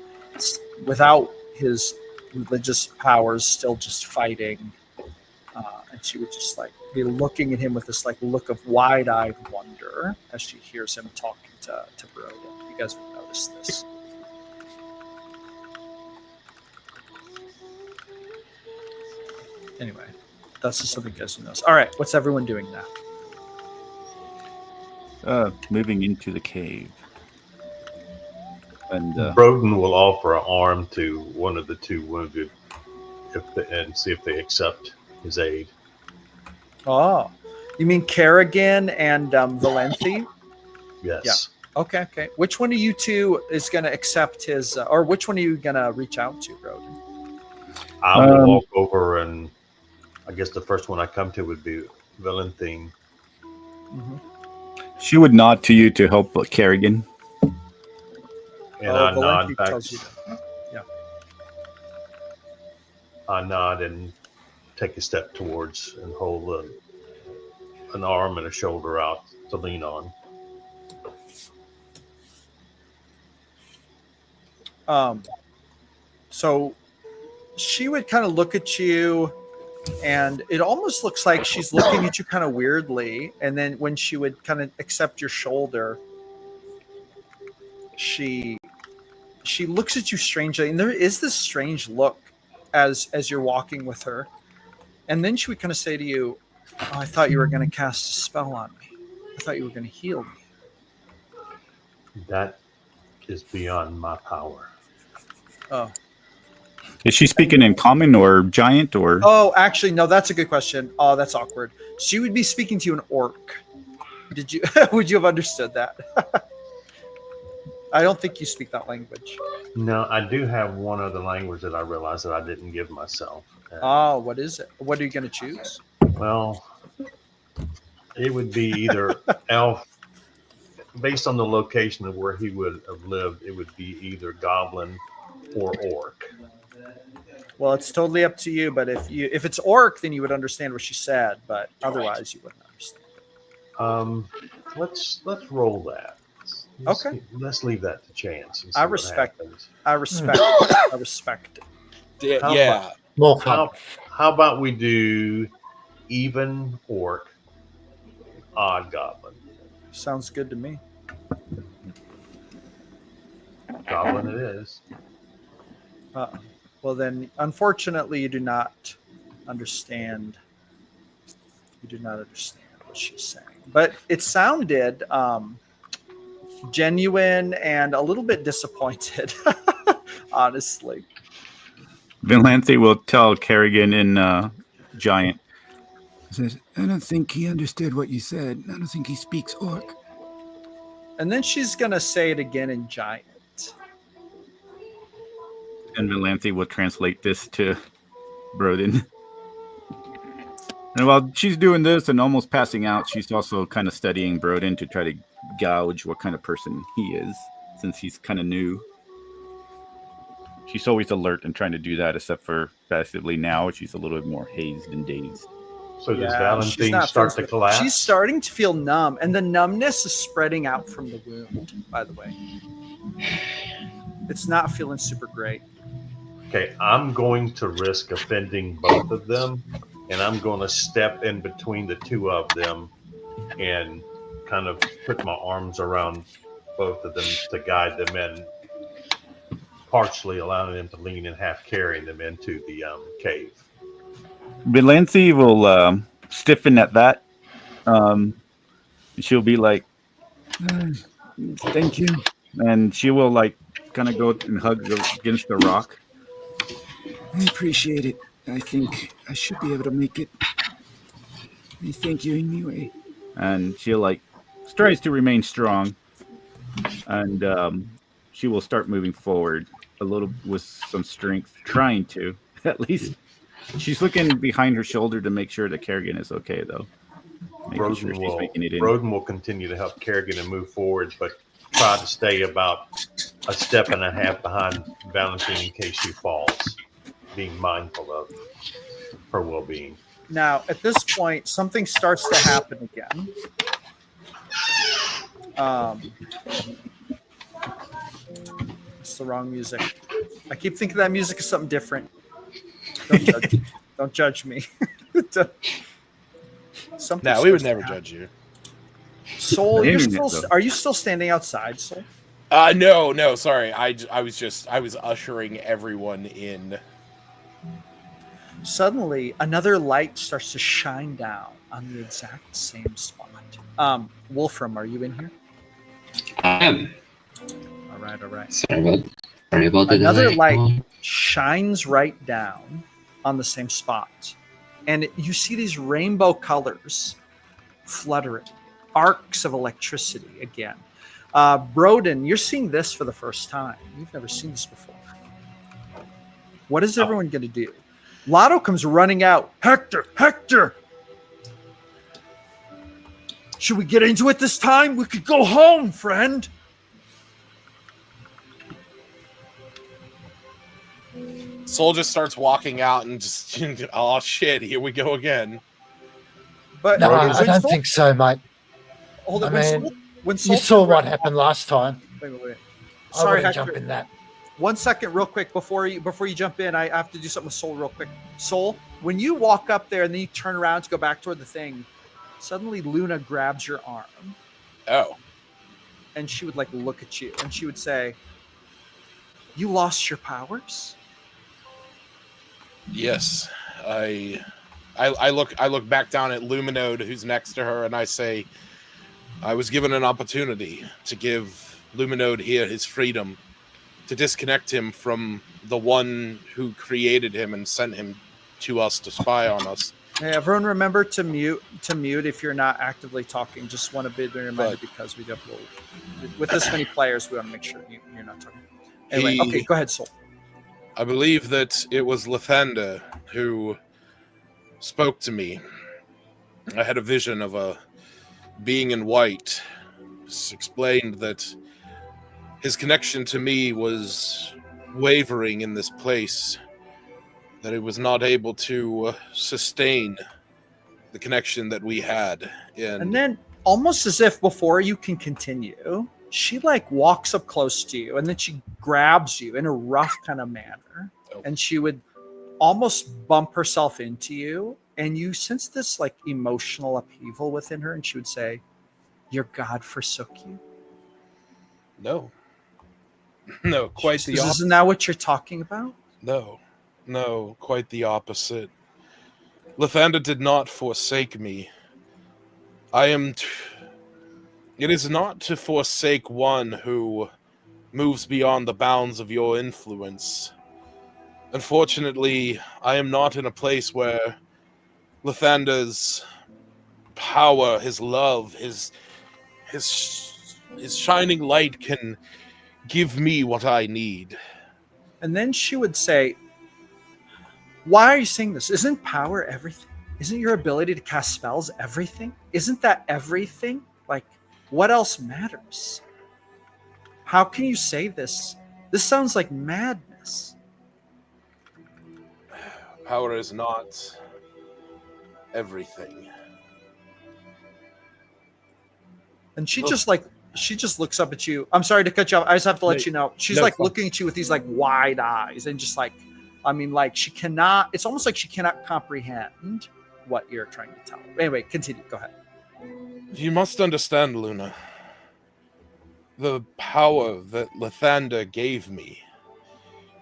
without his religious powers, still just fighting, and she would just be looking at him with this look of wide-eyed wonder as she hears him talking to Broden. You guys would notice this. Anyway, that's just something you guys would notice. All right, what's everyone doing now? Moving into the cave. And Broden will offer an arm to one of the two wounded and see if they accept his aid. Oh, you mean Kerrigan and Valenti? Yes. Yeah. Okay. Which one of you two is going to accept his, or which one are you going to reach out to, Broden? I will walk over, and I guess the first one I come to would be Valentine. Mm-hmm. She would nod to you to help Kerrigan. And I nod back. Tells you that. Yeah. I nod and take a step towards and hold an arm and a shoulder out to lean on. So she would kind of look at you, and it almost looks like she's looking at you kind of weirdly. And then when she would kind of accept your shoulder, she looks at you strangely, and there is this strange look as you're walking with her. And then she would kind of say to you, "Oh, I thought you were going to cast a spell on me. I thought you were going to heal me." That is beyond my power. Oh. Is she speaking in common or giant or? Oh, actually, no, that's a good question. Oh, that's awkward. She would be speaking to you in orc. Did you? Would you have understood that? I don't think you speak that language. No, I do have one other language that I realized that I didn't give myself. Oh, what is it? What are you going to choose? Well, it would be either elf. Based on the location of where he would have lived, it would be either goblin or orc. Well, it's totally up to you. But if it's orc, then you would understand what she said. But otherwise, you wouldn't understand. Let's roll that. Okay. Let's leave that to chance. I respect it. I respect it. Yeah. How about we do even orc, odd goblin? Sounds good to me. Goblin it is. Well, then, unfortunately, you do not understand. You do not understand what she's saying. But it sounded genuine and a little bit disappointed, honestly. Valenti will tell Kerrigan in giant. Says, I don't think he understood what you said. I don't think he speaks orc. And then she's going to say it again in giant. And Valenti will translate this to Broden. And while she's doing this and almost passing out, she's also kind of studying Broden to try to gauge what kind of person he is, since he's kind of new. She's always alert and trying to do that, except for passively now. She's a little bit more hazed and dazed. So does Valentine start to collapse? She's starting to feel numb, and the numbness is spreading out from the wound, by the way. It's not feeling super great. Okay, I'm going to risk offending both of them, and I'm going to step in between the two of them and kind of put my arms around both of them to guide them in, partially allowing them to lean and half carrying them into the cave. Valenti will stiffen at that. She'll be like, Thank you. and she will kind of go and hug against the rock. I appreciate it. I think I should be able to make it. I thank you anyway. And she'll tries to remain strong, and she will start moving forward a little with some strength, trying to at least. She's looking behind her shoulder to make sure that Kerrigan is okay, though. Making sure she's making it in. Roden will continue to help Kerrigan and move forward, but try to stay about a step and a half behind Valentine in case she falls, being mindful of her well-being. Now, at this point, something starts to happen again. It's the wrong music. I keep thinking that music is something different. Don't judge me. No, we would never judge you. Soul, are you still standing outside, Soul? No, sorry. I was ushering everyone in. Suddenly, another light starts to shine down on the exact same spot. Wolfram, are you in here? I am. All right. Sorry about that. Another light shines right down on the same spot. And you see these rainbow colors fluttering, arcs of electricity again. Broden, you're seeing this for the first time. You've never seen this before. What is everyone going to do? Lotto comes running out. Hector! Should we get into it this time? We could go home, friend. Soul just starts walking out and just, oh shit, here we go again. But no, I don't think so, mate. Hold on, when Soul you saw what happened last time. Wait. Sorry, Hector. Jump in that. 1 second, real quick, before you jump in, I have to do something with Soul real quick. Soul, when you walk up there and then you turn around to go back toward the thing, suddenly Luna grabs your arm. Oh. And she would look at you and she would say, "You lost your powers?" Yes. I look back down at Luminode, who's next to her, and I say, I was given an opportunity to give Luminode here his freedom, to disconnect him from the one who created him and sent him to us to spy on us. Hey, everyone, remember to mute if you're not actively talking. Just want to be reminded because we definitely, with this many players, we want to make sure you're not talking. Anyway, okay, go ahead, Soul. I believe that it was Lathander who spoke to me. I had a vision of a being in white. It's explained that his connection to me was wavering in this place, that it was not able to sustain the connection that we had. And then, almost as if before you can continue, she walks up close to you and then she grabs you in a rough kind of manner. Oh. And she would almost bump herself into you. And you sense this emotional upheaval within her. And she would say, "Your God forsook you?" No, quite the opposite. Isn't that what you're talking about? No, quite the opposite. Lathander did not forsake me. It is not to forsake one who moves beyond the bounds of your influence. Unfortunately, I am not in a place where Lathander's power, his love, his shining light can give me what I need. And then she would say, "Why are you saying this? Isn't power everything? Isn't your ability to cast spells everything? Isn't that everything? What else matters? How can you say this? This sounds like madness." Power is not everything. And she just looks up at you. I'm sorry to cut you off. I just have to let you know. She's looking at you with these wide eyes and just she cannot, it's almost like she cannot comprehend what you're trying to tell her. Anyway, continue. Go ahead. You must understand, Luna. The power that Lathander gave me,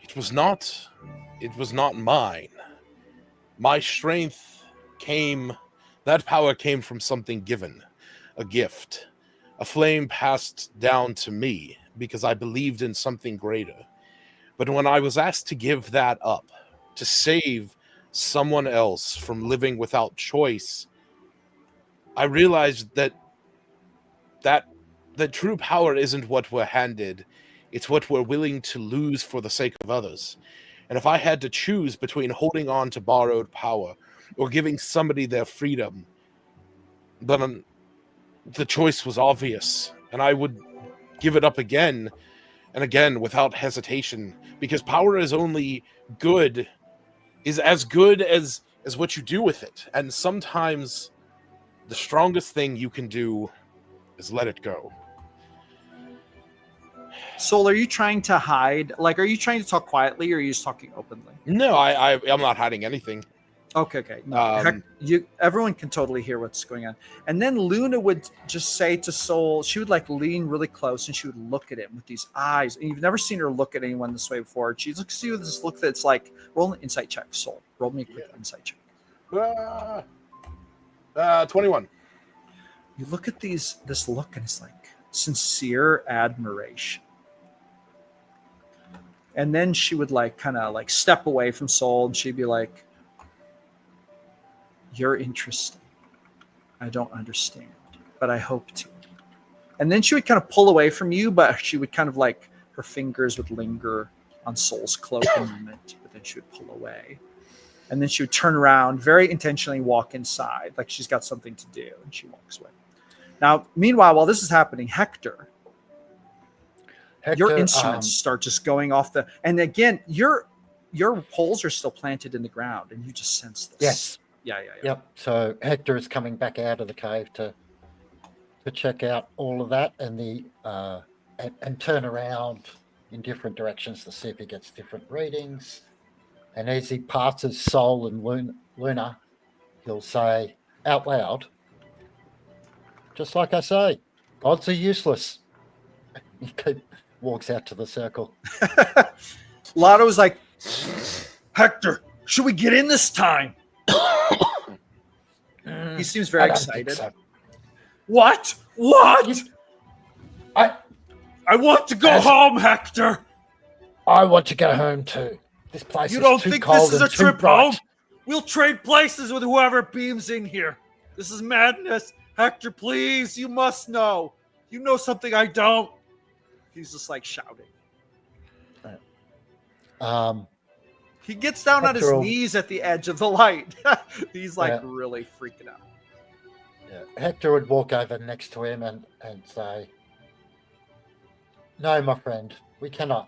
it was not mine. My strength that power came from something given, a gift, a flame passed down to me because I believed in something greater. But when I was asked to give that up, to save someone else from living without choice, I realized that true power isn't what we're handed. It's what we're willing to lose for the sake of others. And if I had to choose between holding on to borrowed power or giving somebody their freedom, then the choice was obvious. And I would give it up again and again without hesitation, because power is only good, is as good as what you do with it. And sometimes the strongest thing you can do is let it go. Soul, are you trying to hide? Like, are you trying to talk quietly, or are you just talking openly? No, I'm not hiding anything. Okay. No, everyone can totally hear what's going on. And then Luna would just say to Soul, she would like lean really close and she would look at him with these eyes. And you've never seen her look at anyone this way before. She looks at you with this look that's like, roll an insight check, Soul. Roll me a quick insight check. 21. You look at this look and it's like sincere admiration. And then she would like kind of like step away from Soul and she'd be like, "You're interesting. I don't understand, but I hope to." And then she would kind of pull away from you, but she would kind of like, her fingers would linger on Soul's cloak a moment, but then she would pull away. And then she would turn around, very intentionally walk inside, like she's got something to do, and she walks away. Now, meanwhile, while this is happening, Hector, your instruments start just going off and again, your poles are still planted in the ground, and you just sense this. Yes. Yeah. Yep. So Hector is coming back out of the cave to check out all of that and and turn around in different directions to see if he gets different readings. And as he passes Soul and Luna, he'll say out loud, just like I say, odds are useless. He walks out to the circle. Lotto was like, "Hector, should we get in this time?" He seems very excited. So. What? I want to go home, Hector. I want to go home too. This place You is don't too think cold this is a and too trip bright. home? We'll trade places with whoever beams in here. This is madness. Hector, please, you must know. You know something I don't. He's just like shouting. He gets down on his knees at the edge of the light. He's like really freaking out. Yeah. Hector would walk over next to him and say, "No, my friend, we cannot.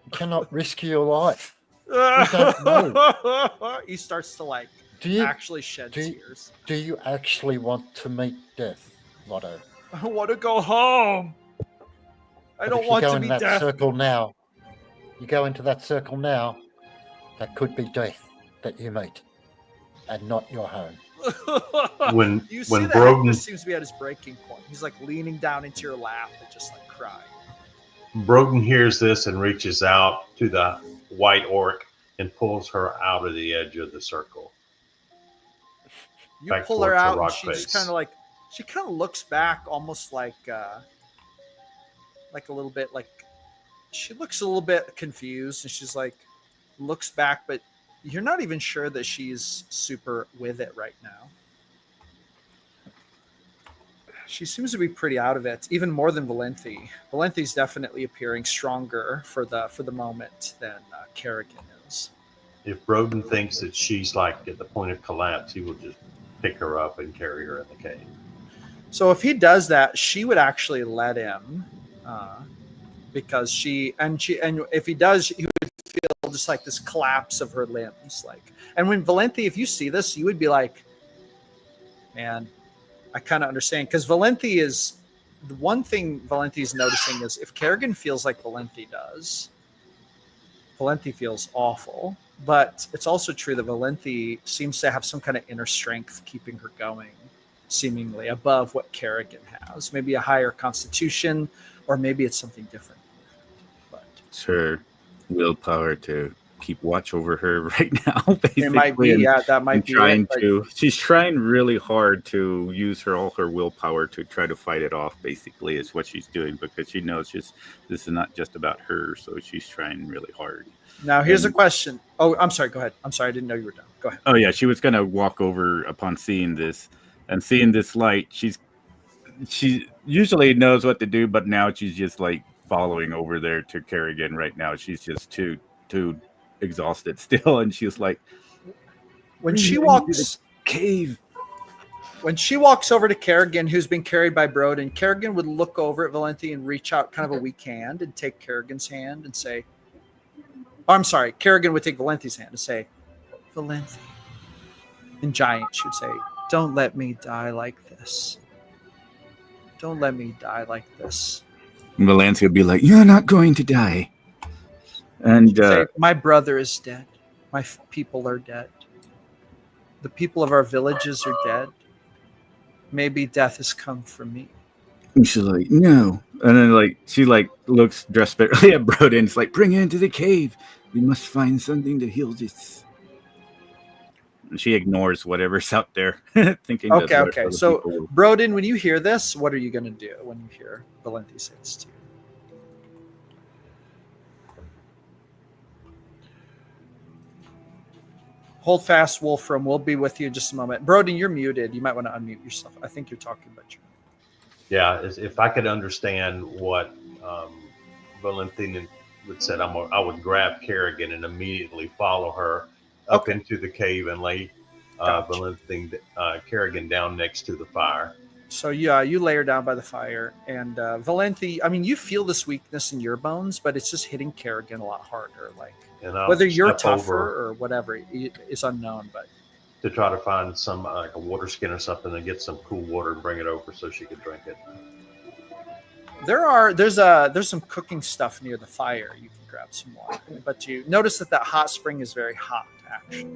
You cannot risk your life. We don't know." He starts to like actually shed tears. Do you actually want to meet death, Lotto? I want to go home. I don't want to be death. You go into that circle now, that could be death that you meet, and not your home. When Broden seems to be at his breaking point, he's like leaning down into your lap and just like crying. Broden hears this and reaches out to the white orc and pulls her out of the edge of the circle. You pull her out, and she just kind of like, she kind of looks back, almost like a little bit like, she looks a little bit confused, and she's like, looks back, but you're not even sure that she's super with it right now. She seems to be pretty out of it, even more than Valenti. Valenti's definitely appearing stronger for the moment than Kerrigan is. If Broden thinks that she's like at the point of collapse, he will just pick her up and carry her in the cave. So if he does that, she would actually let him, because if he does, he would feel just like this collapse of her limbs. Like, and when Valenti, if you see this, you would be like, man, I kind of understand, because Valenti is the one thing Valenti is noticing is if Kerrigan feels like Valenti does, Valenti feels awful. But it's also true that Valenti seems to have some kind of inner strength keeping her going, seemingly above what Kerrigan has. Maybe a higher constitution, or maybe it's something different. But it's her willpower to keep watch over her right now. Basically, It might be, that might be trying it. to. She's trying really hard to use all her willpower to try to fight it off. Basically, is what she's doing because she knows this is not just about her. So she's trying really hard. Now, here's a question. Oh, I'm sorry. Go ahead. I'm sorry. I didn't know you were done. Go ahead. Oh yeah, she was gonna walk over upon seeing this and seeing this light. She usually knows what to do, but now she's just like following over there to Kerrigan right now. She's just too exhausted still, and she's like, when she walks cave. When she walks over to Kerrigan, who's been carried by Broden, Kerrigan would look over at Valenti and reach out kind of a weak hand and take Kerrigan's hand and say, oh, I'm sorry, Kerrigan would take Valenti's hand and say, Valenti. In Giant, she would say, don't let me die like this. Don't let me die like this. Valenti would be like, you're not going to die. And say, my brother is dead. My people are dead. The people of our villages are dead. Maybe death has come for me. And she's like, no. And then she looks desperately at Broden. It's like, bring her into the cave. We must find something to heal this. And she ignores whatever's out there, thinking. Okay. So, Broden, when you hear this, what are you going to do when you hear Valenti say this to you? Hold fast, Wolfram. We'll be with you in just a moment. Broden, you're muted. You might want to unmute yourself. I think you're talking about you. Yeah, if I could understand what Valentina would said, I would grab Kerrigan and immediately follow her up into the cave and lay Kerrigan down next to the fire. So you lay her down by the fire, and Valenti. I mean, you feel this weakness in your bones, but it's just hitting Kerrigan a lot harder. Whether you're tougher or whatever is unknown, but to try to find some like a water skin or something and get some cool water and bring it over so she could drink it. There's some cooking stuff near the fire. You can grab some water, but you notice that hot spring is very hot actually.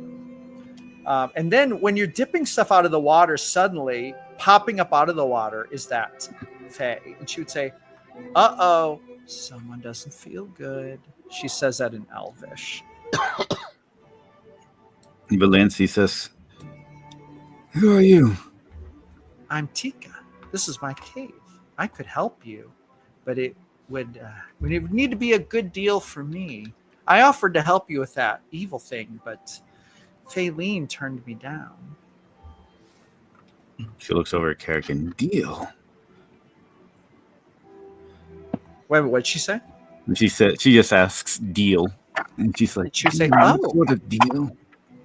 And then when you're dipping stuff out of the water, suddenly popping up out of the water is that Faye, and she would say, "Uh-oh, someone doesn't feel good." She says that in Elvish. Valenci says, who are you? I'm Tika. This is my cave. I could help you, but it would need to be a good deal for me. I offered to help you with that evil thing, but Faylene turned me down. She looks over at Kerrigan. Deal. Wait, what'd she say? She just asks deal. And she's like, she say, what a deal.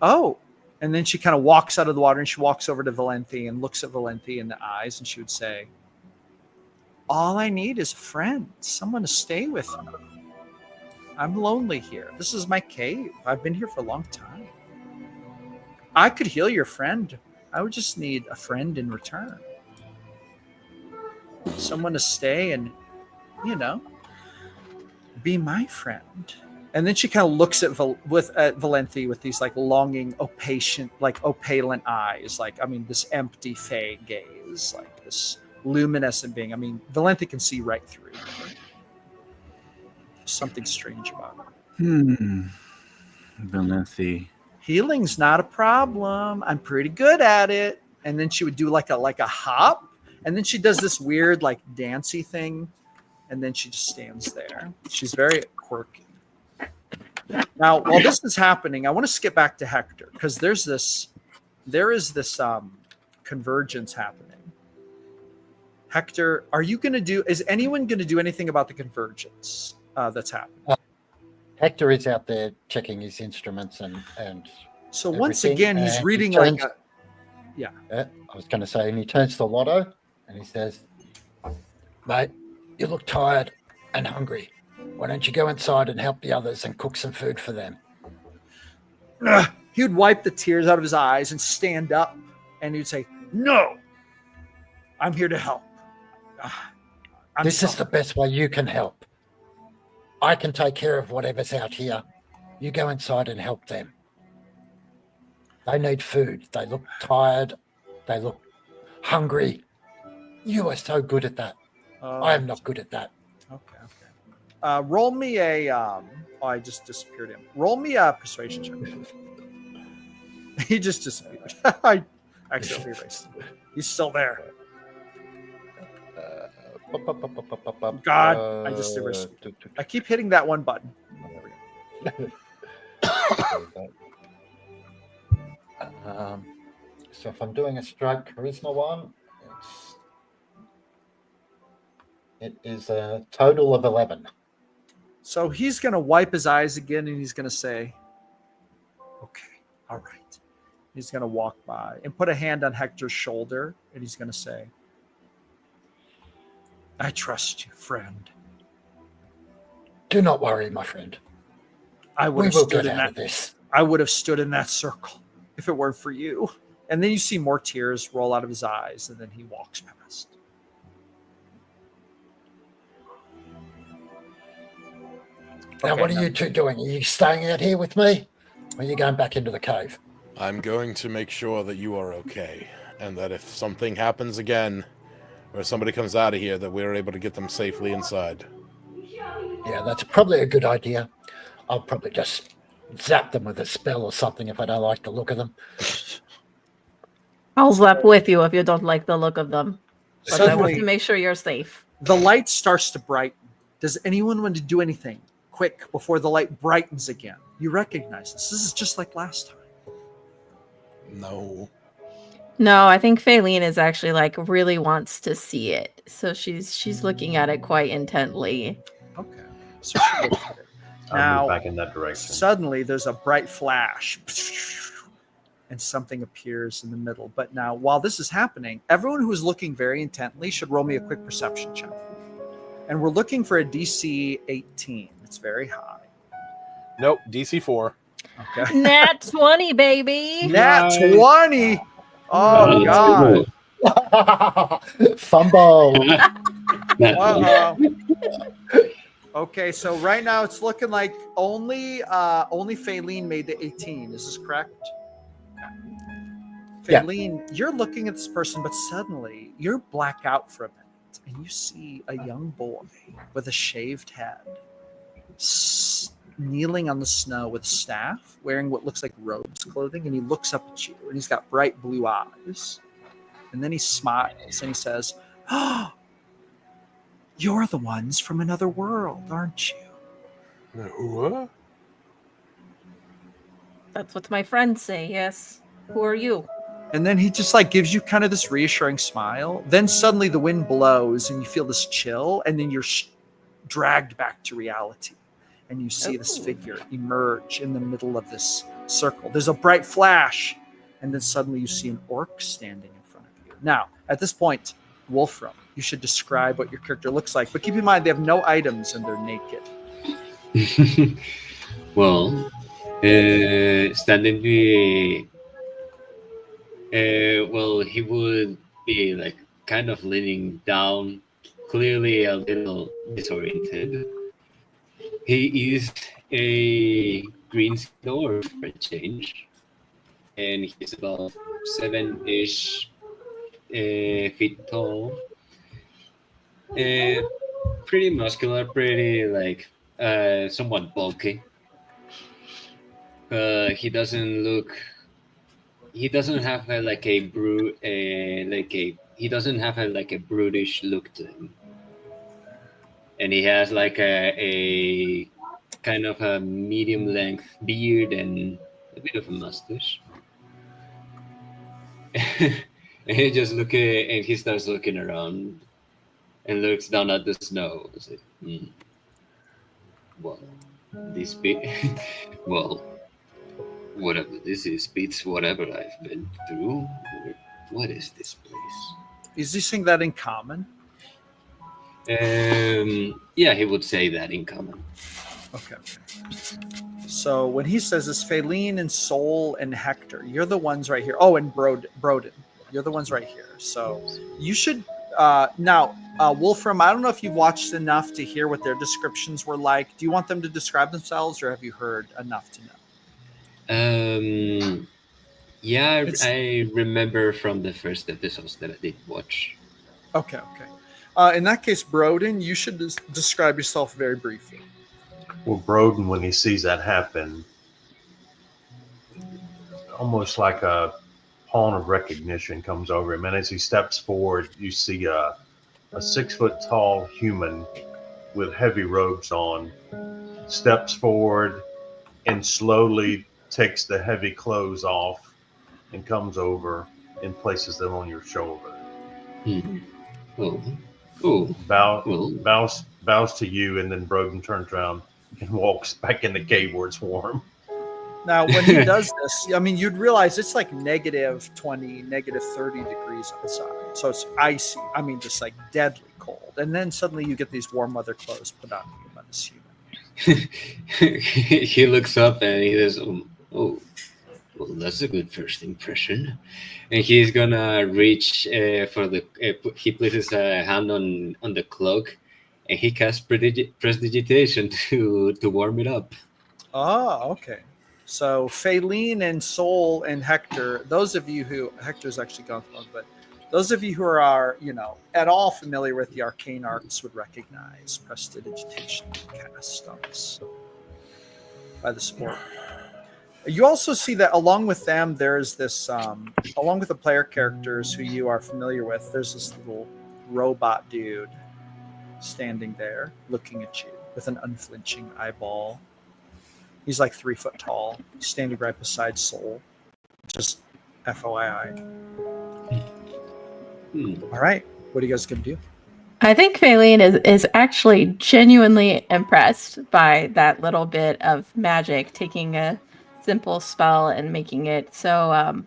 Oh. And then she kind of walks out of the water and she walks over to Valenti and looks at Valenti in the eyes, and she would say, all I need is a friend, someone to stay with me. I'm lonely here. This is my cave. I've been here for a long time. I could heal your friend. I would just need a friend in return. Someone to stay and, be my friend. And then she kind of looks at Valenti with these longing, opalent eyes, this empty fey gaze, this luminescent being. Valenti can see right through her. Something strange about her. Valenti. Healing's not a problem. I'm pretty good at it. And then she would do like a hop, and then she does this weird dancey thing, and then she just stands there. She's very quirky. Now, while this is happening, I want to skip back to Hector because there is this convergence happening. Hector, is anyone going to do anything about the convergence that's happening? Hector is out there checking his instruments and so once again, he's reading I was going to say, and he turns to Lotto and he says, mate, you look tired and hungry. Why don't you go inside and help the others and cook some food for them? He would wipe the tears out of his eyes and stand up, and he'd say, no, I'm here to help. This is the best way you can help. I can take care of whatever's out here. You go inside and help them. They need food. They look tired. They look hungry. You are so good at that. I am not good at that. Okay. Roll me a Oh, I just disappeared him. Roll me a persuasion check. He just disappeared. I accidentally erased him. He's still there. God, I just erased. I keep hitting that one button. So if I'm doing a straight charisma one, it is a total of 11. So he's going to wipe his eyes again and he's going to say, okay, all right. He's going to walk by and put a hand on Hector's shoulder and he's going to say, I trust you, friend. Do not worry, my friend. I would We have will stood get in out of that. this. I would have stood in that circle if it weren't for you. And then you see more tears roll out of his eyes and then he walks past. Now, Okay, what are you two doing? Are you staying out here with me? Or are you going back into the cave? I'm going to make sure that you are okay, and that if something happens again, or somebody comes out of here, that we're able to get them safely inside. Yeah, that's probably a good idea. I'll probably just zap them with a spell or something if I don't like the look of them. I'll zap with you if you don't like the look of them. But I want to make sure you're safe. The light starts to brighten. Does anyone want to do anything quick before the light brightens again? You recognize this. This is just like last time. No. No, I think Faylene is actually like really wants to see it. So she's looking at it quite intently. Okay. So she looks at it. I'll move back in that direction. Suddenly there's a bright flash and something appears in the middle. But now while this is happening, everyone who is looking very intently should roll me a quick perception check. And we're looking for a DC 18. It's very high. Nope, DC 4. Okay. Nat 20, baby. Nat 20. Oh, God. Fumble. Okay, so right now it's looking like only Faylene made the 18. Is this correct? Faylene, you're looking at this person, but suddenly you're black out for a minute, and you see a young boy with a shaved head kneeling on the snow with a staff, wearing what looks like robes clothing, and he looks up at you, and he's got bright blue eyes. And then he smiles, and he says, "Oh, you're the ones from another world, aren't you?" What? That's what my friends say, yes. Who are you? And then he just like gives you kind of this reassuring smile. Then suddenly the wind blows and you feel this chill, and then you're dragged back to reality. And you see this figure emerge in the middle of this circle. There's a bright flash, and then suddenly you see an orc standing in front of you. Now, at this point, Wolfram, you should describe what your character looks like. But keep in mind, they have no items and they're naked. Well, standing he would be like kind of leaning down, clearly a little disoriented. He is a green dwarf for a change, and he's about 7-ish feet tall. Pretty muscular, pretty like somewhat bulky. He doesn't have he doesn't have a brutish look to him, and he has like a kind of a medium length beard and a bit of a mustache. And he just and he starts looking around and looks down at the snow. Like, well, this bit, well, whatever this is beats whatever I've been through. What is this place? Is he saying that in common? Yeah, he would say that in common. Okay. So when he says this, Faylene and Sol and Hector, you're the ones right here. Oh, and Broden, you're the ones right here. So you should now, Wolfram, I don't know if you've watched enough to hear what their descriptions were like. Do you want them to describe themselves, or have you heard enough to know? Yeah, I remember from the first episodes that I did watch. Okay. In that case, Broden, you should describe yourself very briefly. Well, Broden, when he sees that happen, almost like a pawn of recognition comes over him. And as he steps forward, you see a 6 foot tall human with heavy robes on steps forward and slowly takes the heavy clothes off and comes over and places them on your shoulder. Bows to you, and then Broden turns around and walks back in the cave where it's warm. Now, when he does this, I mean, you'd realize it's like -20, -30 degrees outside. So it's icy. I mean, just like deadly cold. And then suddenly you get these warm weather clothes put on you by this human. He looks up and he says, "Oh, well, that's a good first impression." And he's gonna reach for the. He places a hand on the cloak, and he casts prestidigitation to warm it up. Oh, okay. So Faylene and Sol and Hector, those of you who Hector's actually gone through, but those of you who are, at all familiar with the arcane arts would recognize prestidigitation cast on this by the sport. You also see that along with them, there's this, along with the player characters who you are familiar with, there's this little robot dude standing there looking at you with an unflinching eyeball. He's like 3 foot tall, standing right beside Sol. Just FYI. All right. What are you guys going to do? I think Faylene is actually genuinely impressed by that little bit of magic, taking a simple spell and making it so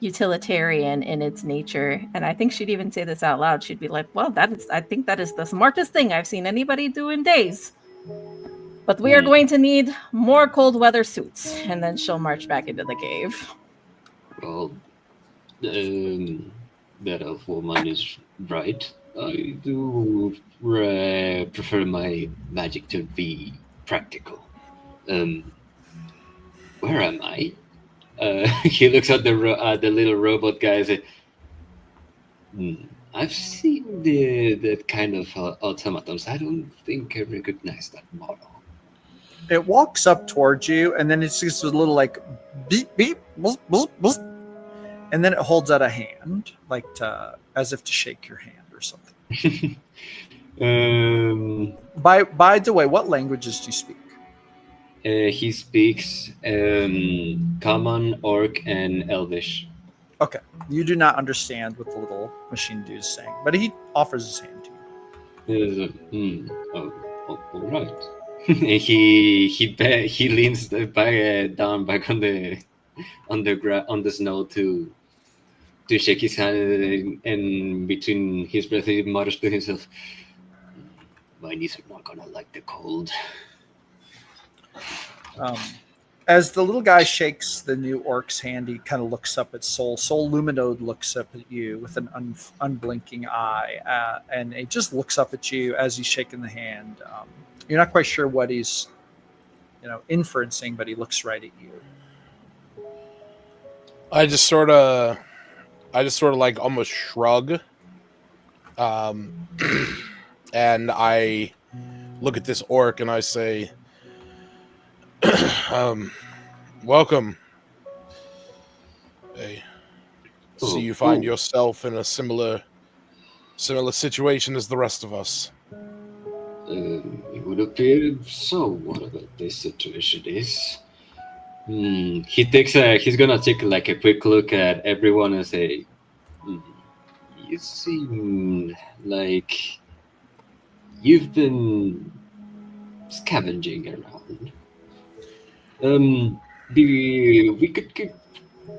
utilitarian in its nature. And I think she'd even say this out loud. She'd be like, well, I think that is the smartest thing I've seen anybody do in days. But we are going to need more cold weather suits. And then she'll march back into the cave. Well, that elf woman is right. I do prefer my magic to be practical. Where am I? He looks at the little robot guy and says, I've seen that kind of automatons. I don't think I recognize that model. It walks up towards you, and then it's just a little like beep, beep, buzz, buzz, buzz. And then it holds out a hand, like as if to shake your hand or something. By the way, what languages do you speak? He speaks Common, Orc, and Elvish. Okay. You do not understand what the little machine dude is saying, but he offers his hand to you. All right. he leans down back on the snow to shake his hand, and between his breath he mutters to himself, "My knees are not gonna like the cold." As the little guy shakes the new orc's hand, he kind of looks up at Sol. Sol Luminode looks up at you with an unblinking eye, and he just looks up at you as he's shaking the hand. You're not quite sure what he's, inferencing, but he looks right at you. I just sort of like almost shrug, and I look at this orc and I say, welcome. I see you find yourself in a similar situation as the rest of us. It would appear so. What about this situation is? He's gonna take like a quick look at everyone and say, "You seem like you've been scavenging around. We could keep."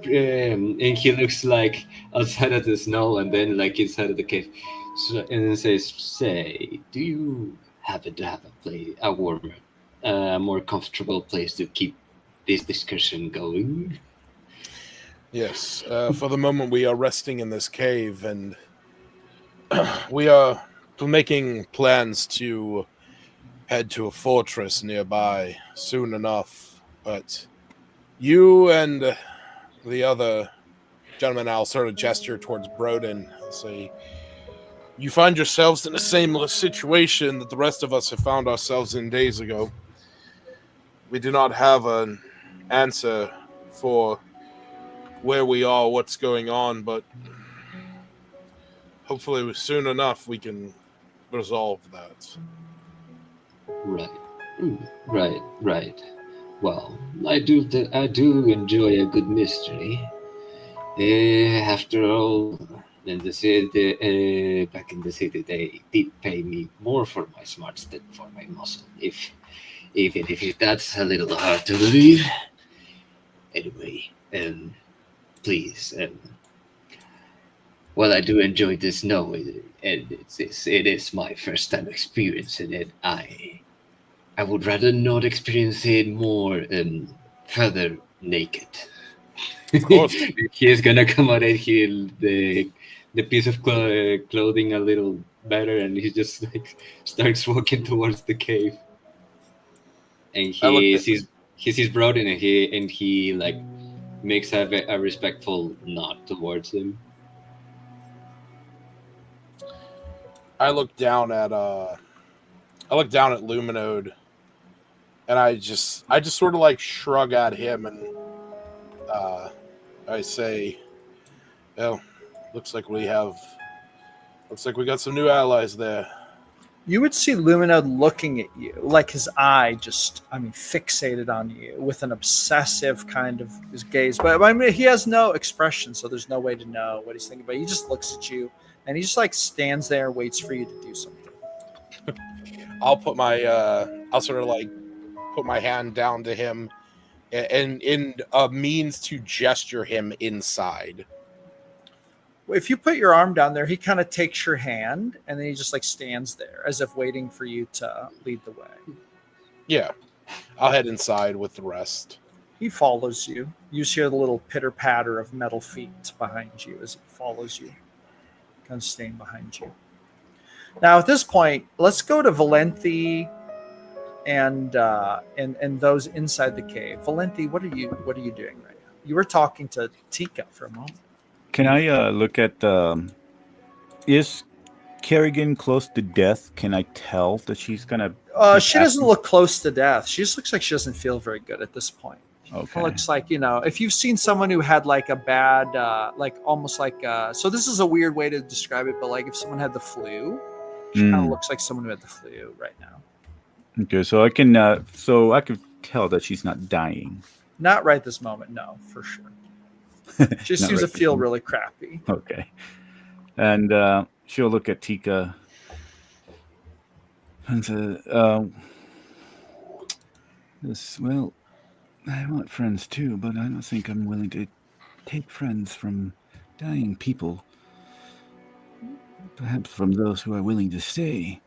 And he looks like outside of the snow and then like inside of the cave, and then says, "Say, do you happen to have a warmer, more comfortable place to keep this discussion going?" Yes. For the moment, we are resting in this cave, and we are making plans to head to a fortress nearby soon enough. But you and the other gentleman, I'll sort of gesture towards Broden, and say, you find yourselves in a similar situation that the rest of us have found ourselves in days ago. We do not have an answer for where we are, what's going on, but hopefully soon enough we can resolve that. Right. Right. Well, I do enjoy a good mystery. After all, in the city, back in the city, they did pay me more for my smarts than for my muscle. Even if that's a little hard to believe. Anyway, please, well, I do enjoy the snow, and it is my first time experiencing it. I would rather not experience it more further naked. Of course. He is gonna come out and heal the piece of clothing a little better, and he just like starts walking towards the cave. And he sees Broden, and he like makes a respectful nod towards him. I look down at Luminode, and I just sort of like shrug at him, and I say, "Well, looks like we got some new allies there." You would see Luminode looking at you, like his eye fixated on you with an obsessive kind of his gaze. But I mean, he has no expression, so there's no way to know what he's thinking. But he just looks at you, and he just like stands there and waits for you to do something. I'll put I'll sort of like put my hand down to him, and in a means to gesture him inside. If you put your arm down there, he kind of takes your hand, and then he just like stands there as if waiting for you to lead the way. Yeah, I'll head inside with the rest. He follows you. You hear the little pitter patter of metal feet behind you as he follows you, kind of staying behind you. Now at this point, let's go to Valenti and those inside the cave. Valenti, what are you doing right now? You were talking to Tika for a moment. Can I look at is Kerrigan close to death? Can I tell that she's gonna? She doesn't look close to death. She just looks like she doesn't feel very good at this point. Okay. It looks like, if you've seen someone who had like a bad, so this is a weird way to describe it, but like if someone had the flu, she kind of looks like someone who had the flu right now. Okay, so I can tell that she's not dying. Not right this moment, no, for sure. She seems to feel really crappy. Okay. And she'll look at Tika and say, well, I want friends too, but I don't think I'm willing to take friends from dying people. Perhaps from those who are willing to stay.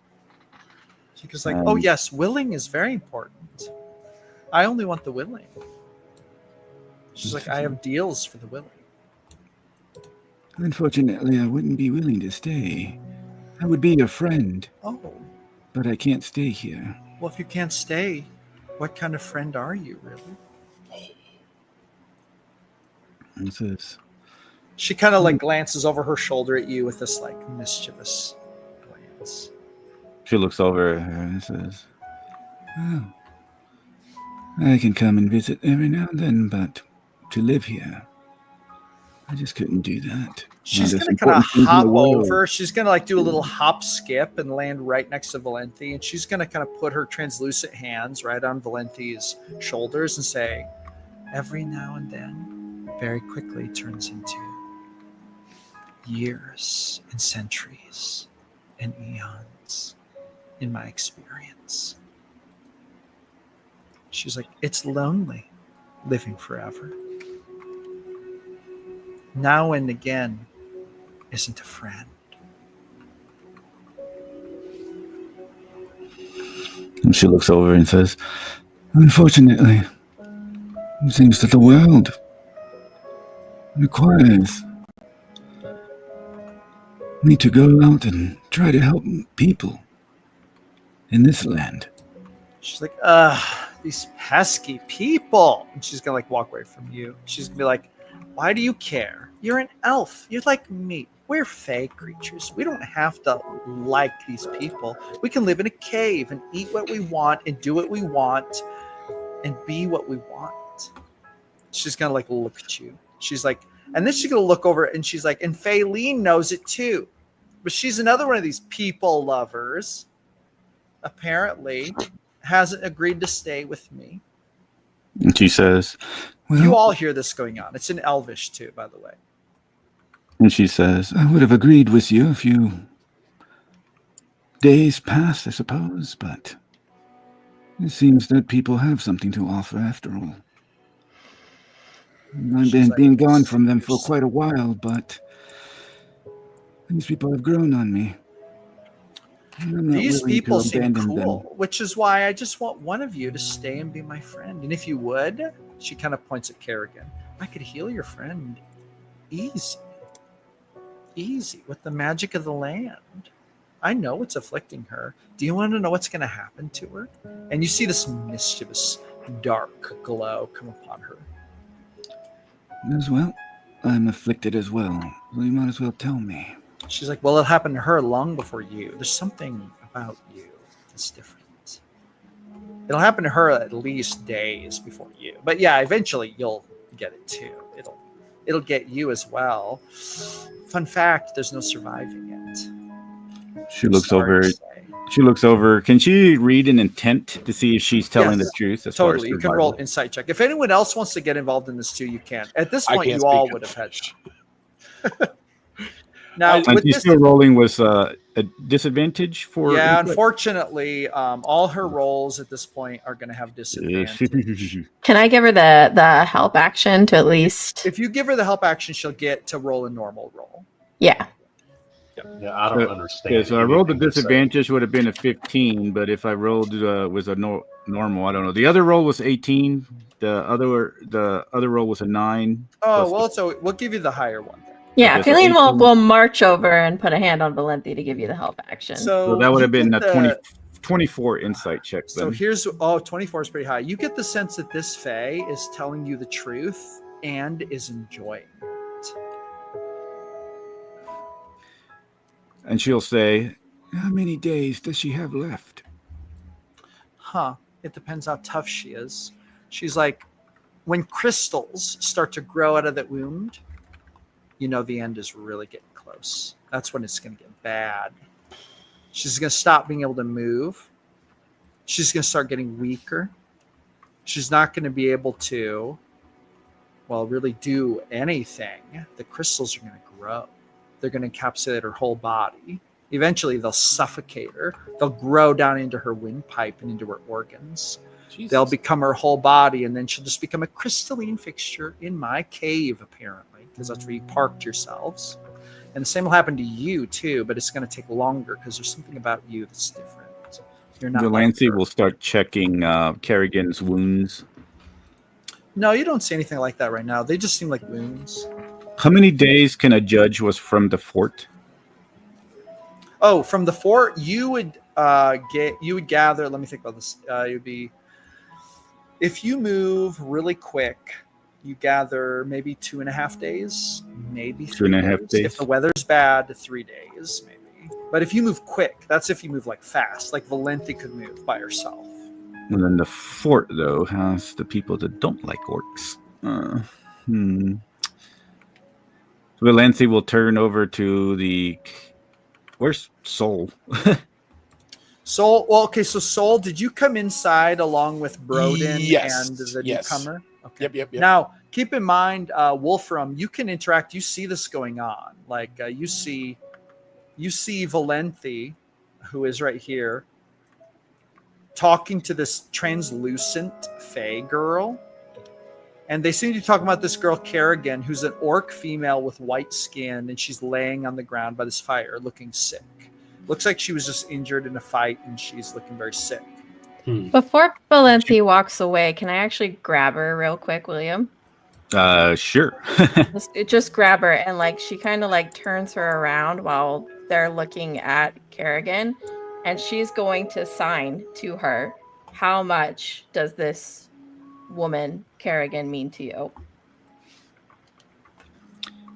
Tika's like, oh yes, willing is very important. I only want the willing. She's like, I have deals for the willing. Unfortunately, I wouldn't be willing to stay. I would be your friend. Oh. But I can't stay here. Well, if you can't stay, what kind of friend are you, really? And says, she kind of like glances over her shoulder at you with this like mischievous glance. She looks over at her and says, well, I can come and visit every now and then, but to live here, I just couldn't do that. She's going to kind of hop over. She's going to like do a little hop skip and land right next to Valenti. And she's going to kind of put her translucent hands right on Valenti's shoulders and say, every now and then, very quickly turns into years and centuries and eons in my experience. She's like, it's lonely living forever. Now and again isn't a friend. And she looks over and says, unfortunately, it seems that the world requires me to go out and try to help people in this land. She's like, these pesky people. And she's gonna like walk away from you. She's gonna be like, why do you care? You're an elf. You're like me. We're fey creatures. We don't have to like these people. We can live in a cave and eat what we want and do what we want and be what we want. She's gonna like look at you. She's like, and then she's gonna look over and she's like, and Faylene knows it too. But she's another one of these people lovers. Apparently, hasn't agreed to stay with me. And she says, Well, You all hear this going on. It's in Elvish too, by the way. and she says, I would have agreed with you a few days past, I suppose, but it seems that people have something to offer after all. I've been gone from them for quite a while, but these people have grown on me. These people seem cool, which is why I just want one of you to stay and be my friend. And if you would, she kind of points at Kerrigan, I could heal your friend easy with the magic of the land. I know what's afflicting her. Do you want to know what's going to happen to her? And you see this mischievous, dark glow come upon her. As well, I'm afflicted as well, so you might as well tell me. She's like, well, it happened to her long before you. There's something about you that's different. It'll happen to her at least days before you. But yeah, eventually you'll get it too. It'll get you as well. Fun fact, there's no surviving it. she looks over. She looks over. Can she read an intent to see if she's telling the truth? As Totally. Far You can roll insight check. If anyone else wants to get involved in this too, you can. At this point, you all would have had. Now, and she's still rolling with a disadvantage for. Yeah, unfortunately, all her rolls at this point are going to have disadvantage. Can I give her the help action to at least? If you give her the help action, she'll get to roll a normal roll. Yeah. Yeah, I don't understand. Okay, so I rolled the disadvantage would have been a 15, but if I rolled was a normal, I don't know. The other roll was 18. The other roll was a 9. Oh well, so we'll give you the higher one. Yeah, Okay, so Faylene will march over and put a hand on Valenti to give you the help action. So that would have been a 24 insight check. So here's 24 is pretty high. You get the sense that this Fae is telling you the truth and is enjoying it. And she'll say, how many days does she have left? It depends how tough she is. She's like, when crystals start to grow out of that wound, you know the end is really getting close. That's when it's going to get bad. She's going to stop being able to move. She's going to start getting weaker. She's not going to be able to, really do anything. The crystals are going to grow. They're going to encapsulate her whole body. Eventually, they'll suffocate her. They'll grow down into her windpipe and into her organs. Jesus. They'll become her whole body, and then she'll just become a crystalline fixture in my cave, apparently, because that's where you parked yourselves. And the same will happen to you, too, but it's going to take longer because there's something about you that's different. You're not. Delancey will start checking Kerrigan's wounds. No, you don't see anything like that right now. They just seem like wounds. How many days can a judge was from the fort? Oh, from the fort, you would gather. Let me think about this. It would be, if you move really quick, you gather maybe 2.5 days, maybe 3 2.5 days. If the weather's bad, 3 days, maybe. But if you move quick, that's if you move like fast, like Valenti could move by herself. And then the fort, though, has the people that don't like orcs. Valenti will turn over to the. Where's Sol? Sol. Well, okay. So Sol, did you come inside along with Broden and the newcomer? Okay. Yep. Now, keep in mind, Wolfram, you can interact. You see this going on. Like you see Valenti, who is right here, talking to this translucent Fae girl. And they seem to be talking about this girl, Kerrigan, who's an orc female with white skin, and she's laying on the ground by this fire looking sick. Looks like she was just injured in a fight, and she's looking very sick. Before Valenti walks away, can I actually grab her real quick, William? Sure. just grab her, and she kind of turns her around while they're looking at Kerrigan, and she's going to sign to her. How much does this woman Kerrigan mean to you?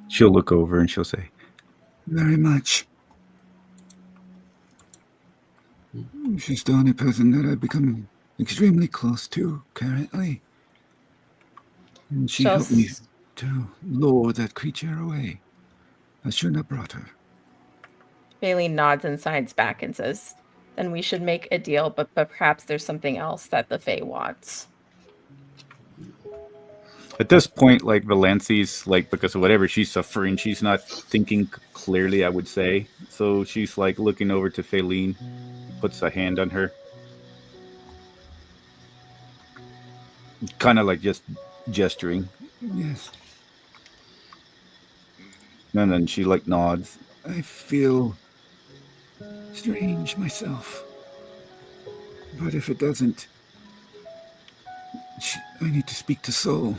She'll look over and she'll say, very much. She's the only person that I've become extremely close to currently. And she helped me to lure that creature away. I shouldn't have brought her. Bailey nods and signs back and says, then we should make a deal, but perhaps there's something else that the Fae wants. At this point, like, Valanci's, like, because of whatever she's suffering, she's not thinking clearly, I would say. So she's, like, looking over to Faylene, puts a hand on her. Kind of like just gesturing. Yes. And then she, like, nods. I feel strange myself. But if it doesn't, I need to speak to Soul.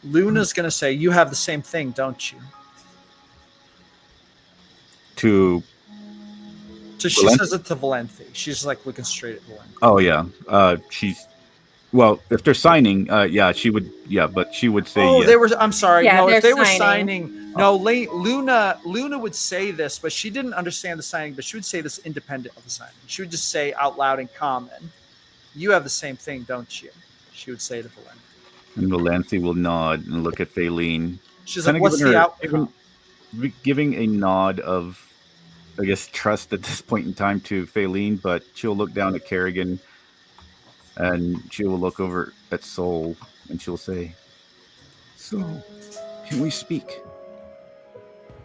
Luna's going to say, you have the same thing, don't you? So she says it to Valente. She's like looking straight at Valente. Oh, yeah. Well, if they're signing, yeah, she would, yeah, but she would say, oh, yes. they were, I'm sorry. Yeah, no, if they they're were signing. signing, no, Luna would say this, but she didn't understand the signing, but she would say this independent of the signing. She would just say out loud in common, you have the same thing, don't you? She would say to Valente. And Valente will nod and look at Faylene. She's like, what's the outcome? Giving a nod of, I guess, trust at this point in time to Faylene, but she'll look down at Kerrigan and she will look over at Soul and she'll say, Soul, can we speak?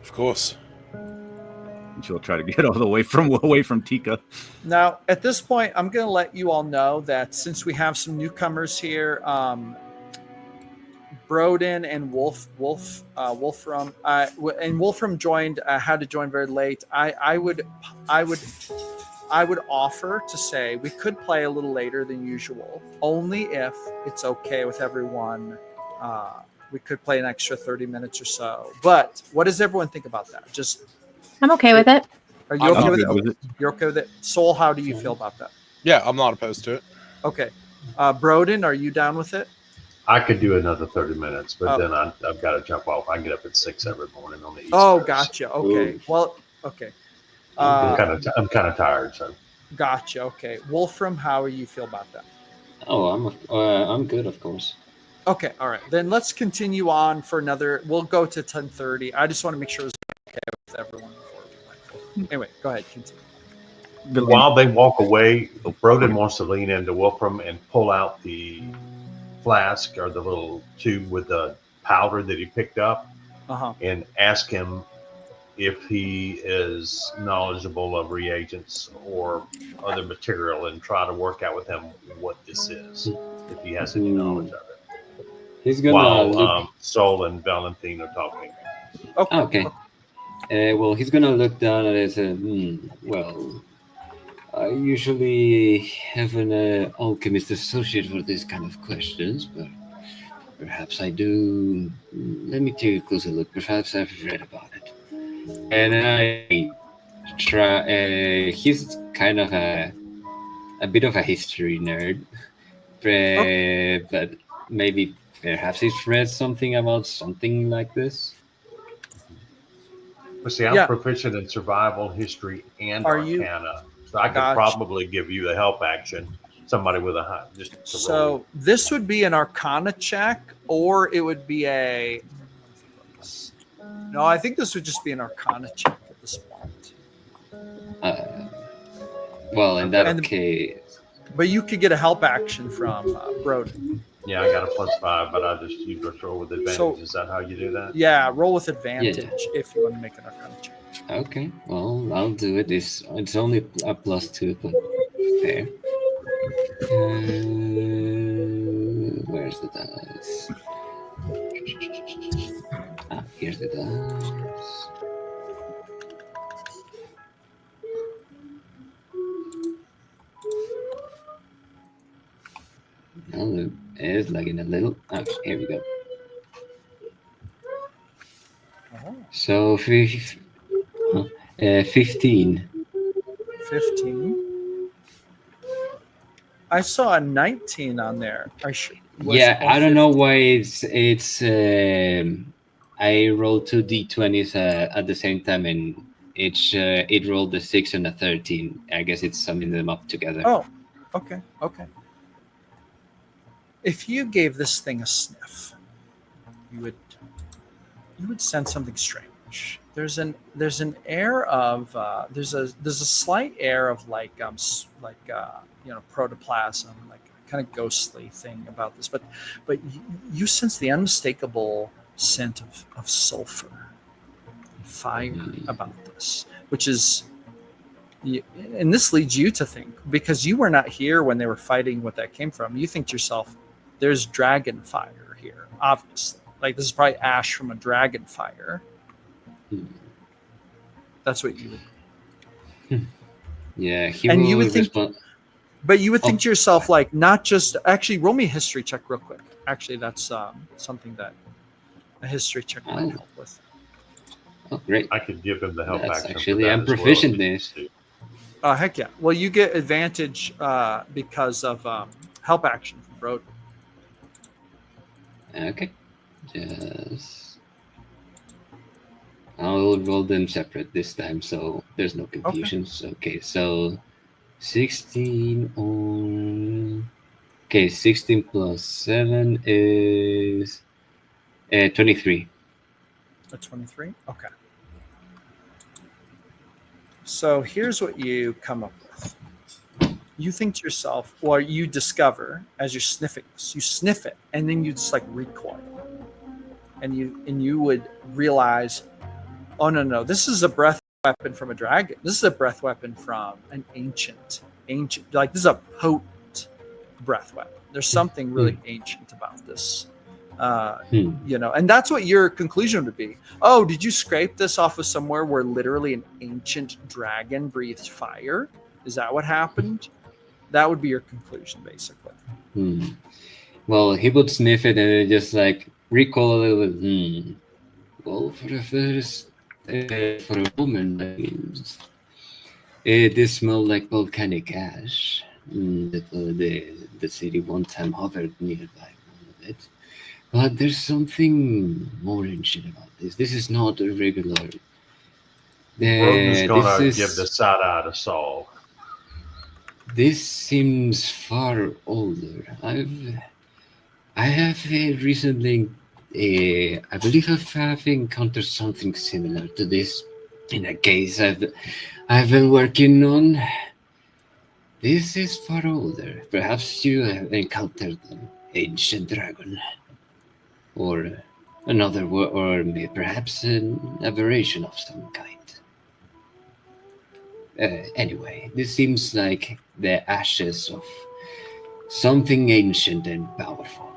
Of course. And she'll try to get all the way from Tika. Now, at this point, I'm going to let you all know that since we have some newcomers here, Broden and Wolfram, and Wolfram joined, had to join very late. I would offer to say we could play a little later than usual, only if it's okay with everyone. We could play an extra 30 minutes or so. But what does everyone think about that? I'm okay with it. Are you okay with it? You're okay with it? Soul, how do you feel about that? Yeah, I'm not opposed to it. Okay. Broden, are you down with it? I could do another 30 minutes, but then I've got to jump off. I get up at 6 every morning on the East Coast. Gotcha. Okay. Ooh. Well, okay. I'm kind of tired, so. Gotcha. Okay. Wolfram, how do you feel about that? Oh, I'm good, of course. Okay. All right. Then let's continue on for another. We'll go to 10:30. I just want to make sure it's okay with everyone before we anyway, go ahead. Continue. While they walk away, Broden wants to lean into Wolfram and pull out the flask or the little tube with the powder that he picked up and ask him if he is knowledgeable of reagents or other material and try to work out with him what this is, if he has any knowledge of it. He's gonna while Sol and Valentine are talking. Okay. Well, he's gonna look down at it and well, I usually have an alchemist associate for this kind of questions, but perhaps I do. Let me take a closer look. Perhaps I've read about it. And I try. He's kind of a bit of a history nerd, but maybe perhaps he's read something about something like this. Well, see, I'm proficient in survival, history, and Arcana. So I could probably give you the help action. Somebody with a high. So this would be an Arcana check, or it would be a. No, I think this would just be an Arcana check at this point. Well, in that case. But you could get a help action from Broden. Yeah, I got a +5, but I just use roll with advantage. So, is that how you do that? Yeah, roll with advantage if you want to make an Arcana check. Okay, well, I'll do it. It's only a +2, but fair. Where's the dice? Here's the dice. Oh, it's lagging a little. Oh, here we go. So 15. 15. I saw a 19 on there. I don't know why it's. I rolled 2 d20s at the same time, and it rolled a 6 and a 13. I guess it's summing them up together. Oh, Okay. If you gave this thing a sniff, you would sense something strange. There's an air of there's a slight air of protoplasm, like kind of ghostly thing about this, but you sense the unmistakable scent of sulfur and fire about this, which is, and this leads you to think, because you were not here when they were fighting what that came from, you think to yourself, there's dragon fire here, obviously. Like, this is probably ash from a dragon fire. That's what you would. Yeah, and you would think, but you would think to yourself, like, not just, actually, roll me a history check real quick. Actually, that's something that a history check might help with. Oh, great. I could give him the help action. Actually, I'm proficient in this. Oh, heck yeah. Well, you get advantage because of help action from Broden. Okay. Just... I'll roll them separate this time, so there's no confusions. Okay, so 16 on... Okay, 16 plus 7 is 23. A 23? Okay. So here's what you come up with. You think to yourself, or you discover as you're sniffing this, you sniff it, and then you just like recoil. And you would realize, oh no, this is a breath weapon from a dragon. This is a breath weapon from an ancient, like, this is a potent breath weapon. There's something really ancient about this. And that's what your conclusion would be. Oh, did you scrape this off of somewhere where literally an ancient dragon breathed fire? Is that what happened? That would be your conclusion, basically. Well, he would sniff it and then just like recall a little bit. Well, for the first, for a woman, I mean, it smelled like volcanic ash. The city one time hovered nearby one of it. But there's something more ancient about this. This is not a regular. Broden's gonna give the side eye to Saul. This seems far older. I have recently, I believe I have encountered something similar to this in a case I've been working on. This is far older. Perhaps you have encountered an ancient dragon. Or another, or perhaps an aberration of some kind. Anyway, this seems like the ashes of something ancient and powerful.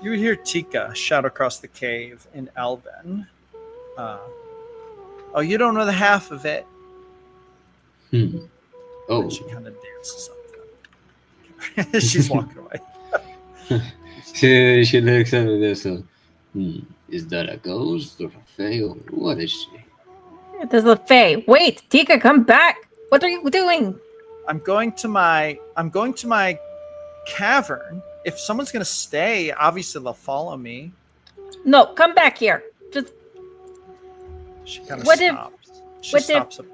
You would hear Tika shout across the cave in Elven. Oh, you don't know the half of it. Oh. And she kind of dances up. She's walking away. she looks at me this. Is that a ghost or a fae, or what is she? It is a fae. Wait, Tika, come back. What are you doing? I'm going to my cavern. If someone's gonna stay, obviously they'll follow me. No, come back here. Just. She kind of stops. She stops up.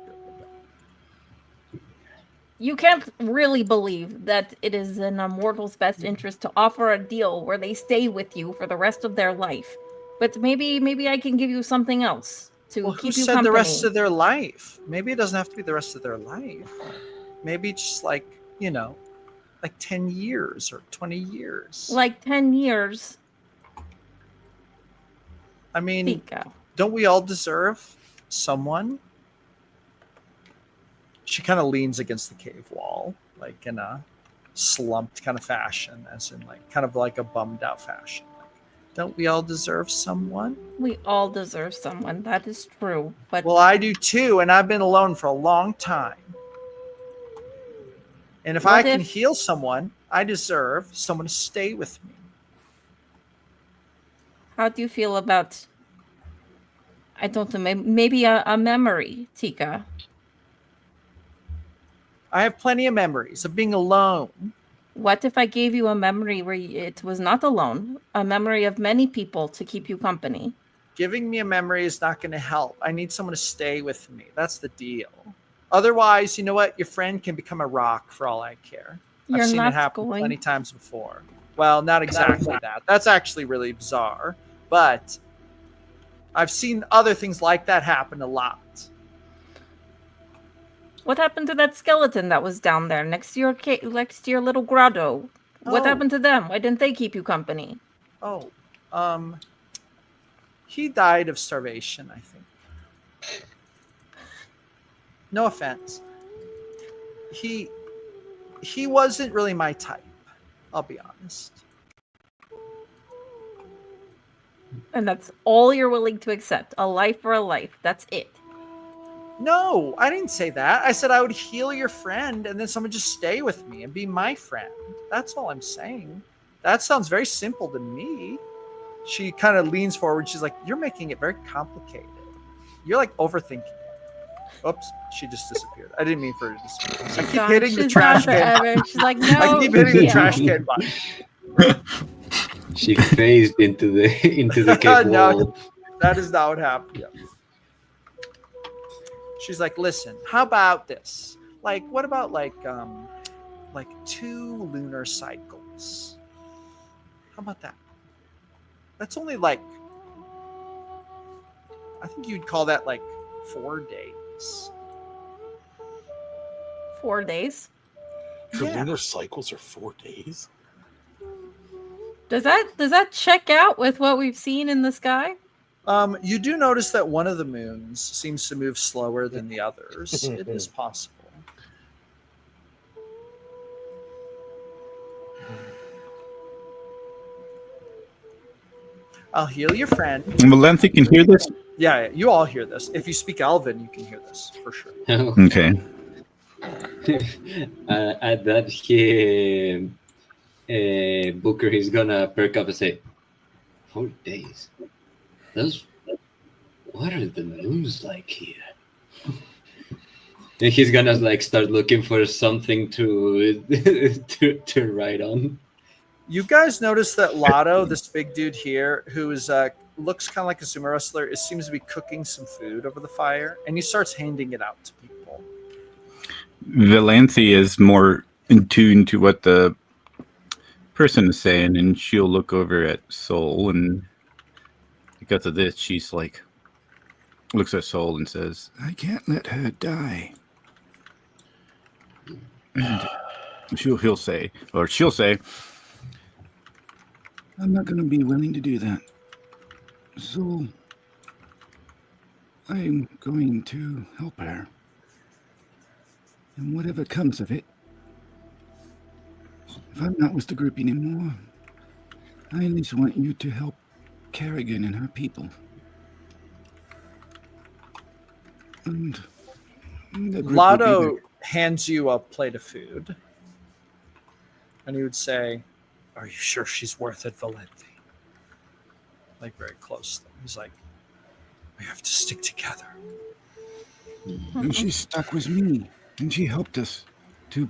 You can't really believe that it is in a mortal's best interest to offer a deal where they stay with you for the rest of their life. But maybe I can give you something else to keep you company. Who said the rest of their life? Maybe it doesn't have to be the rest of their life. Maybe just like 10 years or 20 years. Like 10 years. I mean, don't we all deserve someone? She kind of leans against the cave wall, like in a slumped kind of fashion, as in like kind of like a bummed out fashion. Like, don't we all deserve someone? We all deserve someone. That is true. But well, I do too, and I've been alone for a long time. And if I can heal someone, I deserve someone to stay with me. How do you feel about, I don't know, maybe a memory, Tika? I have plenty of memories of being alone. What if I gave you a memory where it was not alone? A memory of many people to keep you company? Giving me a memory is not going to help. I need someone to stay with me. That's the deal. Otherwise, you know what? Your friend can become a rock for all I care. I've seen it happen plenty times before. Well, not exactly that. That's actually really bizarre. But I've seen other things like that happen a lot. What happened to that skeleton that was down there next to your little grotto? What happened to them? Why didn't they keep you company? Oh, he died of starvation, I think. No offense. He wasn't really my type, I'll be honest. And that's all you're willing to accept. A life for a life. That's it. No, I didn't say that. I said I would heal your friend and then someone just stay with me and be my friend. That's all I'm saying. That sounds very simple to me. She kind of leans forward. She's like, you're making it very complicated. You're like overthinking it. Oops, she just disappeared. I didn't mean for her to disappear. I keep hitting the trash can. She's like, no. I keep hitting the trash can button. She phased into the cave wall. No, that is not what happened. Yeah. She's like, listen, how about this? Like, what about like 2 lunar cycles? How about that? That's only like, I think you'd call that like 4 days. 4 days? The lunar cycles are 4 days? Does that check out with what we've seen in the sky? You do notice that one of the moons seems to move slower than the others. It is possible. I'll heal your friend. Valenthy can hear this? Yeah, you all hear this. If you speak Elven, you can hear this for sure. Okay. At that, Booker is gonna perk up and say, 4 days? What are the moons like here? And he's gonna like start looking for something to write on. You guys notice that Lotto, this big dude here, who is looks kind of like a sumo wrestler, seems to be cooking some food over the fire, and he starts handing it out to people. Valenthy is more in tune to what the person is saying, and she'll look over at Soul, and because of this, she's like, looks at Soul and says, I can't let her die. And she'll say, I'm not going to be willing to do that. So I'm going to help her. And whatever comes of it, if I'm not with the group anymore, I at least want you to help Kerrigan and her people. And Lotto hands you a plate of food. And he would say, are you sure she's worth it, Valenthy? Like very closely. He's like, we have to stick together. And she stuck with me, and she helped us to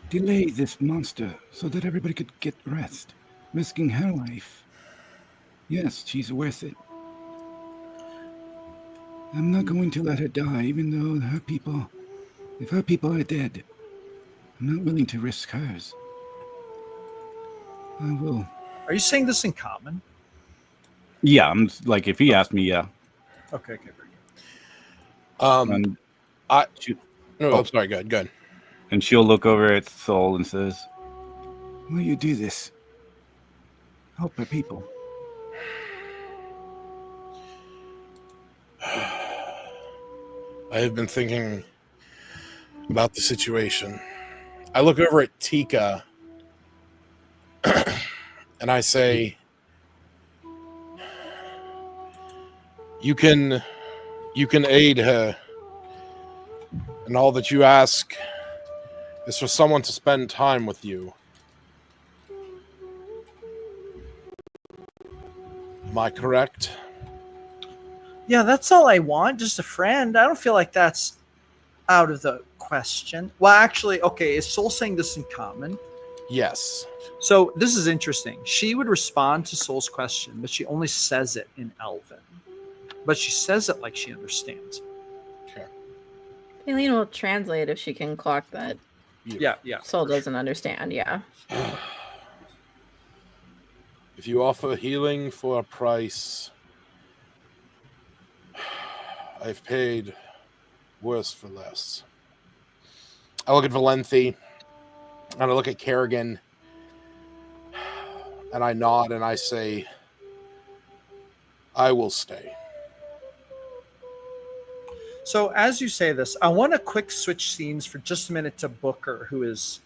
delay this monster so that everybody could get rest, risking her life. Yes, she's worth it. I'm not going to let her die, even though if her people are dead, I'm not willing to risk hers. I will. Are you saying this in common? yeah, I'm like, if he asked me, yeah. Okay, very good. I'm sorry, go ahead. And she'll look over at Soul and says, will you do this? Help her people. I have been thinking about the situation. I look over at Tika and I say, you can aid her, and all that you ask is for someone to spend time with you. Am I correct? Yeah, that's all I want. Just a friend. I don't feel like that's out of the question. Well, actually, okay, is Soul saying this in common? Yes. So this is interesting. She would respond to Soul's question, but she only says it in Elven. but she says it like she understands. Okay. Aileen will translate if she can clock that. Yeah. Soul doesn't understand. Yeah. If you offer healing for a price, I've paid worse for less. I look at Valenthi, and I look at Kerrigan, and I nod and I say, I will stay. So as you say this, I want to quick switch scenes for just a minute to Booker, who is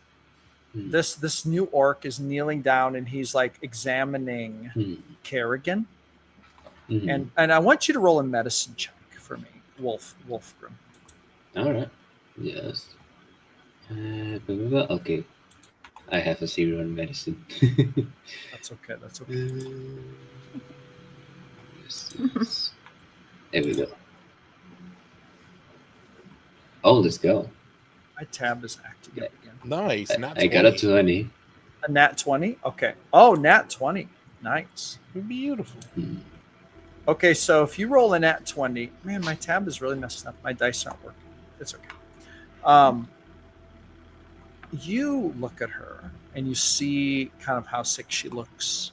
this new orc is kneeling down and he's like examining Kerrigan. And I want you to roll a medicine check for me, Wolfgrim. All right. Yes. Okay. I have a 0 on medicine. That's okay. Yes. There we go. Oh, let's go. My tab is acting up again. Nice. I got a 20. A nat 20? Okay. Oh, nat 20. Nice. Beautiful. Okay, so if you roll a nat 20, man, my tab is really messed up. My dice aren't working. It's okay. You look at her and you see kind of how sick she looks.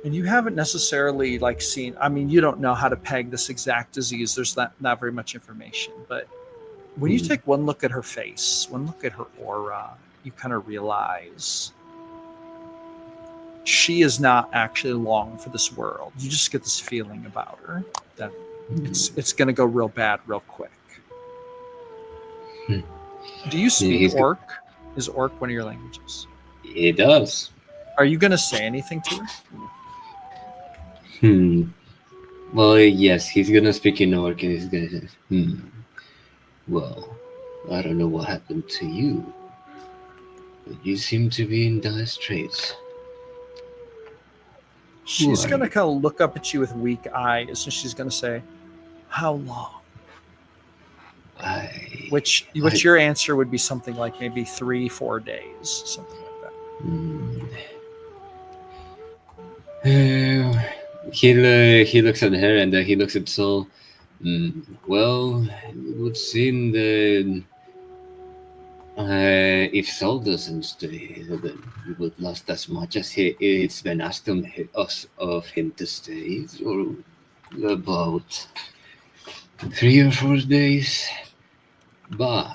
And you haven't necessarily seen, I mean, you don't know how to peg this exact disease. There's not very much information. But when you take one look at her face, one look at her aura, you kind of realize she is not actually long for this world. You just get this feeling about her that it's going to go real bad real quick. Do you speak Orc? Is Orc one of your languages? It does. Are you going to say anything to her? Well, yes, he's going to speak in Orc and he's going to say, well, I don't know what happened to you, but you seem to be in dire straits. She's going to kind of look up at you with weak eyes and she's going to say, how long? Which your answer would be something like maybe 3-4 days, something like that. He looks at her and then he looks at Sol. Well, it would seem that if Sol doesn't stay, then we would last as much as it's been asked of him to stay, or about 3 or 4 days. But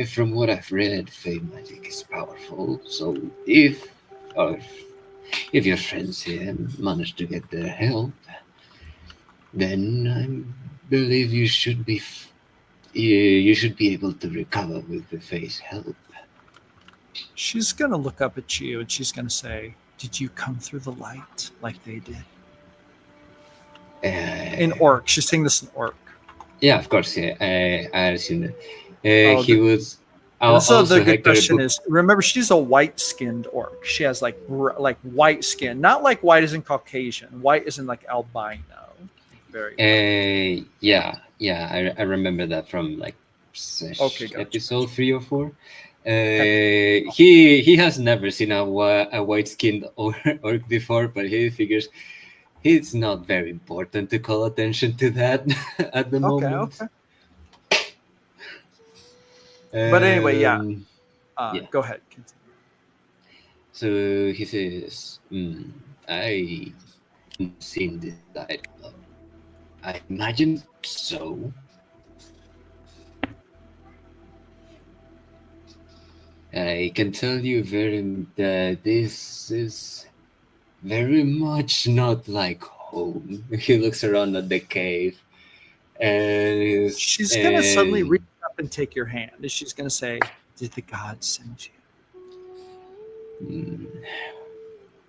from what I've read, Fey magic is powerful. So if your friends here manage to get their help, then I believe you should be able to recover with the Fey's help. She's going to look up at you and she's going to say, did you come through the light like they did? In Orc. She's saying this in Orc. Yeah, of course. Yeah, I assume that. He was. So the good question is, remember, she's a white-skinned orc. She has like white skin, not like white as in Caucasian. White as in like albino. Very. Yeah. I remember that from episode 3 or 4. He has never seen a white-skinned orc before, but he figures it's not very important to call attention to that at the moment. Okay. But anyway, yeah. Go ahead. Continue. So he says, I haven't seen this side. I imagine so. I can tell you that this is very much not like home. He looks around at the cave, and she's gonna suddenly reach up and take your hand. And she's gonna say, "Did the gods send you?"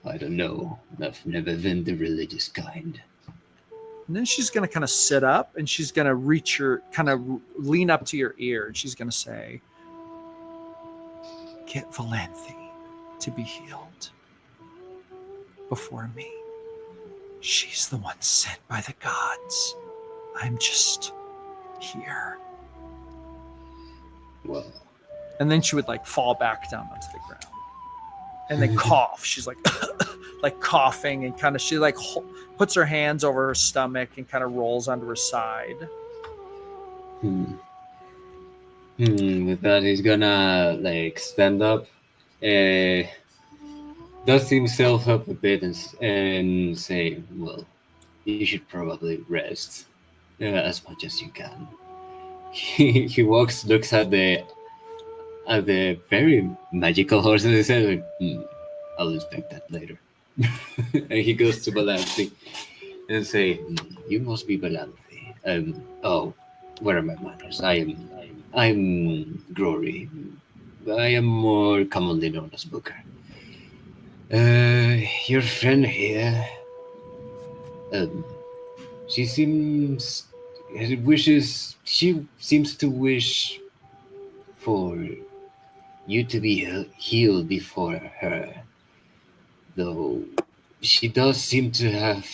I don't know. I've never been the religious kind. And then she's gonna kind of sit up, and she's gonna lean up to your ear, and she's gonna say, "Get Valenthi to be healed before me. She's the one sent by the gods. I'm just here." Well. And then she would fall back down onto the ground and then cough. She's like, like coughing and kind of she like puts her hands over her stomach and kind of rolls onto her side. With that, he's gonna like stand up, dust himself up a bit, and say, "Well, you should probably rest as much as you can." He walks, looks at the very magical horse, and he says, "I'll inspect that later." And he goes to Balanthi and say, "You must be Balanthi. Oh, where are my manners? I'm Glory. I am more commonly known as Booker. Your friend here, she seems to wish for you to be healed before her, though she does seem to have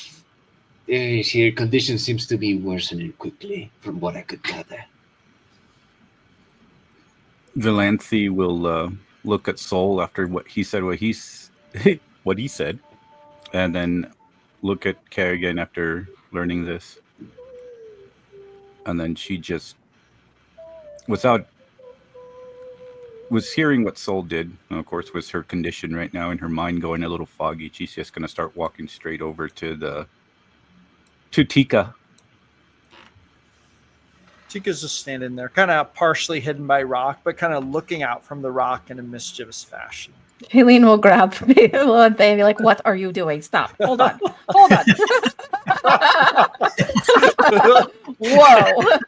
her condition seems to be worsening quickly, from what I could gather." Valanthi will look at Sol after what he said, what he said, and then look at Kerrigan after learning this. And then she just, was hearing what Sol did, and of course, was her condition right now and her mind going a little foggy. She's just going to start walking straight over to Tika. Tika's just standing there, kind of partially hidden by rock, but kind of looking out from the rock in a mischievous fashion. Aileen will grab Phil and be like, "What are you doing? Stop. Hold on. Hold on." Whoa.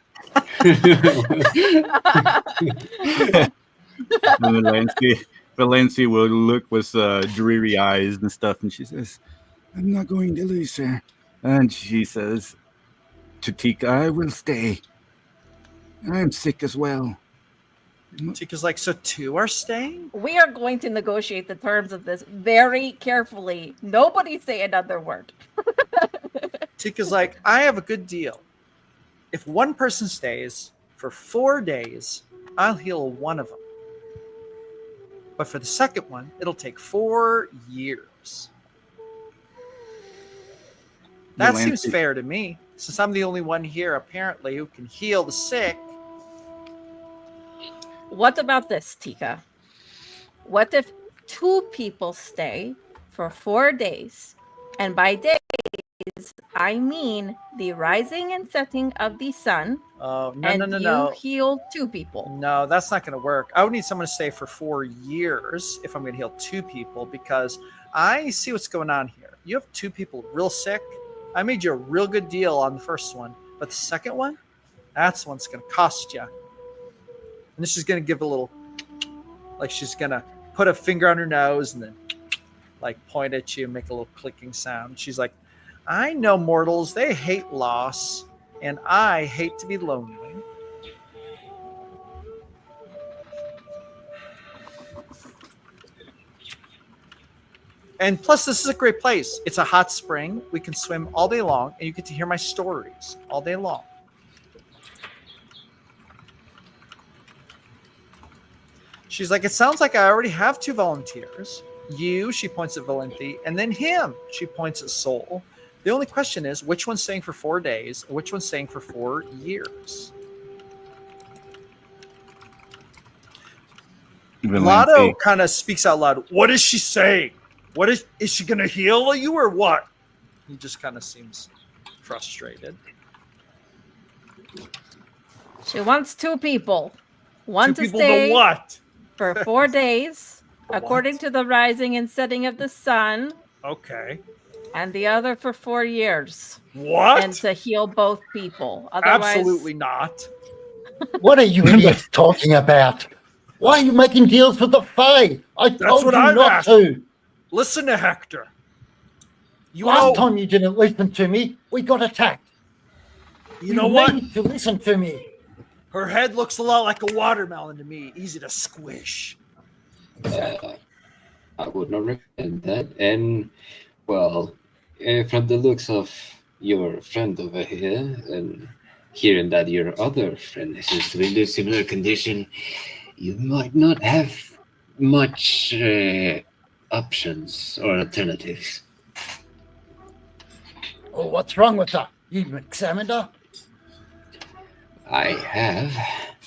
Valencia will look with dreary eyes and stuff, and she says, I'm not going to lose her. and she says to Tika, I will stay. I'm sick as well. Tika's like, "So two are staying?" We are going to negotiate the terms of this very carefully. Nobody say another word. Tika's like, "I have a good deal. If one person stays for 4 days, I'll heal one of them. But for the second one, it'll take 4 years." That seems fair to me, since I'm the only one here, apparently, who can heal the sick. What about this, Tika? What if 2 people stay for 4 days? And by days, I mean the rising and setting of the sun. Oh, No. You heal 2 people. No, that's not going to work. I would need someone to stay for 4 years if I'm going to heal 2 people, because I see what's going on here. You have 2 people real sick. I made you a real good deal on the first one, but the second one, that's the one that's going to cost you. And then she's going to give a little, like she's going to put a finger on her nose and then like point at you and make a little clicking sound. She's like, "I know mortals, they hate loss, and I hate to be lonely." And plus, this is a great place. It's a hot spring. We can swim all day long, and you get to hear my stories all day long. She's like, "It sounds like I already have 2 volunteers. You," she points at Valenti, "and then him," she points at Sol. The only question is, which one's staying for 4 days, and which one's staying for 4 years? Lotto kind of speaks out loud. "What is she saying? What is she going to heal you or what?" He just kind of seems frustrated. She wants 2 people. One 2 to people stay to what? for 4 days, according to the rising and setting of the sun. Okay. And the other for 4 years. What? And to heal both people. Otherwise, absolutely not. What are you idiots talking about? Why are you making deals with the Fae? I told you not to. Listen to Hector. Last time you didn't listen to me, we got attacked. You know what? Need to listen to me. Her head looks a lot like a watermelon to me. Easy to squish. I would not recommend that. And, well, from the looks of your friend over here, and hearing that your other friend is in a similar condition, you might not have much options or alternatives. Well, what's wrong with her? You examined her? I have.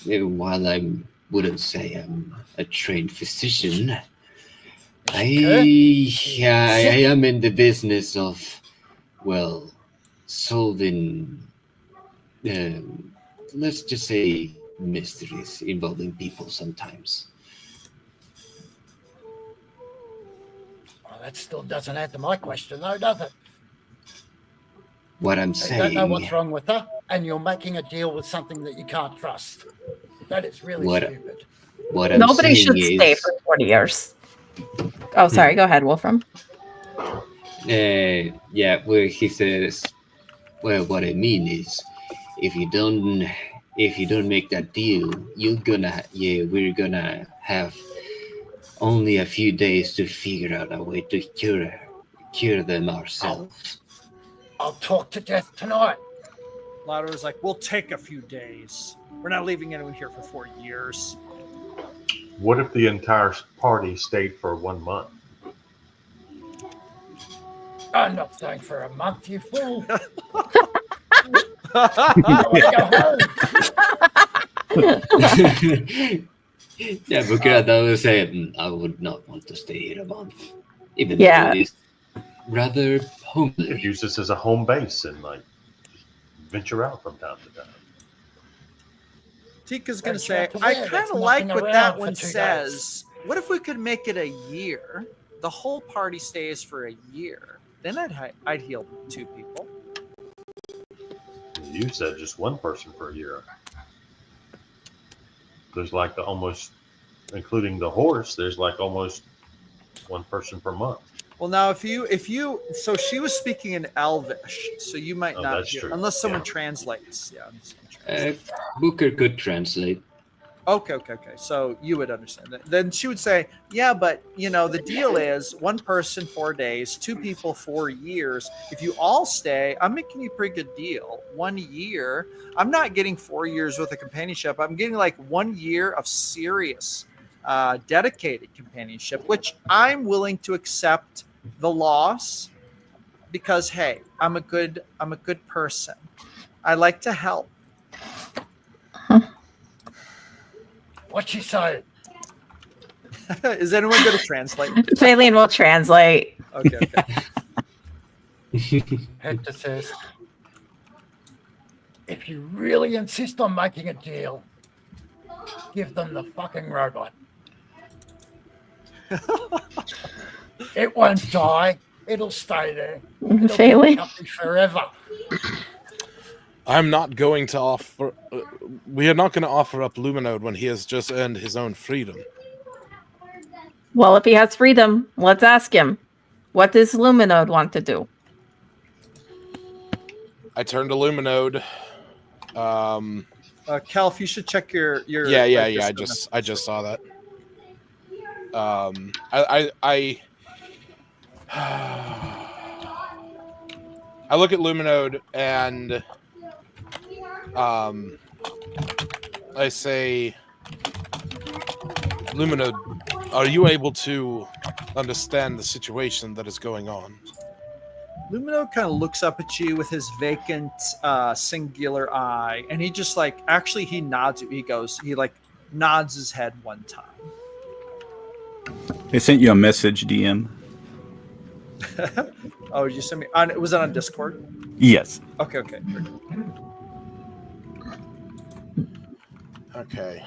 While I wouldn't say I'm a trained physician, I am in the business of, well, solving, let's just say, mysteries involving people sometimes. Well, that still doesn't answer my question, though, does it? What I'm You saying... don't know what's wrong with her, and you're making a deal with something that you can't trust. That is really stupid. What I'm Nobody saying should stay is... for 40 years. Oh, sorry. Go ahead, Wolfram. Yeah, where he says, well, what I mean is, if you don't make that deal, we're gonna have only a few days to figure out a way to cure them ourselves. I'll talk to Death tonight. Louder is like, we'll take a few days. We're not leaving anyone here for 4 years. What if the entire party stayed for 1 month? I'm not staying for a month, you fool. I want to go home. Yeah, because I was saying I would not want to stay here a month. Even though it is rather homely. Use this as a home base and like venture out from time to time. Tika's going to say, I kind of like what that one says. What if we could make it a year? The whole party stays for a year. Then I'd heal 2 people. You said just 1 person for a year. There's like almost, including the horse, there's like almost 1 person per month. Well, now if you, so she was speaking in Elvish, so you might not that's hear, true. unless someone translates. Yeah. Booker could translate. Okay. So you would understand that. Then she would say, yeah, but the deal is 1 person 4 days, 2 people 4 years. If you all stay, I'm making you a pretty good deal. 1 year. I'm not getting 4 years with a companionship. I'm getting like 1 year of serious, dedicated companionship, which I'm willing to accept the loss because, hey, I'm a good person. I like to help. What'd she say? Is anyone going to translate? Faylene will translate. Okay. Hector says, if you really insist on making a deal, give them the fucking robot. It won't die. It'll stay there. It'll be happy forever. I'm not going to offer... we are not going to offer up Luminode when he has just earned his own freedom. Well, if he has freedom, let's ask him. What does Luminode want to do? I turned to Luminode. Calf, you should check your Yeah. I just saw that. I look at Luminode and I say, Luminode, are you able to understand the situation that is going on? Lumino kind of looks up at you with his vacant, singular eye, and he just he nods. He nods his head one time. They sent you a message, DM. Oh, you sent me? Was that on Discord? Yes. Okay. Okay.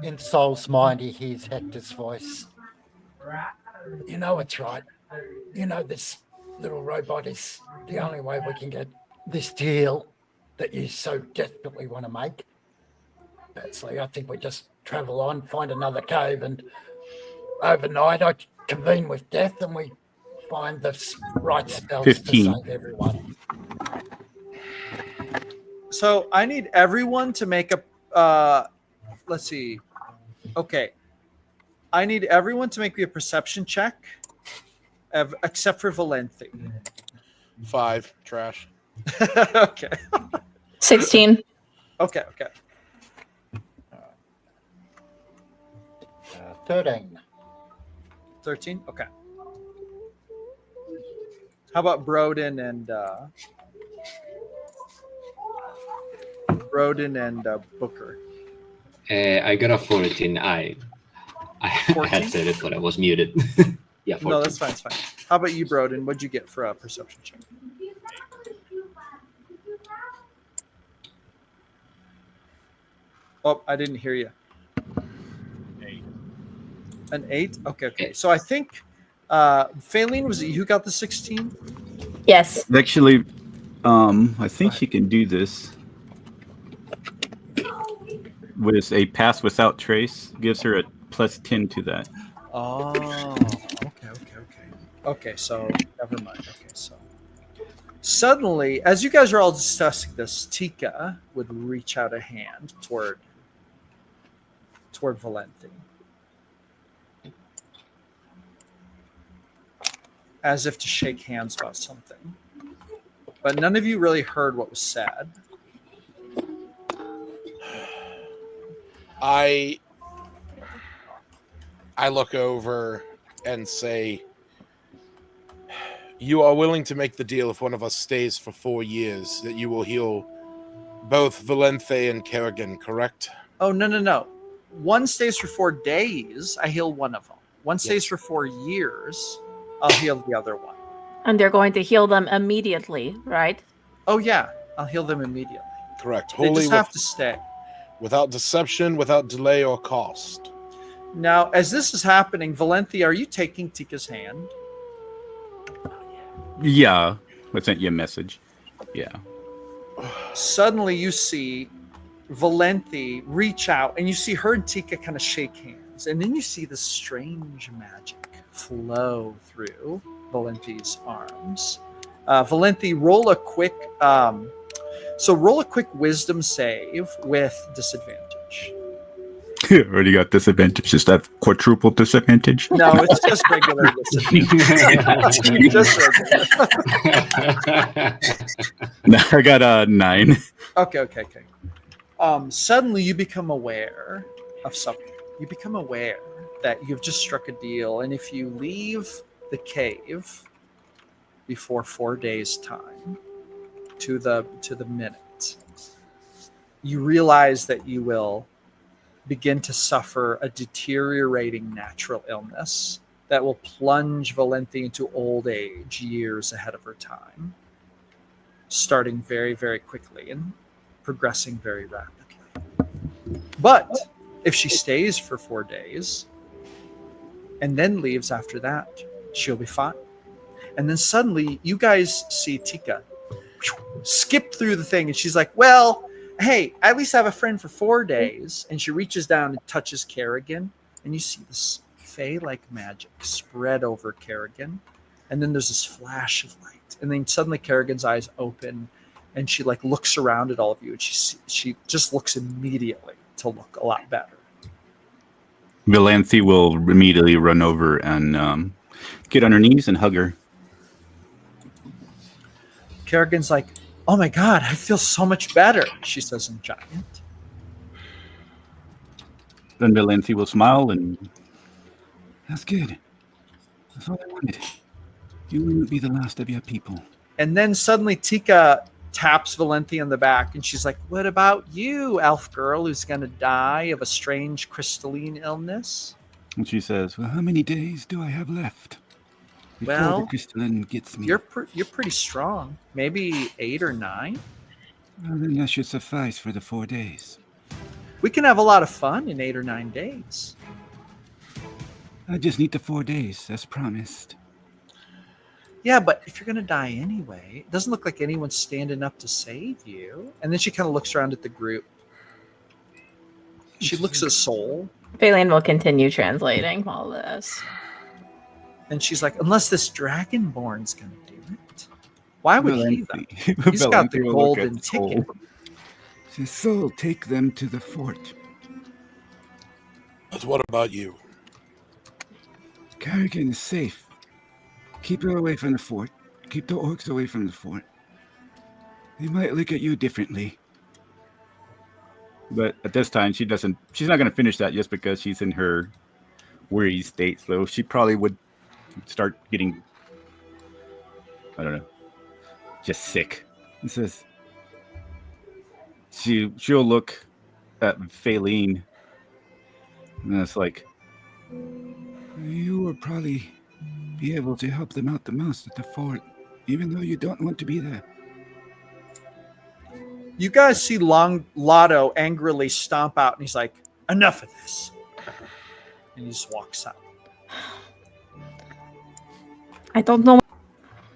In Soul's mind, he hears Hector's voice. You know it's right. This little robot is the only way we can get this deal that you so desperately want to make. Betsy, I think we just travel on, find another cave, and overnight I convene with Death and we find the right spells 15. to save everyone. So I need everyone to make a, let's see. Okay. I need everyone to make me a perception check, except for Valenti. 5. Trash. Okay. 16. Okay. 13. 13? Okay. How about Broden and Booker? I got a 14. I 14? had said it, but I was muted. Yeah, 14. No, that's fine. It's fine. How about you, Broden? What'd you get for a perception check? Oh, I didn't hear you. 8. An 8? Okay. So I think Faylene, was it you who got the 16? Yes. Actually, I think she can do this. With a pass without trace, gives her a +10 to that. Oh, okay. So never mind. Okay, so suddenly, as you guys are all discussing this, Tika would reach out a hand toward Valenti, as if to shake hands about something. But none of you really heard what was said. I look over and say, you are willing to make the deal if one of us stays for 4 years, that you will heal both Valenthe and Kerrigan, correct? Oh, no. One stays for 4 days. I heal one of them. One stays for 4 years. I'll heal the other one. And they're going to heal them immediately, right? Oh, yeah. I'll heal them immediately. Correct. They just have to stay. Without deception, without delay or cost. Now, as this is happening, Valenti, are you taking Tika's hand? Yeah, I sent you a message. Yeah. Suddenly you see Valenti reach out, and you see her and Tika kind of shake hands. And then you see this strange magic flow through Valenti's arms. Valenti, roll a quick wisdom save with disadvantage. Already got disadvantage. Is that quadruple disadvantage? No, it's just regular disadvantage. Just regular. No, I got a 9. Okay. Suddenly you become aware of something. You become aware that you've just struck a deal, and if you leave the cave before 4 days' time, to the minute, you realize that you will begin to suffer a deteriorating natural illness that will plunge Valenti into old age years ahead of her time, starting very, very quickly and progressing very rapidly. But if she stays for 4 days and then leaves after that, she'll be fine. And then suddenly you guys see Tika skip through the thing, and she's like, well, hey, I at least have a friend for 4 days. And she reaches down and touches Kerrigan, and you see this fey-like magic spread over Kerrigan. And then there's this flash of light. And then suddenly Kerrigan's eyes open, and she looks around at all of you, and she just looks immediately to look a lot better. Valenthe will immediately run over and get on her knees and hug her. Kerrigan's like, oh my God, I feel so much better, she says in Giant. Then Valenthe will smile and... That's good. That's all I wanted. You wouldn't be the last of your people. And then suddenly Tika taps Valenthe on the back, and she's like, what about you, elf girl who's going to die of a strange crystalline illness? And she says, well, how many days do I have left? Before Well, the crystalline gets me. You're pretty strong. Maybe 8 or 9. Well, then that should suffice for the 4 days. We can have a lot of fun in 8 or 9 days. I just need the 4 days, as promised. Yeah, but if you're going to die anyway, it doesn't look like anyone's standing up to save you. And then she kind of looks around at the group. She looks at Soul. Baleen will continue translating all this. And she's like, unless this Dragonborn's going to do it. Why would he, though? He's got the golden ticket. Says, so take them to the fort. But what about you? Kerrigan is safe. Keep her away from the fort. Keep the orcs away from the fort. They might look at you differently. But at this time, she's not going to finish that just because she's in her worried state, so she probably would start getting, I don't know, just sick. It says she'll look at Faylene, and it's like, you will probably be able to help them out the most at the fort, even though you don't want to be there. You guys see Lotto angrily stomp out, and he's like, enough of this. And he just walks out. I don't know.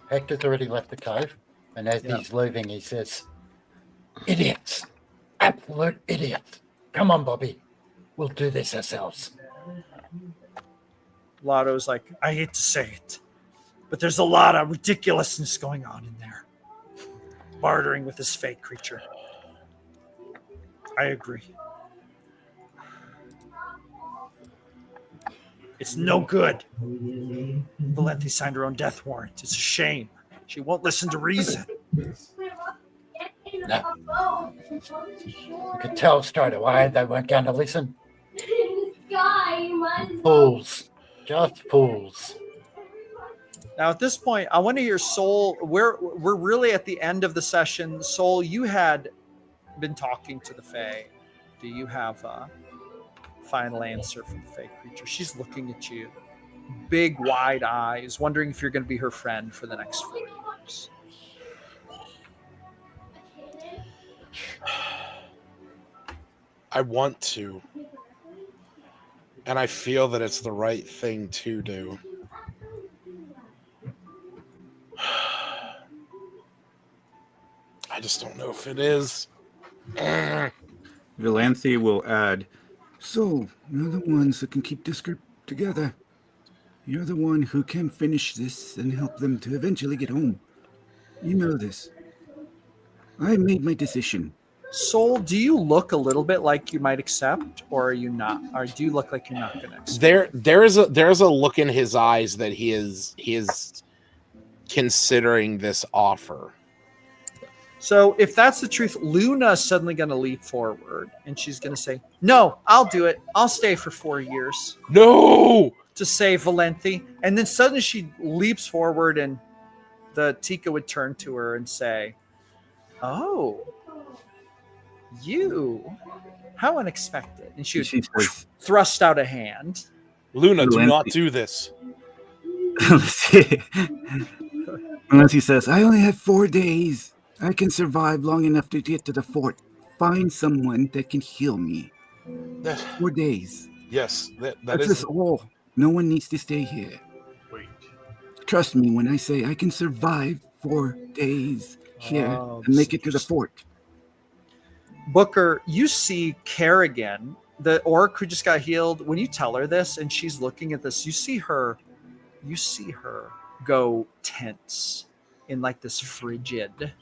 Hector's already left the cave, and as he's leaving, he says, idiots. Absolute idiots. Come on, Bobby. We'll do this ourselves. Lotto's like, I hate to say it, but there's a lot of ridiculousness going on in there. Bartering with this fake creature. I agree. It's no good. Valente signed her own death warrant. It's a shame. She won't listen to reason. No. You could tell straight away they weren't going to listen. Fools. Just fools. Now, at this point, I want to hear Soul. We're really at the end of the session. Soul, you had been talking to the Fae. Do you have a final answer from the Fae creature? She's looking at you, big, wide eyes, wondering if you're going to be her friend for the next 4 years. I want to. And I feel that it's the right thing to do. I just don't know if it is. Valente will add, So, you're the ones that can keep this group together. You're the one who can finish this and help them to eventually get home. You know this. I made my decision. Soul, do you look a little bit like you might accept, or are you not? Or do you look like you're not going to accept? There is a look in his eyes that he is considering this offer. So if that's the truth, Luna's suddenly going to leap forward, and she's going to say, no, I'll do it. I'll stay for 4 years. No! To save Valente. And then suddenly she leaps forward, and the Tika would turn to her and say, oh, you, how unexpected. And she would thrust out a hand. Luna, do not do this. Let's see. Unless he says, I only have 4 days. I can survive long enough to get to the fort. Find someone that can heal me. 4 days. Yes, That's us all. No one needs to stay here. Wait. Trust me when I say I can survive 4 days here and make it to the fort. Booker, you see Kerrigan, the orc who just got healed. When you tell her this and she's looking at this, you see her go tense in like this frigid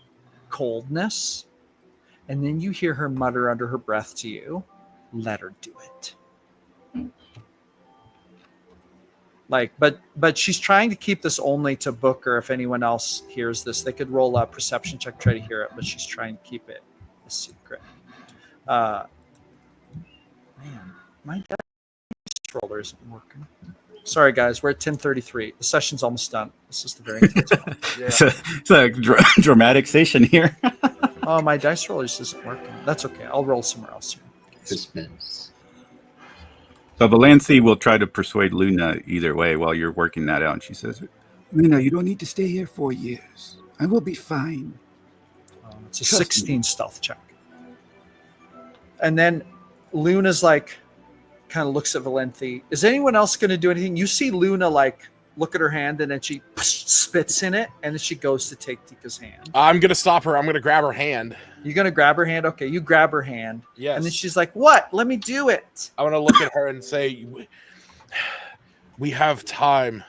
coldness. And then you hear her mutter under her breath to you, let her do it. Like, but she's trying to keep this only to Booker. If anyone else hears this, they could roll a perception check, try to hear it, but she's trying to keep it a secret. Man, my dice roller isn't working. Sorry, guys, we're at 10:33. The session's almost done. This is the very intense one. It's a dramatic session here. Oh, my dice roller just isn't working. That's okay. I'll roll somewhere else here. Suspense. So Valente will try to persuade Luna either way while you're working that out. And she says, Luna, you don't need to stay here 4 years. I will be fine. It's a 16 stealth check. And then Luna's like, kind of looks at Valente. Is anyone else going to do anything? You see Luna like look at her hand, and then she spits in it, and then she goes to take Tika's hand. I'm going to stop her. I'm going to grab her hand. You're going to grab her hand? Okay, you grab her hand. Yes. And then she's like, what? Let me do it. I want to look at her and say, we have time.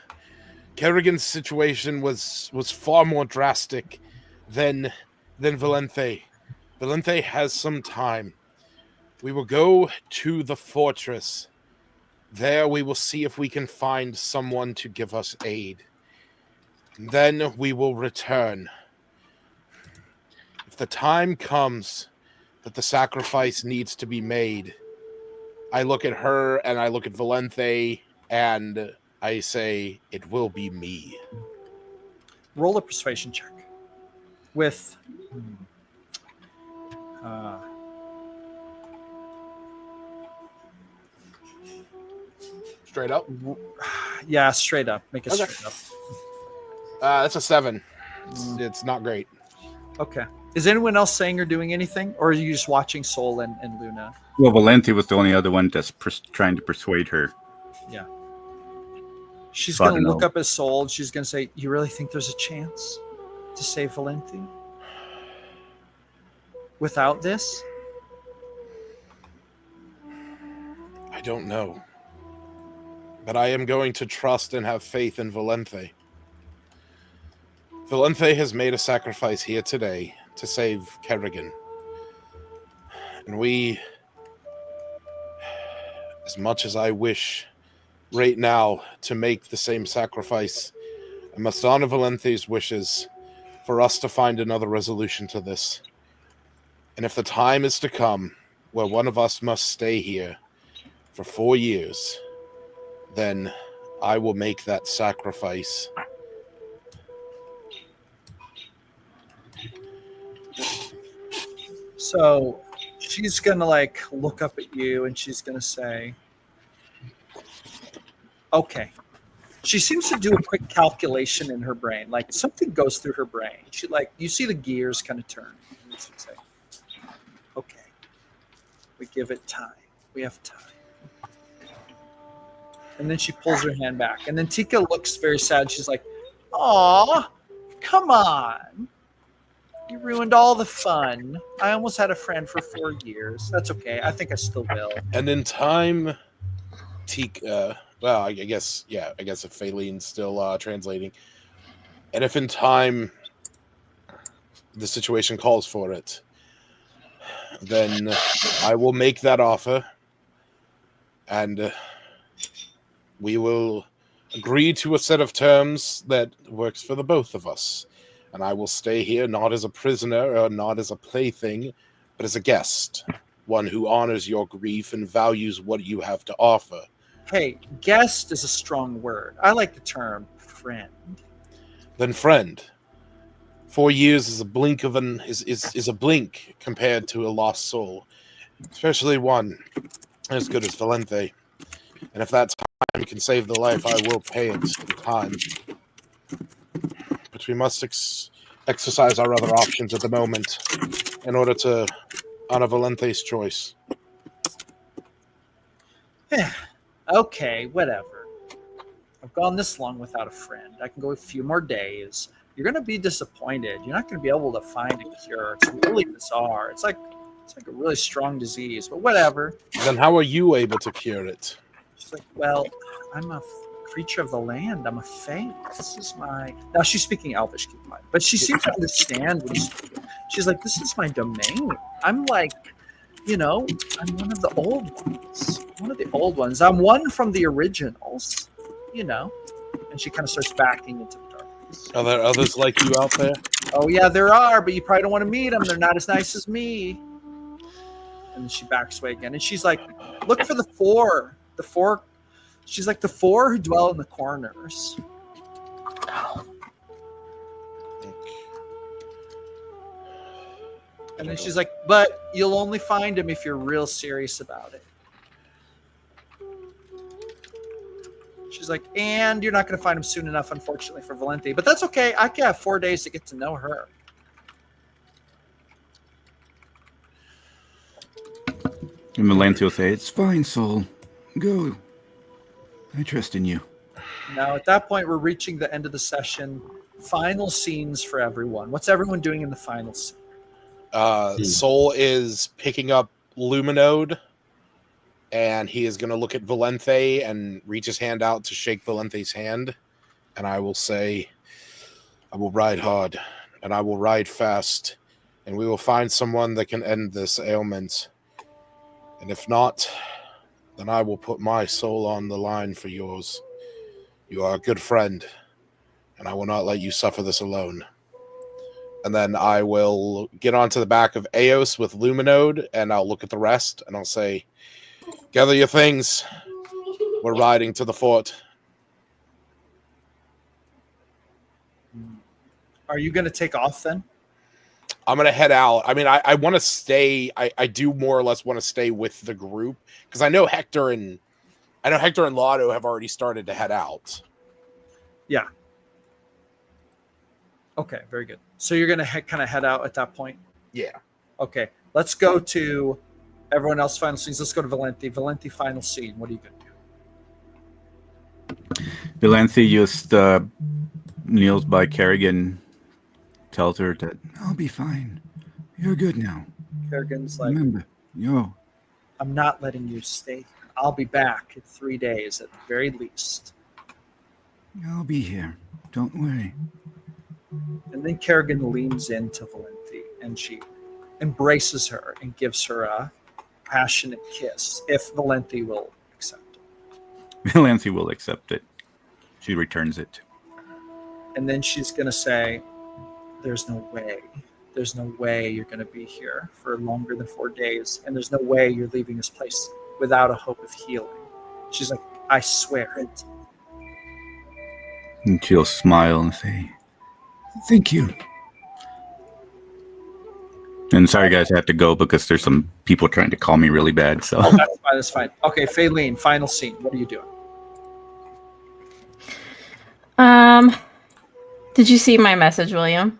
Kerrigan's situation was far more drastic than Valente. Valente has some time. We will go to the fortress. There we will see if we can find someone to give us aid. Then we will return. If the time comes that the sacrifice needs to be made, I look at her and I look at Valente and I say, it will be me. Roll a persuasion check with Straight up? Yeah, straight up. Make it Okay. straight up. That's a 7. It's not great. Okay. Is anyone else saying or doing anything? Or are you just watching Sol and Luna? Well, Valente was the only other one that's trying to persuade her. Yeah. She's So I going to don't look know. up at Sol. She's going to say, you really think there's a chance to save Valente? Without this? I don't know. But I am going to trust and have faith in Valente. Valente has made a sacrifice here today to save Kerrigan. And we, as much as I wish right now to make the same sacrifice, I must honor Valente's wishes for us to find another resolution to this. And if the time is to come where one of us must stay here for 4 years, then I will make that sacrifice. So she's going to like look up at you and she's going to say, okay. She seems to do a quick calculation in her brain. Like something goes through her brain. She like, you see the gears kind of turn. And she'd say, okay, we give it time. We have time. And then she pulls her hand back. And then Tika looks very sad. She's like, aw, come on. You ruined all the fun. I almost had a friend for 4 years. That's okay. I think I still will. And in time, Tika, well, I guess if Phalene's still translating. And if in time the situation calls for it, then I will make that offer. And we will agree to a set of terms that works for the both of us. And I will stay here not as a prisoner or not as a plaything, but as a guest, one who honors your grief and values what you have to offer. Hey, guest is a strong word. I like the term friend. Then friend. 4 years is a blink of is a blink compared to a lost soul, especially one as good as Valente. And if that time can save the life, I will pay it in time. But we must exercise our other options at the moment in order to honor Valente's choice. Okay, whatever. I've gone this long without a friend. I can go a few more days. You're going to be disappointed. You're not going to be able to find a cure. It's really bizarre. It's like a really strong disease, but whatever. Then how are you able to cure it? She's like, well, I'm a creature of the land. I'm a fae. This is my... Now, she's speaking Elvish, keep in mind. But she seems to understand what she's like, this is my domain. I'm like, I'm one of the old ones. One of the old ones. I'm one from the originals, And she kind of starts backing into the darkness. Are there others like you out there? Oh, yeah, there are, but you probably don't want to meet them. They're not as nice as me. And then she backs away again. And she's like, look for the four. The four. She's like, the four who dwell in the corners. And then she's like, but you'll only find him if you're real serious about it. She's like, and you're not going to find him soon enough, unfortunately, for Valente. But that's okay. I can have 4 days to get to know her. And Valente will say, It's fine, Sol. Go. I trust in you. Now, at that point, we're reaching the end of the session. Final scenes for everyone. What's everyone doing in the final scene? Sol is picking up Luminode, and he is going to look at Valente and reach his hand out to shake Valente's hand. And I will say, I will ride hard, and I will ride fast, and we will find someone that can end this ailment. And if not, then I will put my soul on the line for yours. You are a good friend, and I will not let you suffer this alone. And then I will get onto the back of Eos with Luminode, and I'll look at the rest, and I'll say, gather your things. We're riding to the fort. Are you going to take off then? I'm going to head out. I mean, I want to stay. I do more or less want to stay with the group because I know Hector and Lotto have already started to head out. Yeah. Okay, very good. So you're going to kind of head out at that point? Yeah. Okay, let's go to everyone else final scenes. Let's go to Valenti. Valenti, final scene. What are you going to do? Valenti just kneels by Kerrigan, tells her that I'll be fine. You're good now. Kerrigan's like, Remember, I'm not letting you stay here. I'll be back in 3 days at the very least. I'll be here. Don't worry. And then Kerrigan leans into Valenti and she embraces her and gives her a passionate kiss if Valenti will accept it. Valenti will accept it. She returns it. And then she's going to say, there's no way you're going to be here for longer than 4 days. And there's no way you're leaving this place without a hope of healing. She's like, I swear it. And she'll smile and say, Thank you. and sorry guys, I have to go because there's some people trying to call me really bad. So Oh, that's fine. Okay, Faylene, final scene. What are you doing? Did you see my message, William?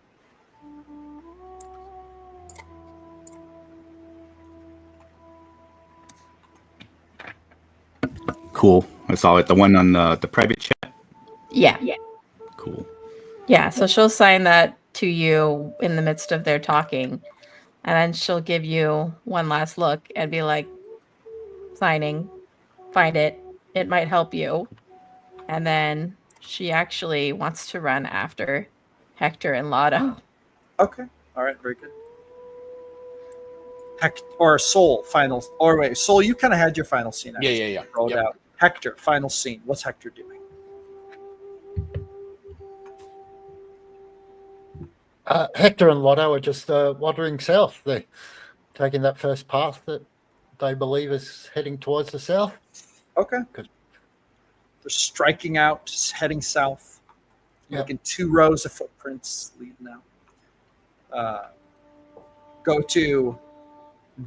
cool. I saw it. The one on the private chat. Yeah. Cool. Yeah, so she'll sign that to you in the midst of their talking. And then she'll give you one last look and be like, signing, find it. It might help you. And then she actually wants to run after Hector and Lotto. Okay. All right. Very good. Or Soul, final. Or wait, Soul, you kind of had your final scene. Actually. Yeah. Rolled out. Hector, final scene. What's Hector doing? Hector and Lotto are just wandering south. They're taking that first path that they believe is heading towards the south. Okay. Good. They're striking out, just heading south. Yep. Making 2 rows of footprints leading out. Go to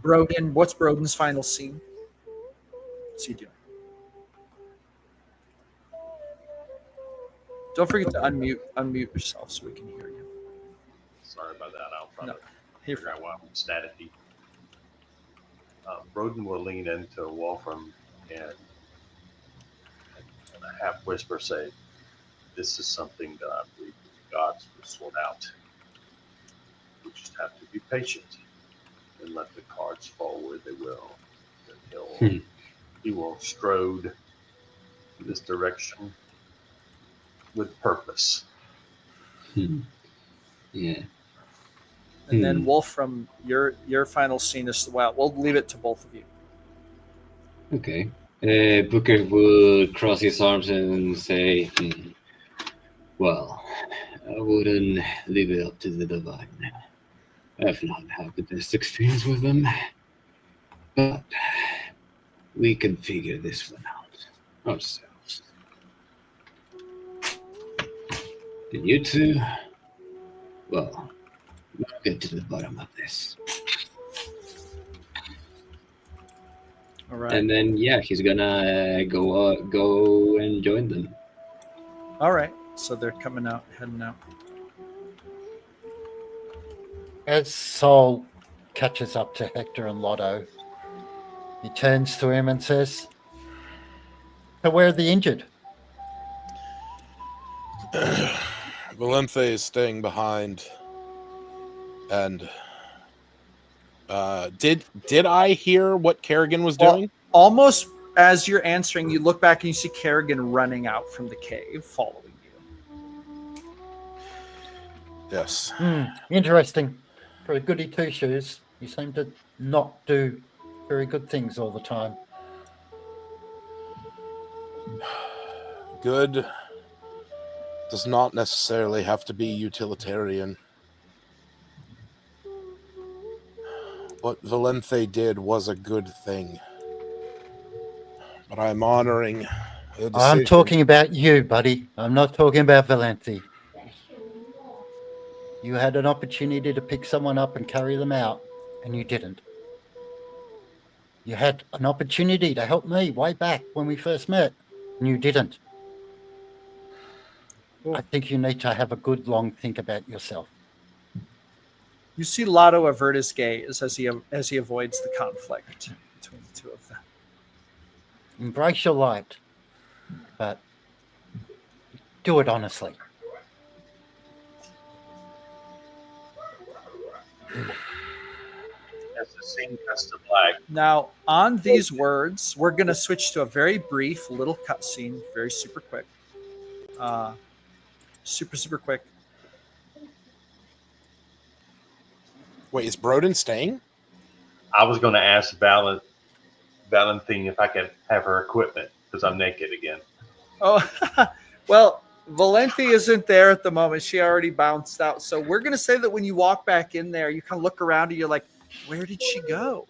Broden. What's Broden's final scene? What's he doing? Don't forget to unmute yourself so we can hear you. Sorry about that. I'll probably Here figure out why I'm staticky. Broden will lean into Wolfram and in a half whisper say, this is something that I believe the gods will sort out. We just have to be patient and let the cards fall where they will. And he will strode this direction with purpose. Yeah. And then Wolfram, your final scene is we'll leave it to both of you. Okay. Booker will cross his arms and say, well, I wouldn't leave it up to the divine. I've not had the best experience with them, but we can figure this one out ourselves. And you two, well, we'll get to the bottom of this. All right. And then, he's gonna go and join them. All right. So they're heading out. As Sol catches up to Hector and Lotto, he turns to him and says, so where are the injured? Valenthe is staying behind. And did I hear what Kerrigan was doing? Almost as you're answering, you look back and you see Kerrigan running out from the cave, following you. Yes. Interesting. For a goody two-shoes, you seem to not do very good things all the time. Good does not necessarily have to be utilitarian. What Valenthe did was a good thing. But I'm honoring The I'm decision- talking about you, buddy. I'm not talking about Valenti. You had an opportunity to pick someone up and carry them out, and you didn't. You had an opportunity to help me way back when we first met, and you didn't. I think you need to have a good long think about yourself. You see Lotto avert his gaze as he avoids the conflict between the two of them. Embrace your light, but do it honestly. As the scene cuts to black, Now, on these words, we're going to switch to a very brief little cutscene, very super quick. Super quick. Wait, is Broden staying? I was going to ask Valentine if I could have her equipment because I'm naked again. Oh, well, Valenti isn't there at the moment. She already bounced out. So we're going to say that when you walk back in there, you kind of look around and you're like, where did she go?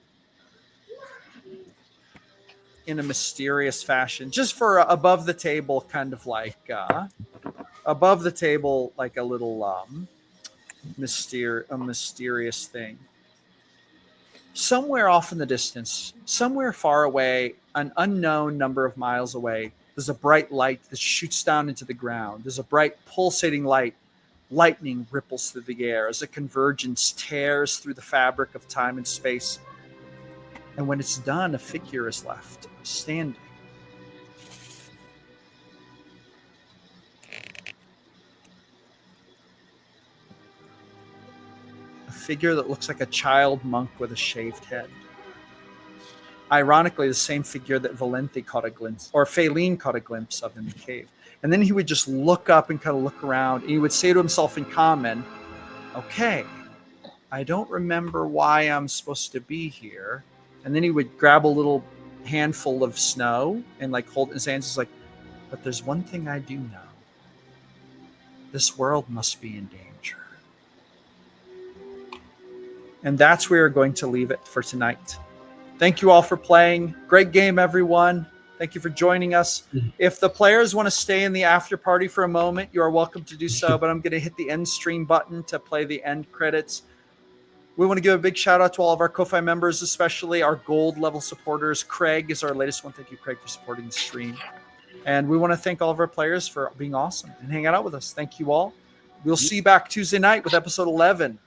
In a mysterious fashion, just for above the table, kind of like above the table, like a little mysterious thing. Somewhere off in the distance, somewhere far away, an unknown number of miles away, there's a bright light that shoots down into the ground. There's a bright pulsating light. Lightning ripples through the air as a convergence tears through the fabric of time and space. And when it's done, a figure is left standing. A figure that looks like a child monk with a shaved head. Ironically, the same figure that Valenti caught a glimpse, or Pheline caught a glimpse of in the cave. And then he would just look up and kind of look around, and he would say to himself in common, okay, I don't remember why I'm supposed to be here. And then he would grab a little handful of snow and like hold it in his hands. He's like, but there's one thing I do know. This world must be in danger. And that's where we're going to leave it for tonight. Thank you all for playing. Great game, everyone. Thank you for joining us. If the players want to stay in the after party for a moment, you are welcome to do so, but I'm going to hit the end stream button to play the end credits. We want to give a big shout out to all of our Ko-Fi members, especially our gold level supporters. Craig is our latest one. Thank you, Craig, for supporting the stream. And we want to thank all of our players for being awesome and hanging out with us. Thank you all. We'll see you back Tuesday night with episode 11